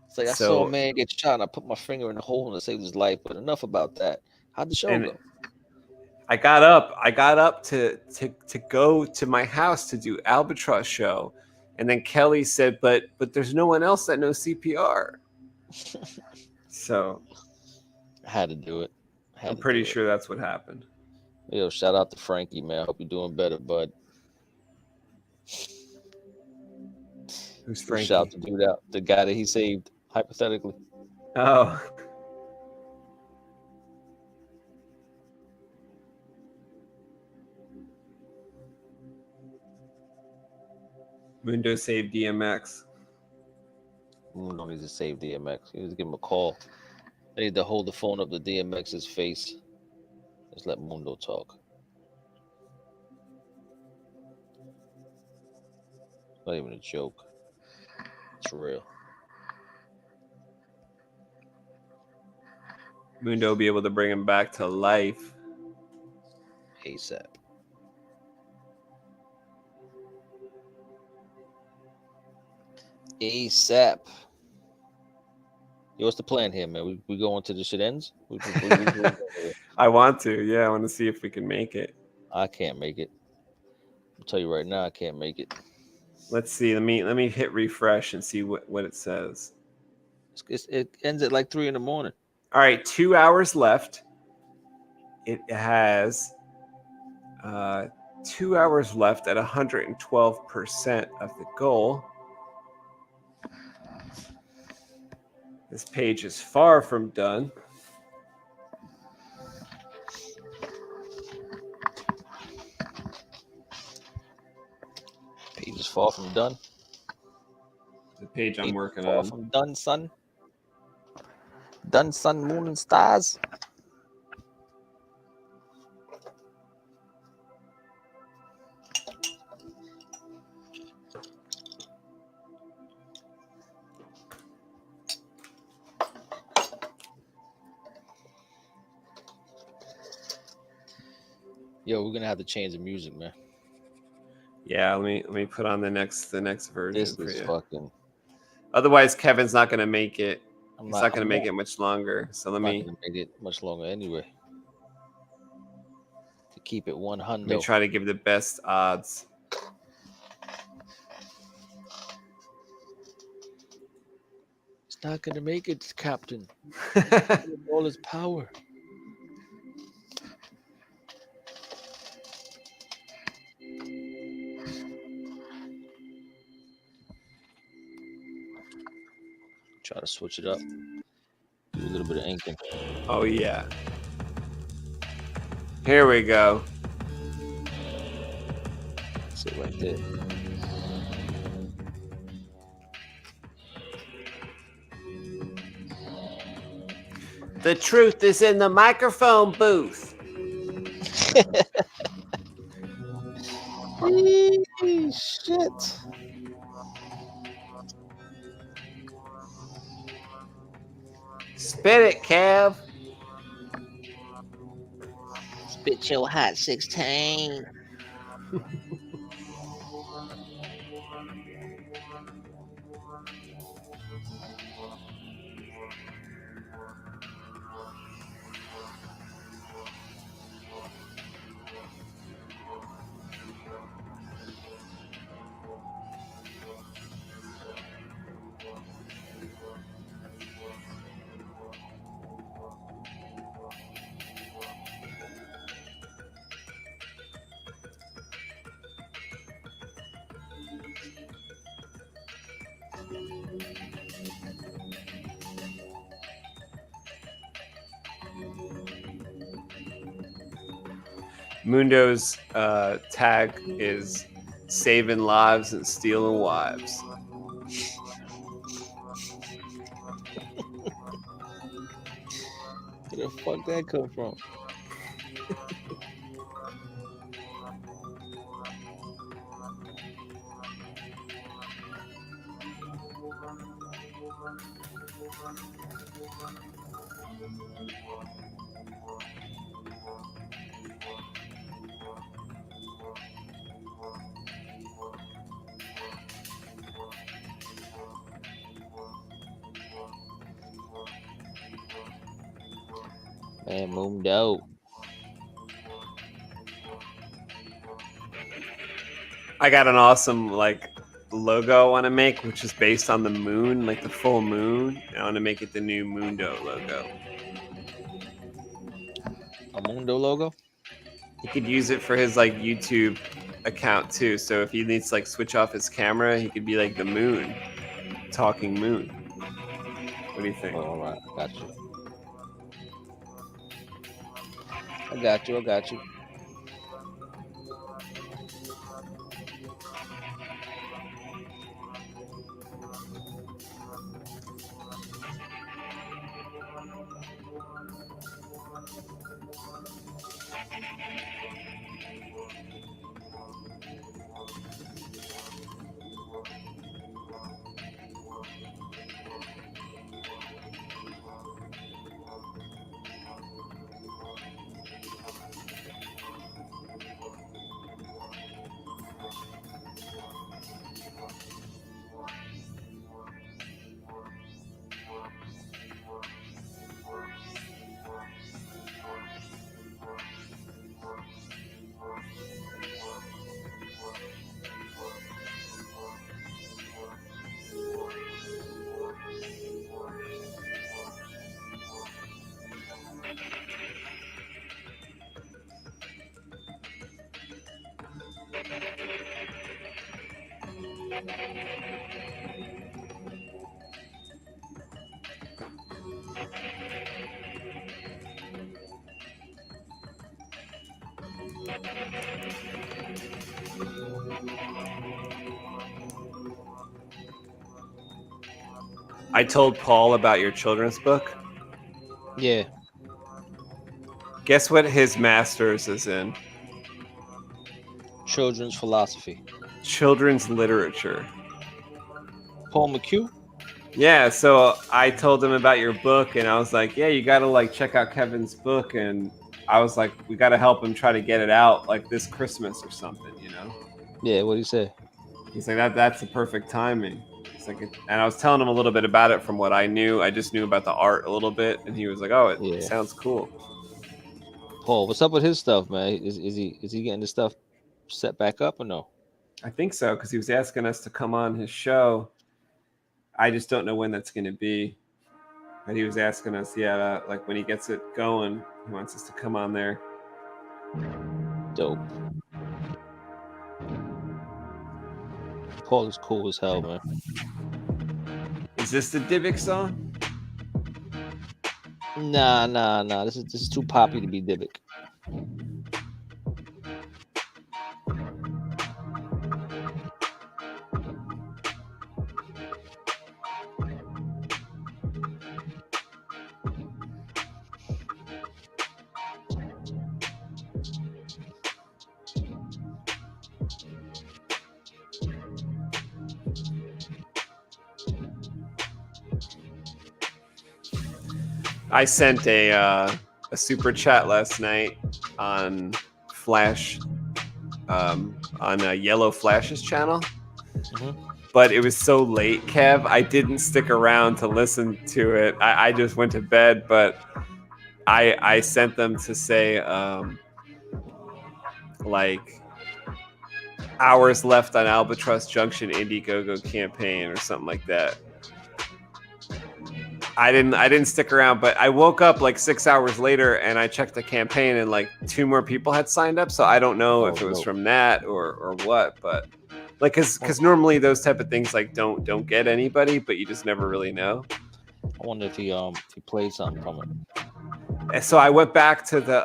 C: It's like I saw a man get shot, and I put my finger in the hole and saved his life. But enough about that. How'd the show go?
B: I got up to go to my house to do Albatross show, and then Kelly said, "But there's no one else that knows CPR." So
C: I had to do it.
B: I'm pretty sure that's what happened.
C: Yo, shout out to Frankie, man. I hope you're doing better, bud.
B: Who's Frankie?
C: Shout out to dude out, the guy that he saved, hypothetically.
B: Oh. Mundo saved DMX.
C: Mundo needs to save DMX. He needs to give him a call. I need to hold the phone up to DMX's face. Just let Mundo talk. Not even a joke. It's real.
B: Mundo will be able to bring him back to life.
C: ASAP. ASAP. Yo, what's the plan here, man? We go into the shit ends?
B: I want to. Yeah, I want to see if we can make it.
C: I can't make it. I'll tell you right now, I can't make it.
B: Let's see. Let me hit refresh and see what it says.
C: It ends at like 3 a.m. All
B: right, 2 hours left. It has 2 hours left at 112% of the goal. This page is far from done.
C: Page is far from done.
B: The page I'm working on.
C: Far from done, son. Done, sun, moon, and stars. Yo, we're gonna have to change the music, man.
B: Yeah, let me put on the next version.
C: This is fucking.
B: Otherwise, Kevin's not gonna make it. He's not gonna make it much longer. So let me
C: make it much longer anyway. To keep it 100.
B: Let me try to give the best odds.
C: It's not gonna make it, Captain. All his power. Try to switch it up. Do a little bit of inking.
B: Oh yeah. Here we go.
C: Sit right there.
B: The truth is in the microphone booth.
C: Shit.
B: Spit it, Kev.
F: Spit your hot 16.
B: Mundo's tag is saving lives and stealing wives.
C: Where the fuck that come from? Man, Mundo.
B: I got an awesome like logo I want to make, which is based on the moon, like the full moon. I want to make it the new Mundo logo.
C: A Mundo logo?
B: He could use it for his like YouTube account too. So if he needs to like switch off his camera, he could be like the moon, talking moon. What do you think?
C: Oh, all right, got you. I got you. I got you.
B: I told Paul about your children's book.
C: Yeah.
B: Guess what his master's is in?
C: Children's philosophy.
B: Children's literature.
C: Paul McHugh?
B: Yeah, so I told him about your book, and I was like, yeah, you got to like check out Kevin's book. And I was like, we got to help him try to get it out like this Christmas or something, you know?
C: Yeah, what did he say?
B: He's like, that's the perfect timing. It's like, and I was telling him a little bit about it from what I knew. I just knew about the art a little bit, and he was like, oh, it sounds cool.
C: Paul, what's up with his stuff, man? Is he getting this stuff set back up or no?
B: I think so, because he was asking us to come on his show. I just don't know when that's going to be. But he was asking us, like when he gets it going, he wants us to come on there.
C: Dope. Paul is cool as hell, man.
B: Is this the Dybbuk song?
C: Nah. This is too poppy to be Dybbuk.
B: I sent a super chat last night on Flash, on Yellow Flash's channel.
C: Mm-hmm.
B: But it was so late, Kev. I didn't stick around to listen to it. I just went to bed, but I sent them to say like hours left on Albatross Junction IndieGogo campaign or something like that. I didn't stick around, but I woke up like 6 hours later and I checked the campaign and like 2 more people had signed up. So I don't know if it was from that or what, but like, cause normally those type of things like don't get anybody, but you just never really know.
C: I wonder if he played something from it.
B: So I went back to the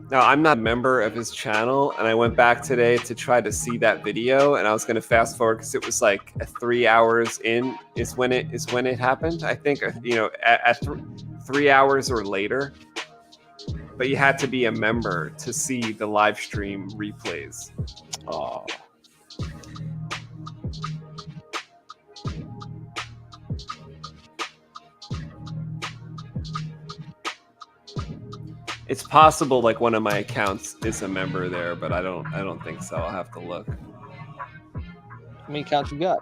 B: now I'm not a member of his channel, and I went back today to try to see that video, and I was going to fast forward because it was like 3 hours in is when it happened. I think at 3 hours or later, but you had to be a member to see the live stream replays.
C: Oh.
B: It's possible like one of my accounts is a member there, but I don't think so. I'll have to look.
C: How many accounts you got?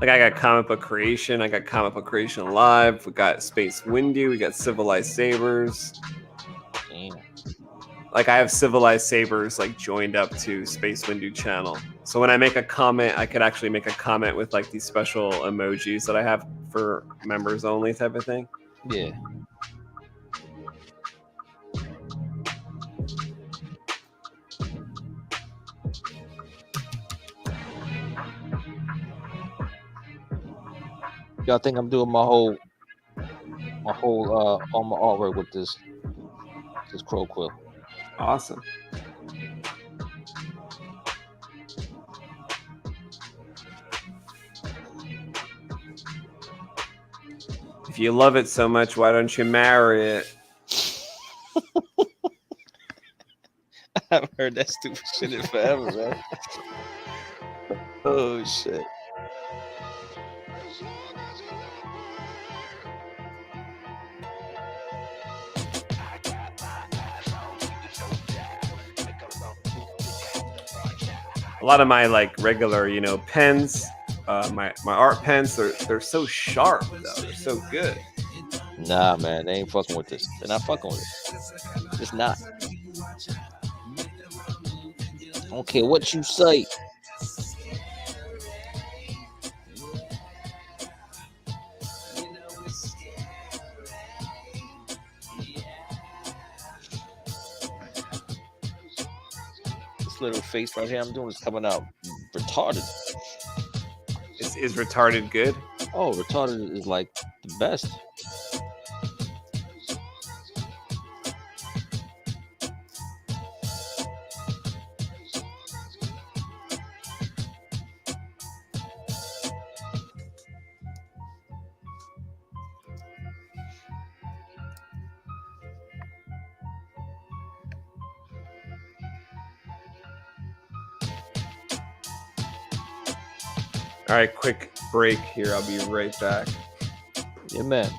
B: Like I got Comic Book Creation, I got Comic Book Creation Live, we got Space Windy, we got Civilized Sabers.
C: Damn.
B: Like I have Civilized Sabers like joined up to Space Windu channel. So when I make a comment, I could actually make a comment with like these special emojis that I have for members only type of thing.
C: Yeah. Y'all think I'm doing my whole all my artwork with this crow quill.
B: Awesome. If you love it so much, why don't you marry it?
C: I haven't heard that stupid shit in forever, man. Oh shit.
B: A lot of my like regular, pens, my art pens, they're so sharp though. They're so good.
C: Nah, man, they ain't fucking with this. They're not fucking with it. It's not. I don't care what you say. This little face right here I'm doing is coming out retarded.
B: Is retarded good?
C: Oh, retarded is like the best.
B: All right, quick break here. I'll be right back.
C: Yeah, man.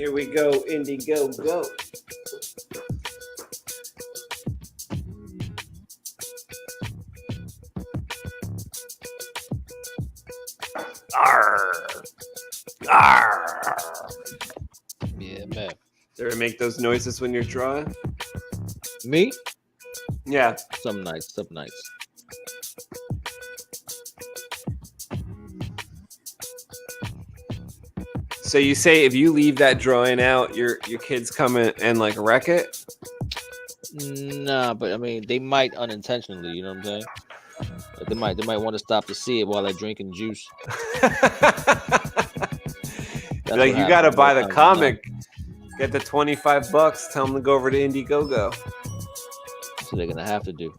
B: Here we go, IndieGogo. Arr. Arr.
C: Yeah, man.
B: Do you ever make those noises when you're drawing?
C: Me?
B: Yeah.
C: Some nights, some nights.
B: So you say if you leave that drawing out, your kids come in and like wreck it?
C: Nah, but I mean, they might unintentionally. You know what I'm saying? Like they might want to stop to see it while they're drinking juice.
B: Like you got to buy the comic, get the $25. Tell them to go over to IndieGogo.
C: So they're gonna have to do.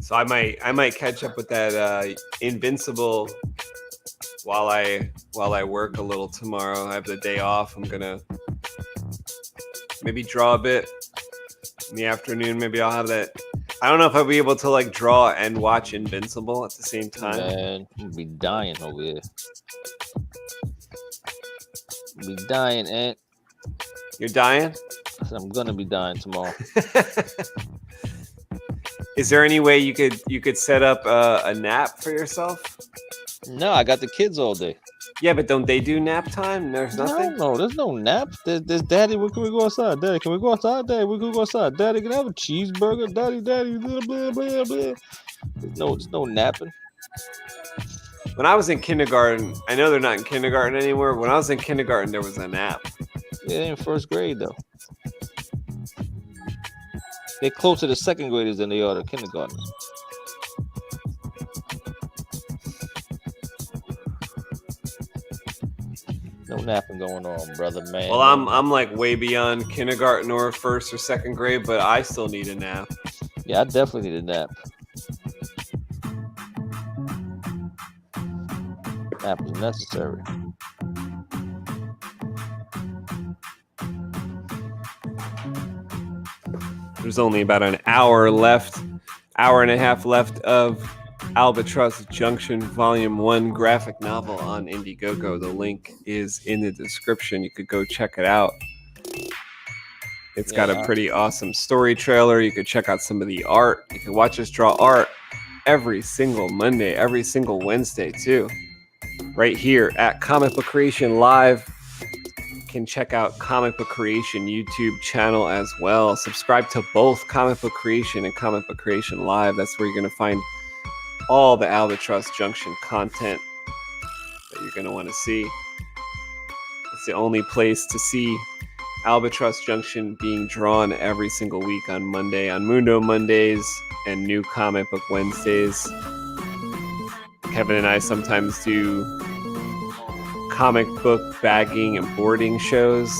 B: So I might catch up with that Invincible while I work a little tomorrow. I have the day off. I'm gonna maybe draw a bit in the afternoon. Maybe I'll have that. I don't know if I'll be able to like draw and watch Invincible at the same time.
C: Man, you'll be dying over here. You'll be dying, Ant.
B: You're dying?
C: I said I'm gonna be dying tomorrow.
B: Is there any way you could set up a nap for yourself?
C: No, I got the kids all day.
B: Yeah, but don't they do nap time? There's nothing?
C: No, there's no nap. There's Daddy, where can we go outside? Daddy, can we go outside? Daddy, we can go outside. Daddy, can I have a cheeseburger? Daddy, blah, blah, blah, blah. There's no napping.
B: When I was in kindergarten, I know they're not in kindergarten anymore. When I was in kindergarten, there was a nap.
C: Yeah, in first grade, though. They're closer to second graders than they are to kindergartners. No napping going on, brother, man.
B: Well, I'm like way beyond kindergarten or first or second grade, but I still need a nap.
C: Yeah, I definitely need a nap. Nap is necessary.
B: There's only about an hour and a half left of Albatross Junction Volume 1 graphic novel on IndieGogo. The link is in the description. You could go check it out. It's got a pretty awesome story trailer. You could check out some of the art. You can watch us draw art every single Monday, every single Wednesday too. Right here at Comic Book Creation Live. Can check out Comic Book Creation YouTube channel as well. Subscribe to both Comic Book Creation and Comic Book Creation Live. That's where you're going to find all the Albatross Junction content that you're going to want to see. It's the only place to see Albatross Junction being drawn every single week on Monday, on Mundo Mondays and New Comic Book Wednesdays. Kevin and I sometimes do comic book bagging and boarding shows.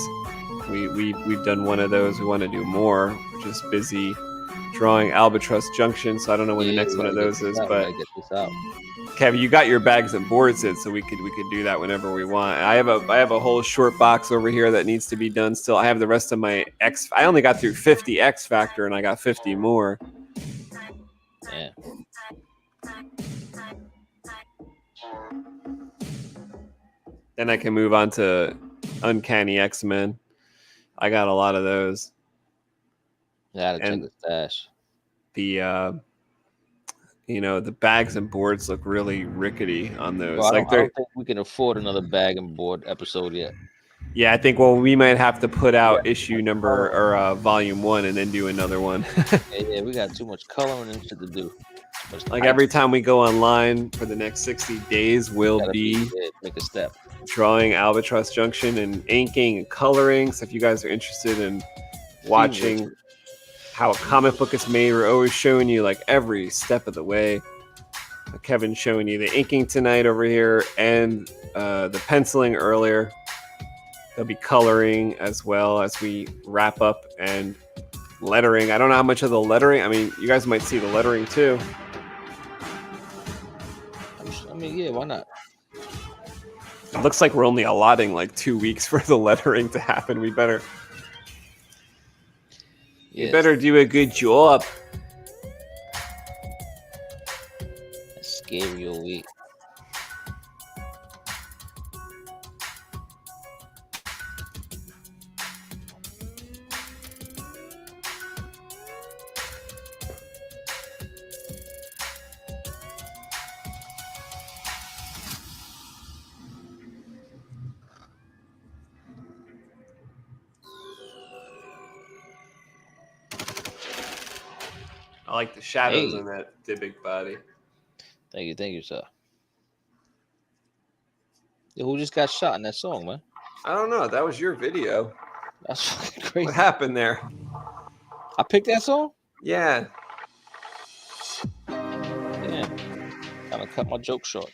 B: We've done one of those. We want to do more. We're just busy drawing Albatross Junction, so I don't know when the next one of those is. But Kevin, you got your bags and boards in, so we could do that whenever we want. I have a whole short box over here that needs to be done still. I have the rest of my I only got through 50 X Factor, and I got 50 more.
C: Yeah.
B: Then I can move on to Uncanny X-Men. I got a lot of those.
C: Yeah, I gotta check the stash.
B: The the bags and boards look really rickety on those.
C: Well, I don't think we can afford another bag and board episode yet. Yeah,
B: I think we might have to put out issue number or volume 1 and then do another one.
C: yeah, we got too much coloring and shit to do.
B: Like every time we go online for the next 60 days, we'll be
C: make a step
B: drawing Albatross Junction and inking and coloring. So if you guys are interested in watching how a comic book is made, we're always showing you like every step of the way. Kevin's showing you the inking tonight over here and the penciling earlier. There'll be coloring as well as we wrap up, and lettering. I don't know how much of the lettering. I mean, you guys might see the lettering too.
C: I mean, yeah, why not?
B: It looks like we're only allotting like 2 weeks for the lettering to happen. We better do a good job.
C: That's scary all week.
B: I like the shadows on that big body.
C: Thank you, sir. Yo, who just got shot in that song, man?
B: I don't know. That was your video.
C: That's fucking crazy.
B: What happened there?
C: I picked that song?
B: Yeah.
C: Yeah. Kind of cut my joke short.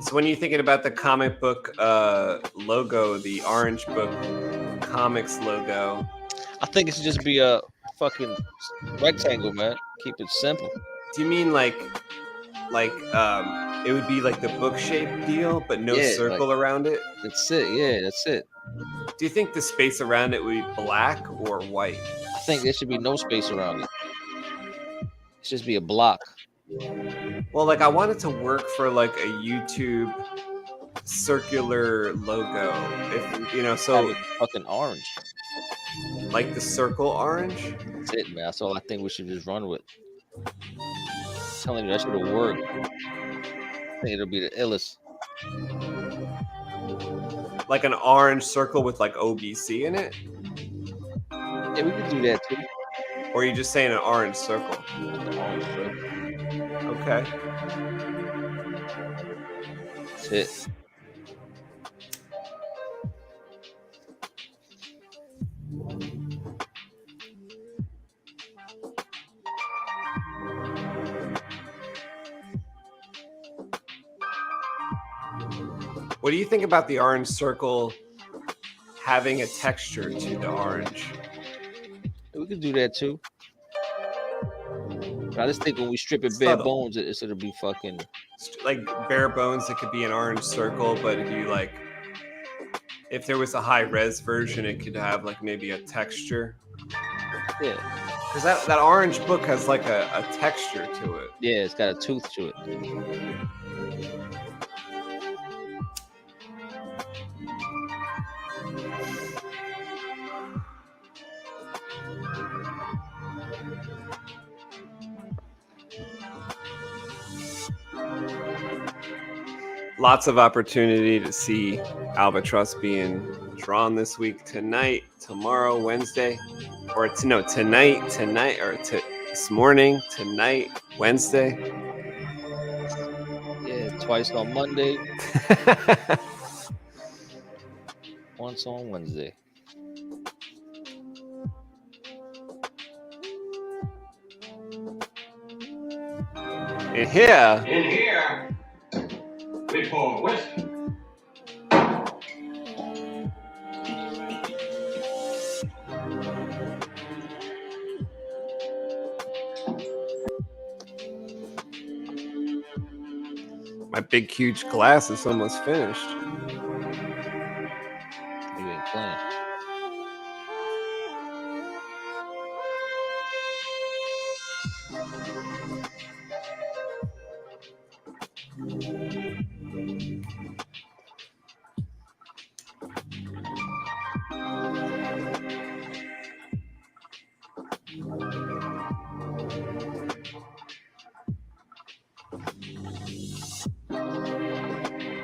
B: So when you're thinking about the comic book logo, the orange book comics logo,
C: I think it should just be a fucking rectangle, man. Keep it simple.
B: do you mean like it would be like the book shape deal, but no circle around it?
C: That's it. Yeah, that's it.
B: Do you think the space around it would be black or white?
C: I think there should be no space around it. It should just be a block.
B: Well, like I want it to work for like a YouTube circular logo. If you know, so
C: fucking orange.
B: Like the circle orange?
C: That's it, man. That's all I think we should just run with. I'm telling you, that should have worked. I think it'll be the illest.
B: Like an orange circle with like OBC in it?
C: Yeah, we could do that too.
B: Or are you just saying an orange circle?
C: An orange circle.
B: Okay.
C: That's it.
B: What do you think about the orange circle having a texture to the orange?
C: We could do that too. I just think when we strip it bare bones, it'll be fucking
B: like bare bones. It could be an orange circle, but if there was a high res version, it could have like maybe a texture.
C: Yeah,
B: because that orange book has like a texture to it.
C: Yeah, it's got a tooth to it.
B: Lots of opportunity to see Albatross being drawn this week, tonight, tomorrow, Wednesday, or tonight, or this morning, tonight, Wednesday.
C: Yeah, twice on Monday. Once on Wednesday.
B: In here,
E: we pour whiskey.
B: my big, huge glass is almost finished.
C: You ain't playing.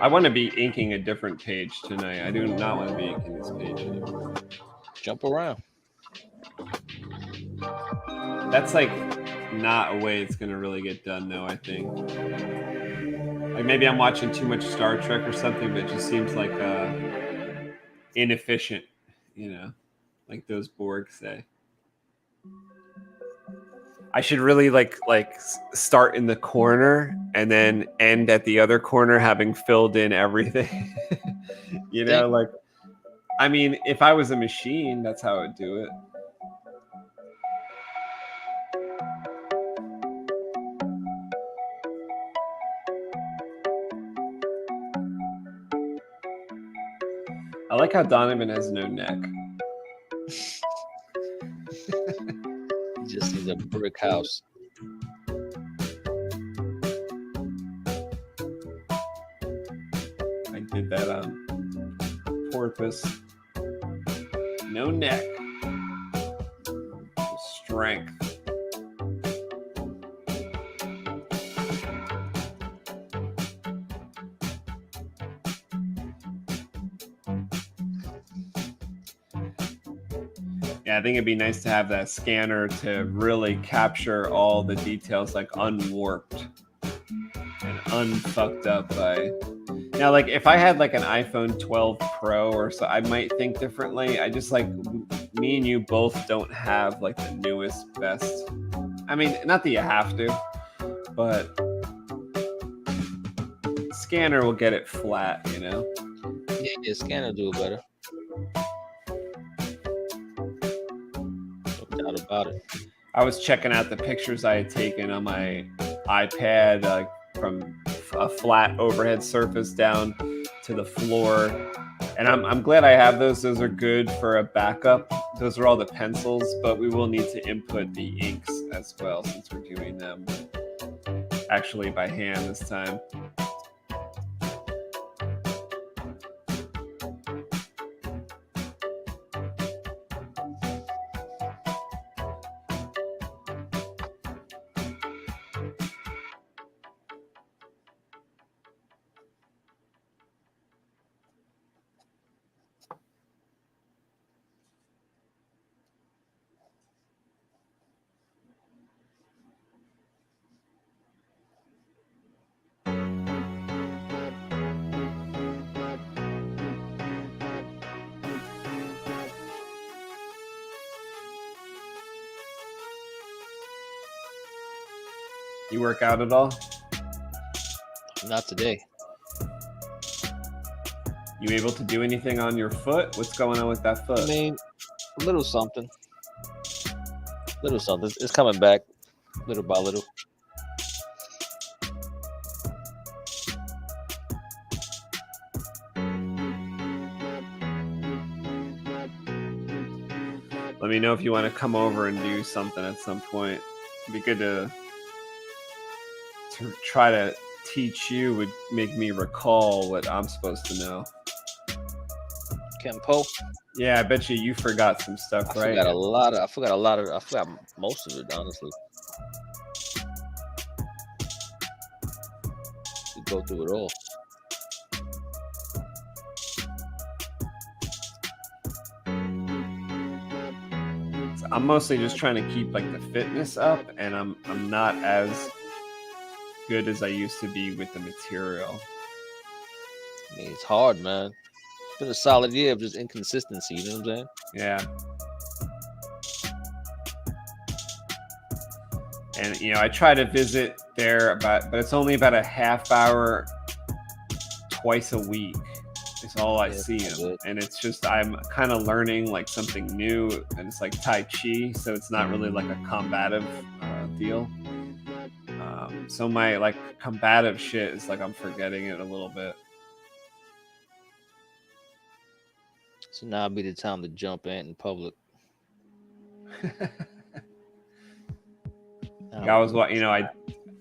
B: I want to be inking a different page tonight. I do not want to be inking this page anymore.
C: Jump around.
B: That's like not a way it's going to really get done, though, I think. Like maybe I'm watching too much Star Trek or something, but it just seems like inefficient, like those Borg say. I should really like start in the corner and then end at the other corner, having filled in everything. You know, like, I mean, if I was a machine, that's how I would do it. I like how Donovan has no neck.
C: He just needs a brick house.
B: I did that on purpose. No neck. Just strength. Yeah, I think it'd be nice to have that scanner to really capture all the details, like unwarped and unfucked up by. Now, like if I had like an iPhone 12 Pro or so, I might think differently. I just like me and you both don't have like the newest, best. I mean, not that you have to, but scanner will get it flat, you know?
C: Yeah, scanner do it better. No doubt about it.
B: I was checking out the pictures I had taken on my iPad from a flat overhead surface down to the floor, and I'm glad I have those. Those are good for a backup. Those are all the pencils, but we will need to input the inks as well, since we're doing them actually by hand this time. You work out at all?
C: Not today.
B: You able to do anything on your foot? What's going on with that foot?
C: I mean, a little something. Little something. It's coming back little by little.
B: Let me know if you want to come over and do something at some point. It'd be good to try to teach you, would make me recall what I'm supposed to know.
C: Kempo.
B: Yeah, I bet you forgot some stuff, right?
C: I forgot most of it, honestly. We go through it all.
B: I'm mostly just trying to keep like the fitness up, and I'm not as good as I used to be with the material.
C: I mean, it's hard, man. It's been a solid year of just inconsistency, you know what I'm saying?
B: Yeah. And you know, I try to visit there but it's only about a half hour twice a week. Is all I see them. And it's just, I'm kind of learning like something new, and it's like Tai Chi, so it's not really like a combative deal. So my like combative shit is like I'm forgetting it a little bit.
C: So now would be the time to jump in public.
B: I was, you know, I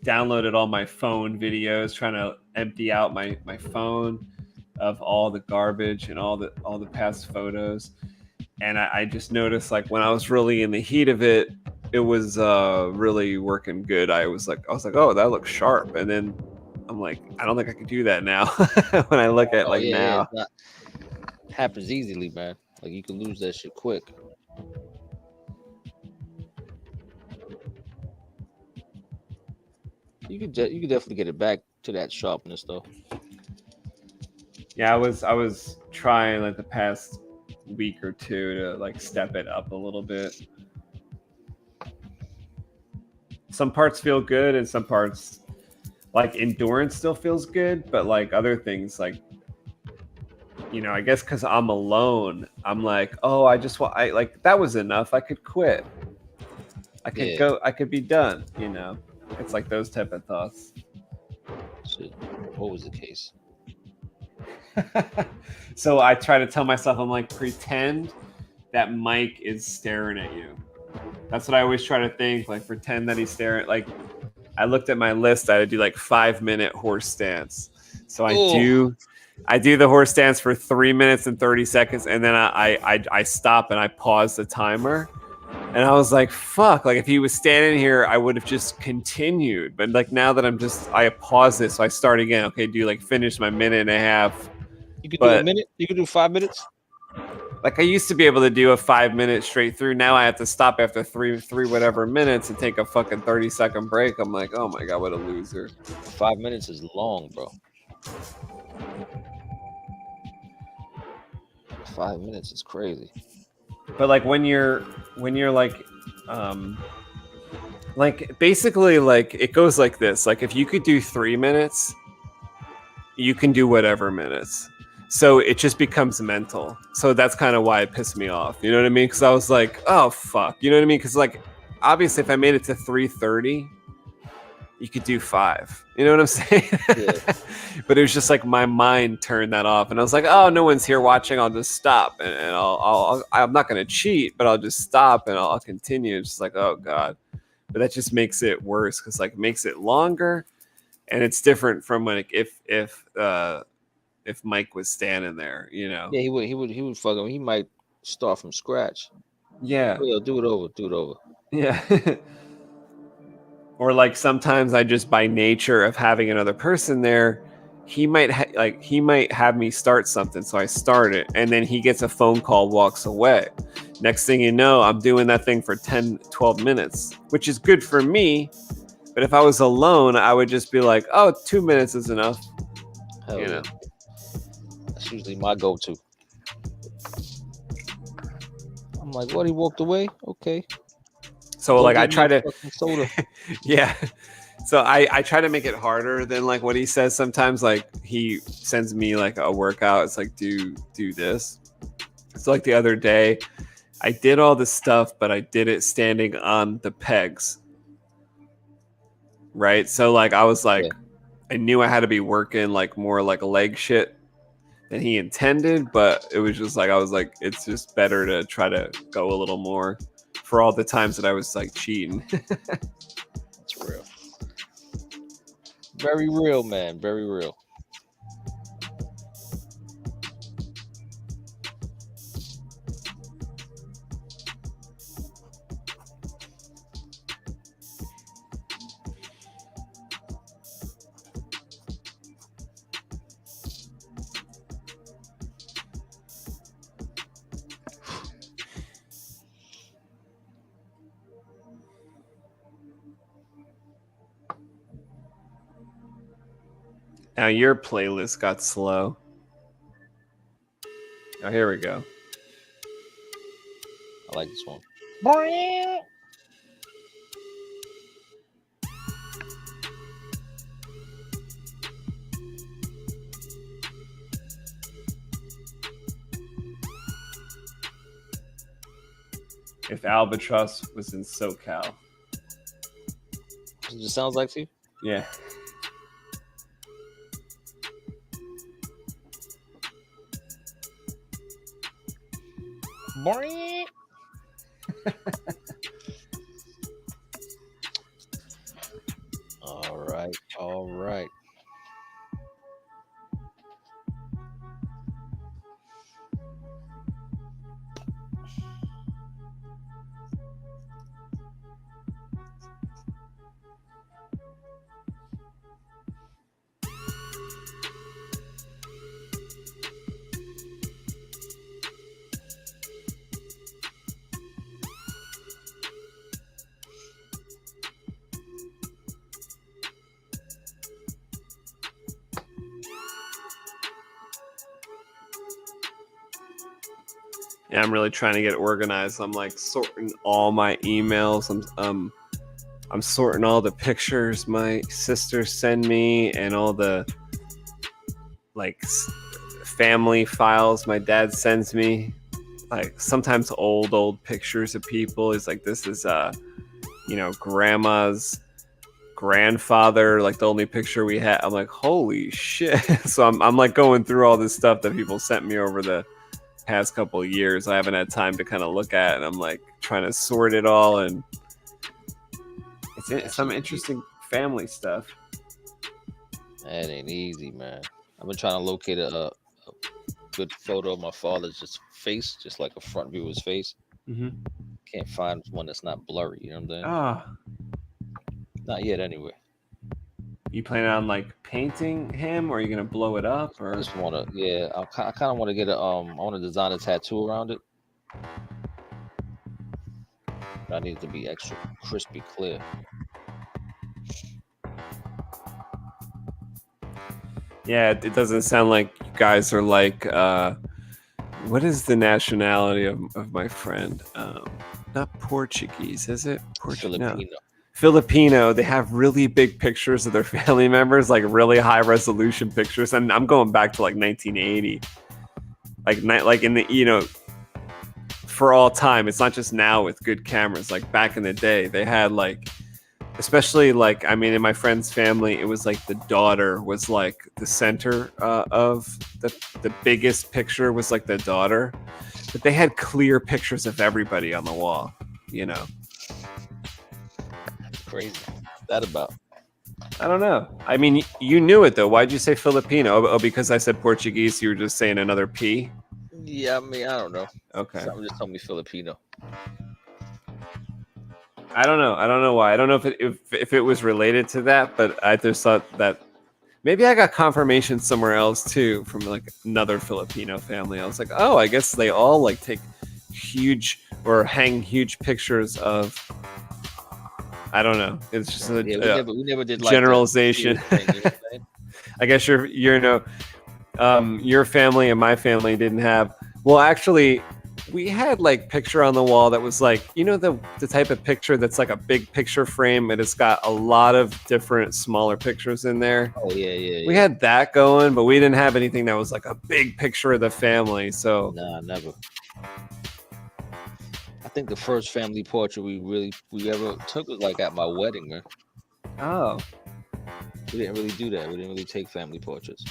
B: downloaded all my phone videos, trying to empty out my phone of all the garbage and all the past photos. And I just noticed, like, when I was really in the heat of it, it was really working good. I was like, oh, that looks sharp. And then I'm like, I don't think I could do that now. When I look at now.
C: Yeah, it happens easily, man. Like, you can lose that shit quick. You could definitely get it back to that sharpness, though.
B: Yeah, I was trying like the past week or two to like step it up a little bit. some parts feel good and some parts like endurance still feels good, but like other things like, you know, I guess because I'm alone, I'm like, oh, I like that was enough. I could quit. I could go. I could be done. You know, it's like those type of thoughts.
C: Shit. What was the case?
B: So I try to tell myself, I'm like, pretend that Mike is staring at you. That's what I always try to think. Like, pretend that he's staring. Like, I looked at my list. I would do like 5-minute horse stance. So I do the horse stance for 3 minutes and 30 seconds, and then I stop and I pause the timer. And I was like, fuck, like if he was standing here, I would have just continued. But like now that I pause it, so I start again. Okay, do like finish my minute and a half.
C: You could do a minute? You could do 5 minutes?
B: Like I used to be able to do a 5 minute straight through. Now I have to stop after three whatever minutes and take a fucking 30-second break. I'm like, oh my God, what a loser.
C: 5 minutes is long, bro. 5 minutes is crazy.
B: But like when you're like basically like it goes like this. Like if you could do 3 minutes, you can do whatever minutes. So it just becomes mental. So that's kind of why it pissed me off. You know what I mean? Because I was like, oh fuck. You know what I mean? Because like obviously if I made it to 3:30, you could do 5. You know what I'm saying? Yeah. But it was just like my mind turned that off, and I was like, "Oh, no one's here watching. I'll just stop, and I'm not gonna cheat, but I'll just stop and I'll continue." It's just like, oh God, but that just makes it worse because like it makes it longer, and it's different from when if Mike was standing there, you know.
C: Yeah, he would fuck him. He might start from scratch.
B: Yeah.
C: Oh, yeah, do it over.
B: Yeah. Or like sometimes I just by nature of having another person there, he might have me start something, so I start it, and then he gets a phone call, walks away. Next thing you know, I'm doing that thing for 10, 12 minutes, which is good for me. But if I was alone, I would just be like, oh, 2 minutes is enough.
C: Hell you know. That's usually my go-to. I'm like, what? He walked away? Okay.
B: So like I try to yeah. So I try to make it harder than like what he says sometimes. Like he sends me like a workout. It's like do this. So like the other day I did all this stuff, but I did it standing on the pegs. Right? So like I was like I knew I had to be working like more like leg shit than he intended, but it was just like I was like it's just better to try to go a little more. For all the times that I was like cheating.
C: It's real. Very real, man. Very real.
B: Now your playlist got slow. Oh, here we go.
C: I like this one.
B: If Albatross was in SoCal.
C: It just sounds like to you?
B: Yeah.
C: Boing. All right.
B: Yeah, I'm really trying to get organized. I'm like sorting all my emails. I'm I'm sorting all the pictures my sisters send me and all the like family files my dad sends me. Like sometimes old pictures of people. He's like, this is grandma's grandfather, like the only picture we had. I'm like, holy shit. So I'm like going through all this stuff that people sent me over the past couple of years. I haven't had time to kind of look at, and I'm like trying to sort it all, and it's some interesting family stuff.
C: That ain't easy, man. I've been trying to locate a good photo of my father's just face, just like a front view of his face.
B: Mm-hmm.
C: Can't find one that's not blurry. You know what I'm saying?
B: Ah,
C: Not yet, anyway.
B: you planning on like painting him, or are you gonna blow it up,
C: I
B: or?
C: just wanna, yeah. I kind of want to get a I want to design a tattoo around it. But I need it to be extra crispy clear.
B: Yeah, it doesn't sound like you guys are like. What is the nationality of my friend? Not Portuguese, is it?
C: Filipino.
B: No. Filipino. They have really big pictures of their family members, like really high resolution pictures. And I'm going back to like 1980, like in the for all time. It's not just now with good cameras. Like back in the day, they had like. Especially like, I mean, in my friend's family, it was like the daughter was like the center of the biggest picture was like the daughter, but they had clear pictures of everybody on the wall,
C: Crazy. What's that about?
B: I don't know. I mean, you knew it though. Why'd you say Filipino? Oh, because I said Portuguese. You were just saying another P.
C: Yeah, I mean, I don't know.
B: Okay.
C: Someone just told me Filipino.
B: I don't know. I don't know why. I don't know if it was related to that, but I just thought that maybe I got confirmation somewhere else too from like another Filipino family. I was like, oh, I guess they all like take huge or hang huge pictures of. I don't know. It's just a
C: we never did like
B: generalization.
C: Thing, you know what I'm saying?
B: I guess your family and my family didn't have. Well, actually. We had like picture on the wall that was like, the type of picture that's like a big picture frame and it's got a lot of different smaller pictures in there.
C: Oh yeah.
B: We had that going, but we didn't have anything that was like a big picture of the family. So
C: Nah, never. I think the first family portrait we ever took was like at my wedding, man.
B: Oh.
C: We didn't really do that. We didn't really take family portraits.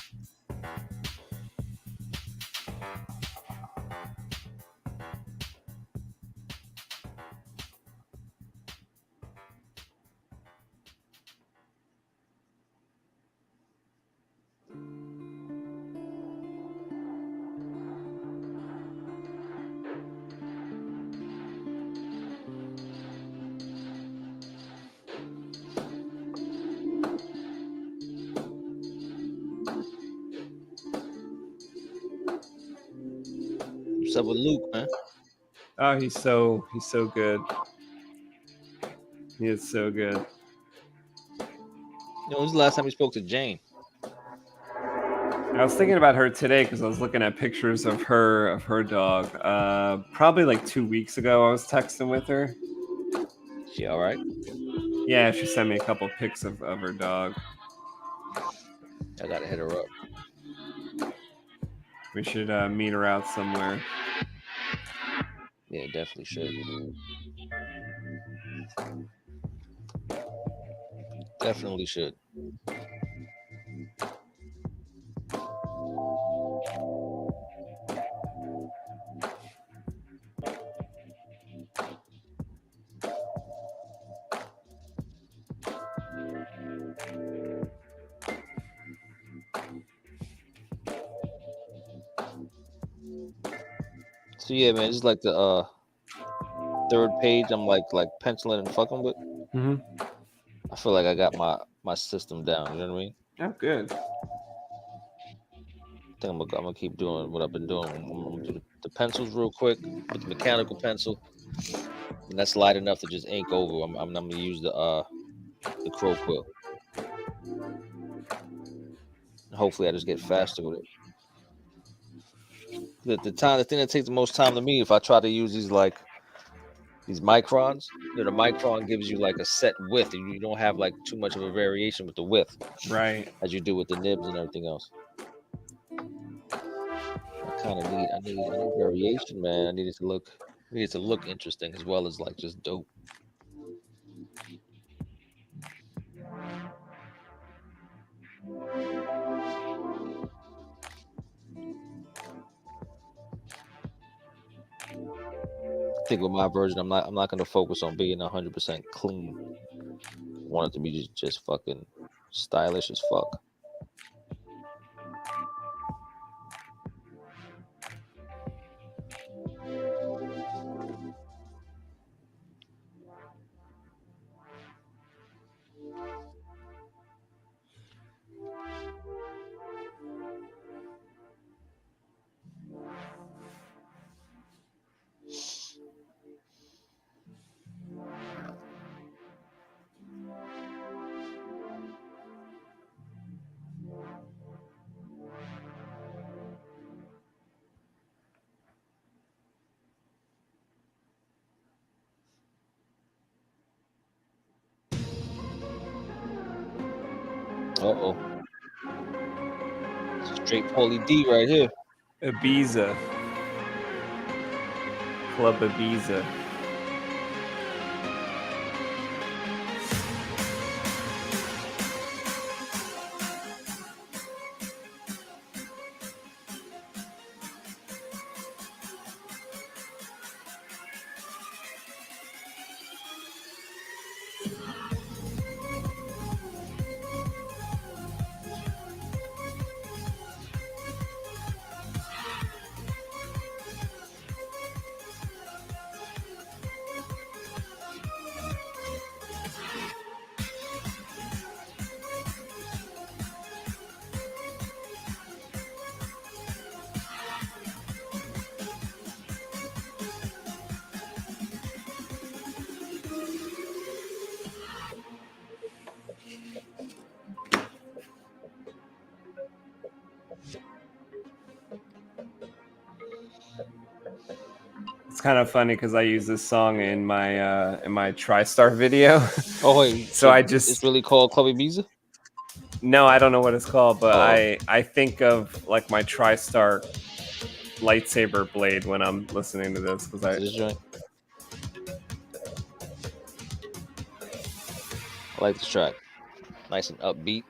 C: What's up with Luke, man?
B: Oh, he's so good. He is so good.
C: When was the last time you spoke to Jane?
B: I was thinking about her today because I was looking at pictures of her dog. Probably like 2 weeks ago, I was texting with her.
C: She all right?
B: Yeah, she sent me a couple pics of her dog.
C: I gotta hit her up.
B: We should meet her out somewhere.
C: Yeah, definitely should. Definitely should. So yeah, man, just like the third page, I'm like penciling and fucking with.
B: Mm-hmm.
C: I feel like I got my system down. You know what I mean?
B: Oh, good.
C: I think I'm gonna keep doing what I've been doing. I'm gonna do the pencils real quick with the mechanical pencil, and that's light enough to just ink over. I'm gonna use the crow quill. Hopefully, I just get faster with it. The thing that takes the most time to me, if I try to use these like these microns. You know, the micron gives you like a set width, and you don't have like too much of a variation with the width
B: Right.
C: as you do with the nibs and everything else. I need variation, man. I need it to look interesting as well as like just dope. I think with my version, I'm not gonna focus on being 100% clean. I want it to be just fucking stylish as fuck. Uh-oh. Straight Paulie D right here.
B: Ibiza. Club Ibiza. It's kind of funny because I use this song in my TriStar video.
C: Oh wait,
B: so I just
C: it's really called Club Ibiza?
B: No, I don't know what it's called, but I think of like my TriStar lightsaber blade when I'm listening to this because I
C: like this track. Nice and upbeat.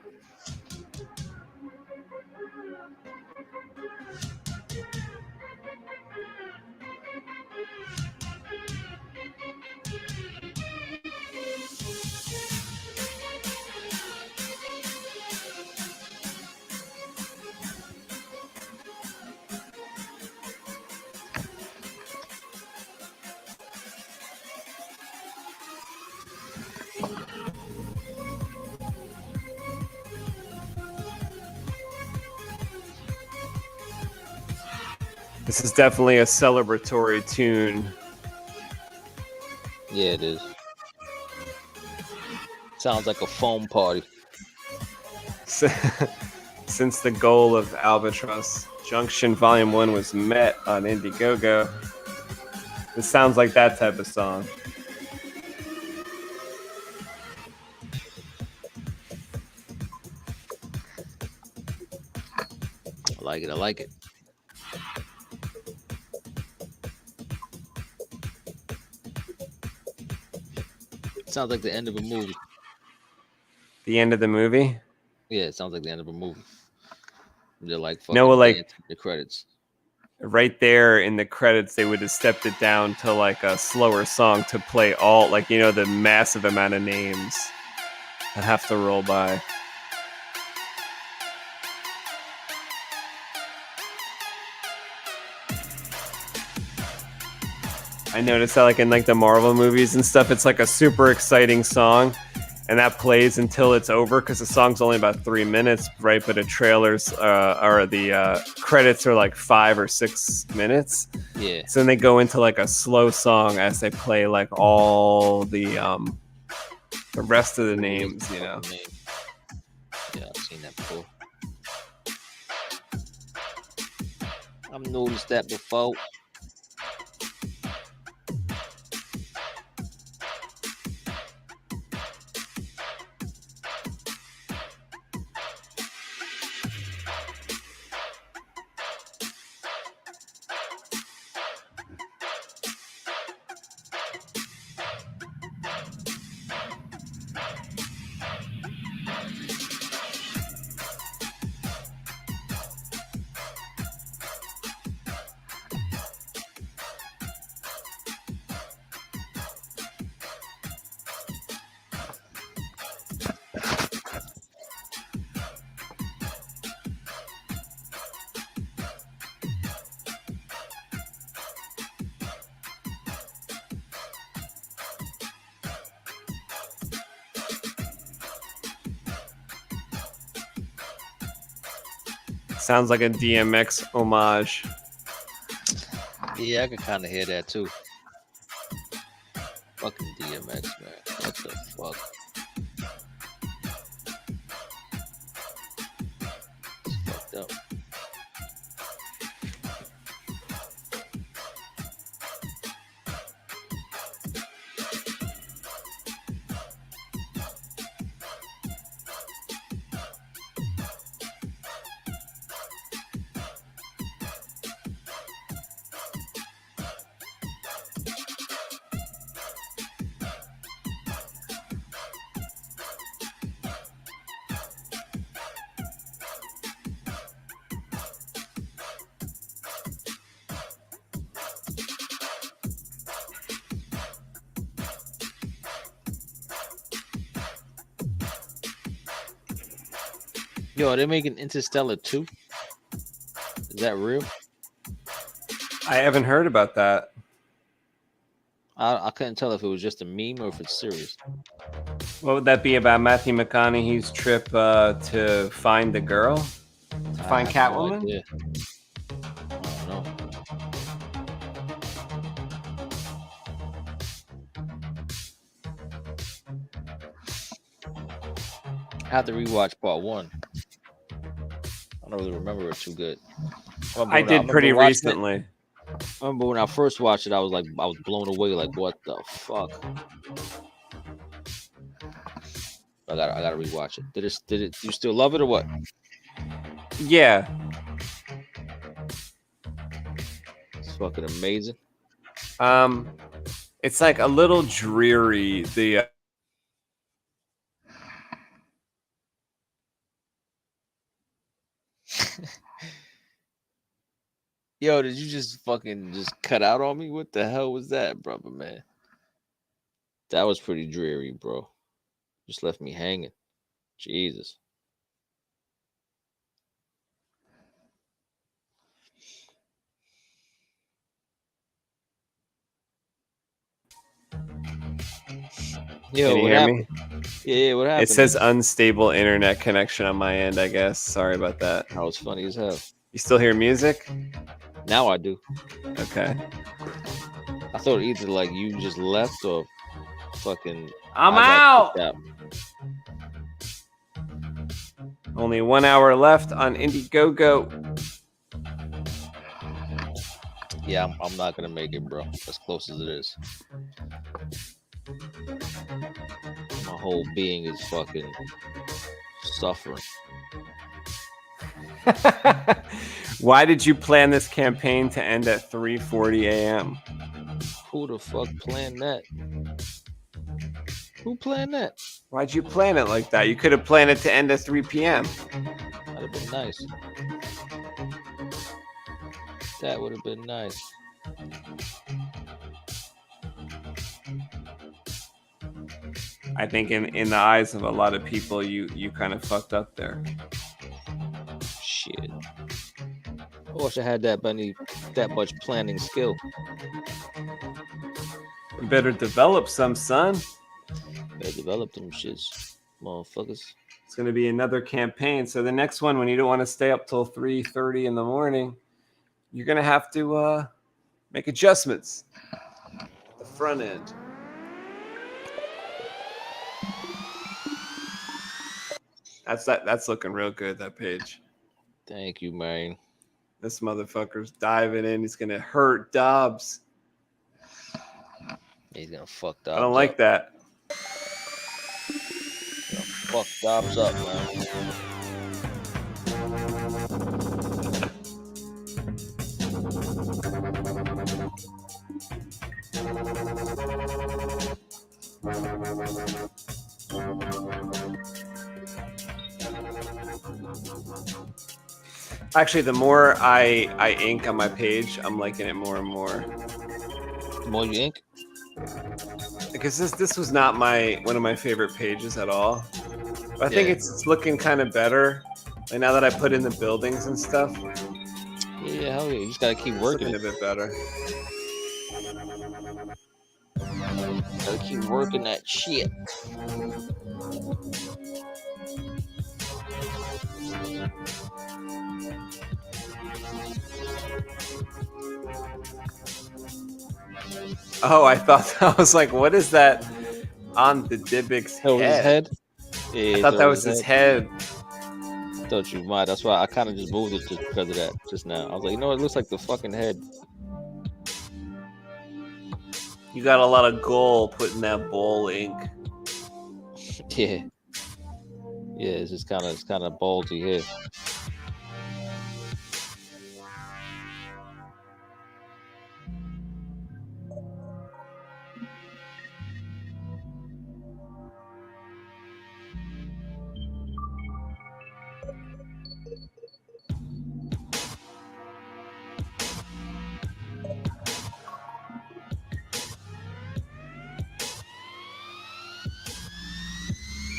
B: This is definitely a celebratory tune.
C: Yeah, it is. Sounds like a foam party.
B: Since the goal of Albatross Junction Volume 1 was met on IndieGogo, this sounds like that type of song.
C: I like it. I like it. Sounds like the end of a movie.
B: The end of the movie?
C: Yeah, it sounds like the end of a movie. They're like fucking
B: no, like
C: the credits.
B: Right there in the credits, they would have stepped it down to like a slower song to play all, like, you know, the massive amount of names that have to roll by. I noticed that like in like the Marvel movies and stuff, it's like a super exciting song and that plays until it's over because the song's only about 3 minutes, right? But the trailers or the credits are like 5 or 6 minutes.
C: Yeah.
B: So then they go into like a slow song as they play like all the rest of the names, you know.
C: Yeah, I've seen that before. I've noticed that before.
B: Sounds like a DMX homage.
C: Yeah, I could kind of hear that too. Fucking DMX, man. What the fuck? It's fucked up. Yo, are they making Interstellar 2? Is that real?
B: I haven't heard about that.
C: I couldn't tell if it was just a meme or if it's serious.
B: What would that be about Matthew McConaughey's trip to find the girl? To find Catwoman?
C: No idea. I don't know. I have to rewatch part 1. I don't really remember it too good.
B: I did pretty recently.
C: I remember when I first watched it, I was blown away. Like, what the fuck? I gotta rewatch it. Did it? You still love it or what?
B: Yeah.
C: It's fucking amazing.
B: It's like a little dreary. The
C: Yo, did you just cut out on me? What the hell was that, brother, man? That was pretty dreary, bro. Just left me hanging. Jesus. Yo,
B: Can you hear me?
C: Yeah, what happened?
B: It says unstable internet connection on my end, I guess. Sorry about that.
C: That was funny as hell.
B: You still hear music?
C: Now I do.
B: Okay.
C: I thought either like you just left or fucking
B: I'm
C: I got
B: out. Only 1 hour left on IndieGogo.
C: Yeah, I'm not gonna make it, bro. As close as it is. My whole being is fucking suffering.
B: Why did you plan this campaign to end at 3:40 a.m.?
C: Who the fuck planned that? Who planned that?
B: Why'd you plan it like that? You could have planned it to end at 3 p.m.
C: That'd have been nice. That would have been nice.
B: I think in the eyes of a lot of people, you kind of fucked up there.
C: Shit. I wish I had that much planning skill.
B: You better develop some, son.
C: Better develop them shits, motherfuckers.
B: It's going to be another campaign. So the next one, when you don't want to stay up till 3:30 in the morning, you're going to have to make adjustments at the front end. That's looking real good, that page.
C: Thank you, man.
B: This motherfucker's diving in. He's going to hurt Dobbs.
C: He's going to fuck Dobbs up.
B: I don't like that.
C: Fuck Dobbs up, man.
B: Actually, the more I ink on my page, I'm liking it more and more.
C: The more you ink?
B: Because this was not one of my favorite pages at all. But I think it's looking kind of better. Like now that I put in the buildings and stuff.
C: Yeah, hell yeah. You just gotta keep working
B: it. A bit better.
C: Gotta keep working that shit.
B: Oh, I thought I was like, what is that on the Dybic's
C: That was his head. Yeah,
B: I thought that was his head.
C: Thought you might. That's why I kind of just moved it just because of that just now. I was like, you know, it looks like the fucking head.
B: You got a lot of gold put in that bowl ink.
C: Yeah. Yeah, it's just kind of bulgy here.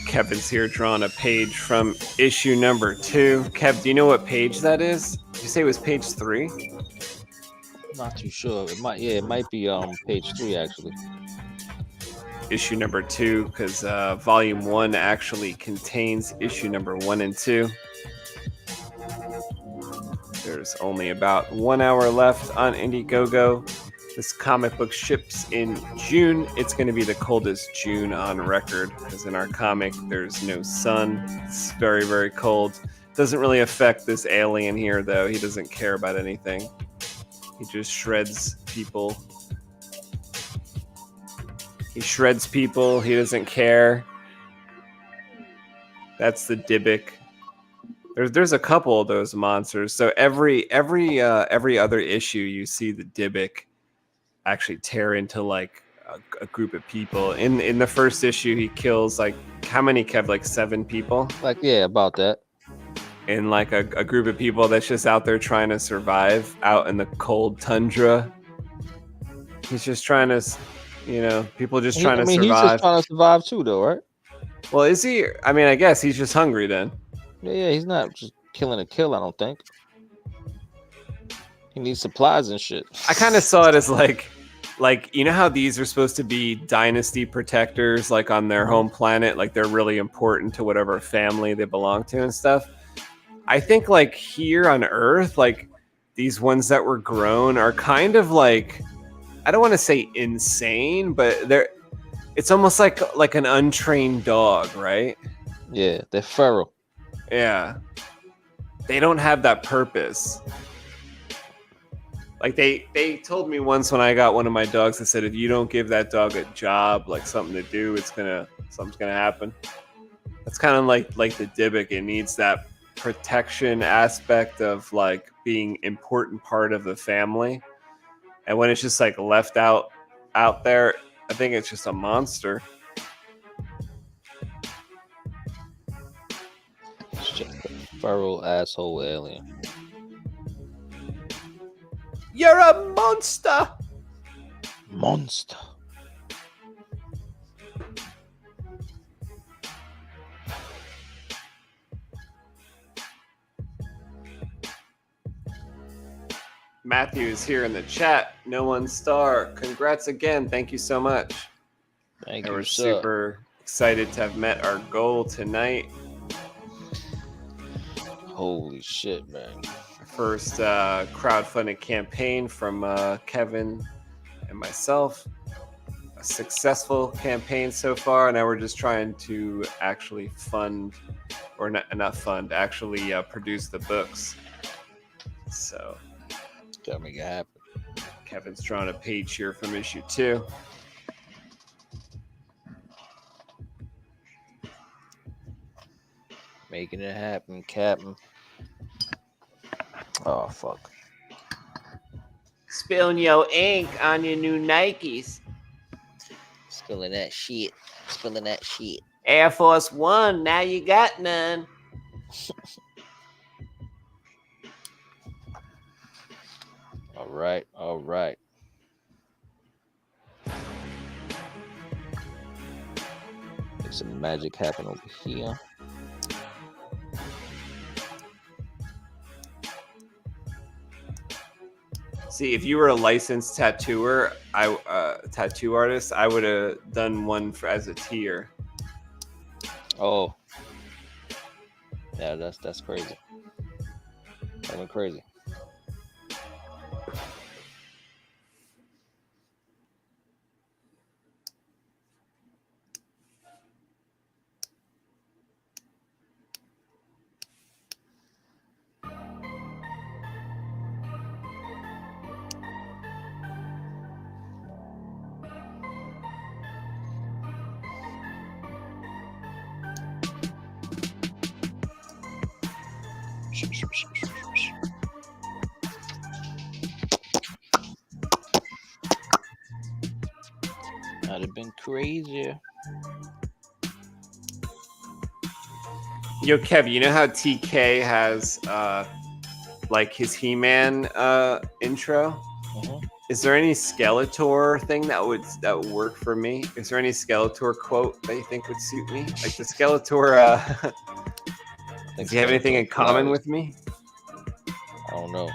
B: Kevin's here drawing a page from issue number 2. Kev, do you know what page that is? Did you say it was page 3?
C: Not too sure. It might be page 3 actually.
B: Issue number 2, because volume 1 actually contains issue number 1 and 2. There's only about 1 hour left on IndieGogo. This comic book ships in June. It's going to be the coldest June on record, because in our comic there's no sun. It's very, very cold. Doesn't really affect this alien here, though. He doesn't care about anything. He just shreds people. He shreds people. He doesn't care. That's the Dybbuk. There's a couple of those monsters. So every other issue, you see the Dybbuk actually tear into like a group of people. In the first issue, he kills like how many, Kev? Like 7 people.
C: Like, yeah, about that.
B: In like a group of people that's just out there trying to survive out in the cold tundra. He's just trying to, people just trying to survive.
C: He's just trying to survive too, though, right?
B: Well, is he? I mean, I guess he's just hungry then.
C: Yeah, he's not just killing to kill, I don't think. He needs supplies and shit.
B: I kind of saw it as like, you know how these are supposed to be dynasty protectors, like on their home planet, like they're really important to whatever family they belong to and stuff. I think like here on Earth, like these ones that were grown are kind of like, I don't want to say insane, but it's almost like an untrained dog, right?
C: Yeah, they're feral.
B: Yeah. They don't have that purpose. Like they told me once when I got one of my dogs, they said, if you don't give that dog a job, like something to do, something's gonna happen. That's kind of like the Dybbuk. It needs that protection aspect of like being important part of the family. And when it's just like left out there, I think it's just a monster.
C: It's just a feral asshole alien.
B: You're a monster.
C: Monster.
B: Matthew is here in the chat. No one star. Congrats again. Thank you so much.
C: Thank you.
B: We're super excited to have met our goal tonight.
C: Holy shit, man.
B: First crowdfunded campaign from Kevin and myself. A successful campaign so far. Now we're just trying to actually actually produce the books. So
C: gotta make it happen.
B: Kevin's drawing a page here from issue 2.
C: Making it happen, Captain. Oh, fuck.
B: Spilling your ink on your new Nikes.
F: Spilling that shit. Spilling that shit.
B: Air Force One, now you got none.
C: All right. Make some magic happen over here.
B: See, if you were a licensed tattoo artist, I would have done one as a tier.
C: Oh. Yeah, that's crazy. That went crazy. That'd have been crazy.
B: Yo, Kev, you know how TK has like his He-Man intro? Is there any Skeletor thing that would work for me? Is there any Skeletor quote that you think would suit me? Like the Skeletor, does he have anything in common with me?
C: I don't know.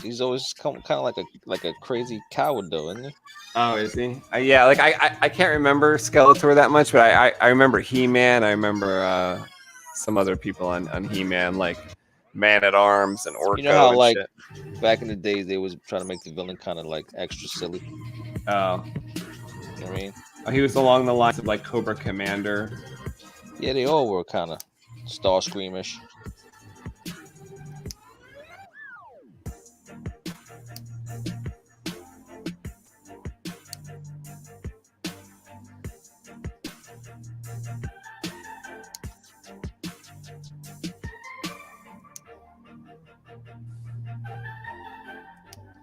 C: He's always kind of like a crazy coward though, isn't he?
B: Oh, is he? Yeah, like I can't remember Skeletor that much, but I remember He-Man. I remember some other people on He-Man, like Man at Arms and Orko.
C: You know how
B: and
C: like
B: shit.
C: back in the days they was trying to make the villain kind of like extra silly.
B: Oh,
C: You know what I mean?
B: Oh, he was along the lines of like Cobra Commander.
C: Yeah, they all were kind of Starscreamish.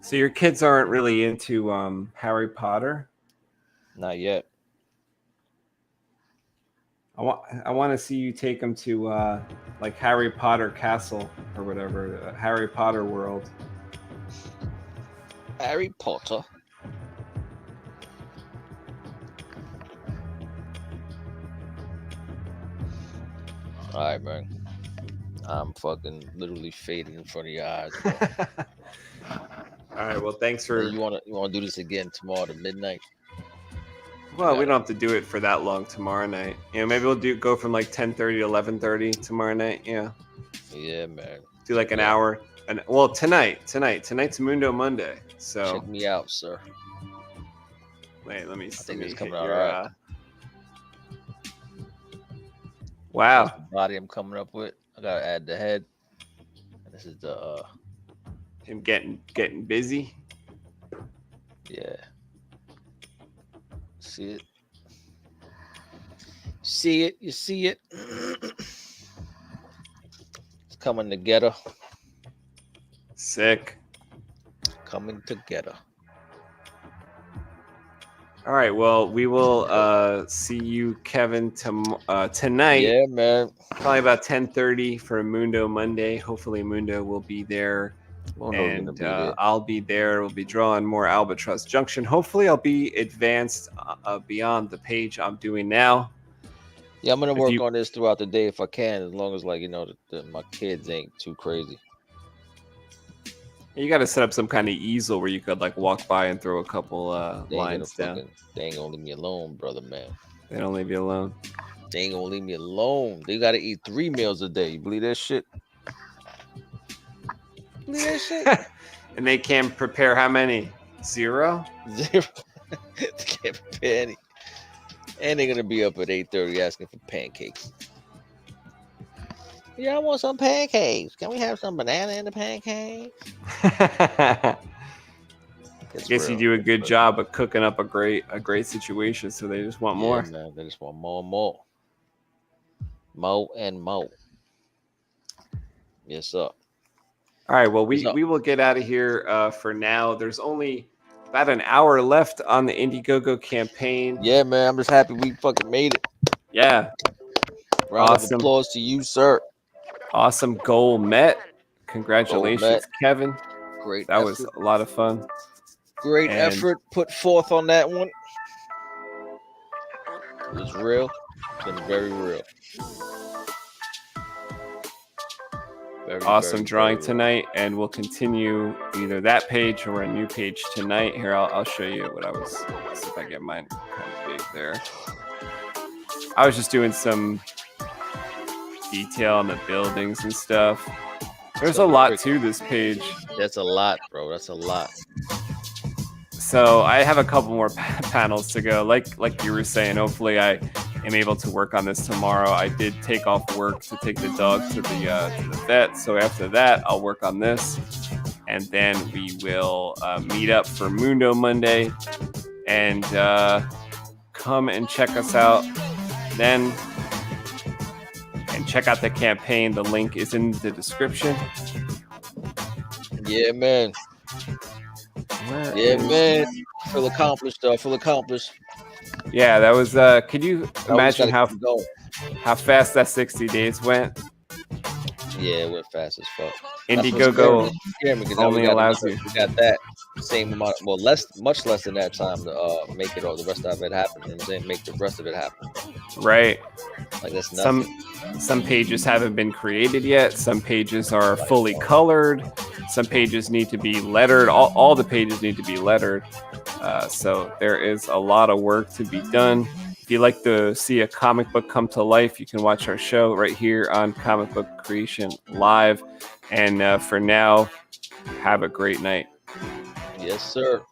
B: So your kids aren't really into Harry Potter?
C: Not yet.
B: I want to see you take them to like Harry Potter Castle or whatever, Harry Potter World.
C: Harry Potter. All right, man. I'm fucking literally fading in front of your eyes.
B: All right. Well, thanks for.
C: You wanna do this again tomorrow at midnight?
B: Well, we don't have to do it for that long tomorrow night. You know, maybe we'll go from like 10:30 to 11:30 tomorrow night. Yeah.
C: Yeah, man.
B: Do like an hour. And well, tonight's Mundo Monday. So
C: check me out, sir.
B: Wait, let me.
C: I think it's coming
B: hit
C: out
B: your,
C: all right.
B: Wow.
C: That's the body I'm coming up with. I gotta add the head. And this is the
B: him getting busy.
C: Yeah. See it? See it? You see it? It's coming together.
B: Sick.
C: Coming together.
B: All right. Well, we will see you, Kevin, tonight.
C: Yeah, man.
B: Probably about 10:30 for Mundo Monday. Hopefully, Mundo will be there. And I'll be there. We'll be drawing more Albatross Junction. Hopefully, I'll be advanced beyond the page I'm doing now.
C: Yeah, I'm gonna work on this throughout the day if I can, as long as like my kids ain't too crazy.
B: You got to set up some kind of easel where you could like walk by and throw a couple lines down.
C: They ain't gonna leave me alone, brother, man.
B: They don't leave you alone.
C: They ain't gonna leave me alone. They gotta eat 3 meals a day. You believe that shit?
B: And they can prepare how many? 0?
C: 0. They can't prepare any. And they're gonna be up at 8:30 asking for pancakes. Yeah, I want some pancakes. Can we have some banana in the pancakes?
B: I guess you do a good job of cooking up a great situation, so they just want more.
C: Yeah, man, they just want more and more. More and more. Yes, sir.
B: All right, well, we will get out of here for now. There's only about an hour left on the IndieGogo campaign.
C: Yeah, man, I'm just happy we fucking made it.
B: Yeah.
C: Round of applause to you, sir.
B: Awesome goal met. Congratulations, Kevin.
C: Great.
B: That was a lot of fun.
C: Great effort put forth on that one. It was real. It's been very real.
B: Awesome drawing tonight, and we'll continue either that page or a new page tonight. Here, I'll show you what I was. Let's see if I get mine kind of big there. I was just doing some detail on the buildings and stuff. There's a lot to this page.
C: That's a lot, bro. That's a lot.
B: So I have a couple more panels to go. Like you were saying, hopefully I am able to work on this tomorrow. I did take off work to take the dog to the vet. So after that, I'll work on this. And then we will meet up for Mundo Monday and come and check us out then. And check out the campaign. The link is in the description.
C: Yeah, man. Feel accomplished, though. Feel accomplished.
B: Yeah, that was. Could you imagine how fast that 60 days went?
C: Yeah, it went fast as fuck.
B: IndieGogo only allows you.
C: We got that same amount, well, much less than that time to make it, or the rest of it happen. You know what I'm saying? Make the rest of it happen.
B: Right.
C: Like that's nothing.
B: Some pages haven't been created yet. Some pages are fully colored. Some pages need to be lettered. All the pages need to be lettered. So there is a lot of work to be done. If you'd like to see a comic book come to life, you can watch our show right here on Comic Book Creation Live. And for now, have a great night.
C: Yes, sir.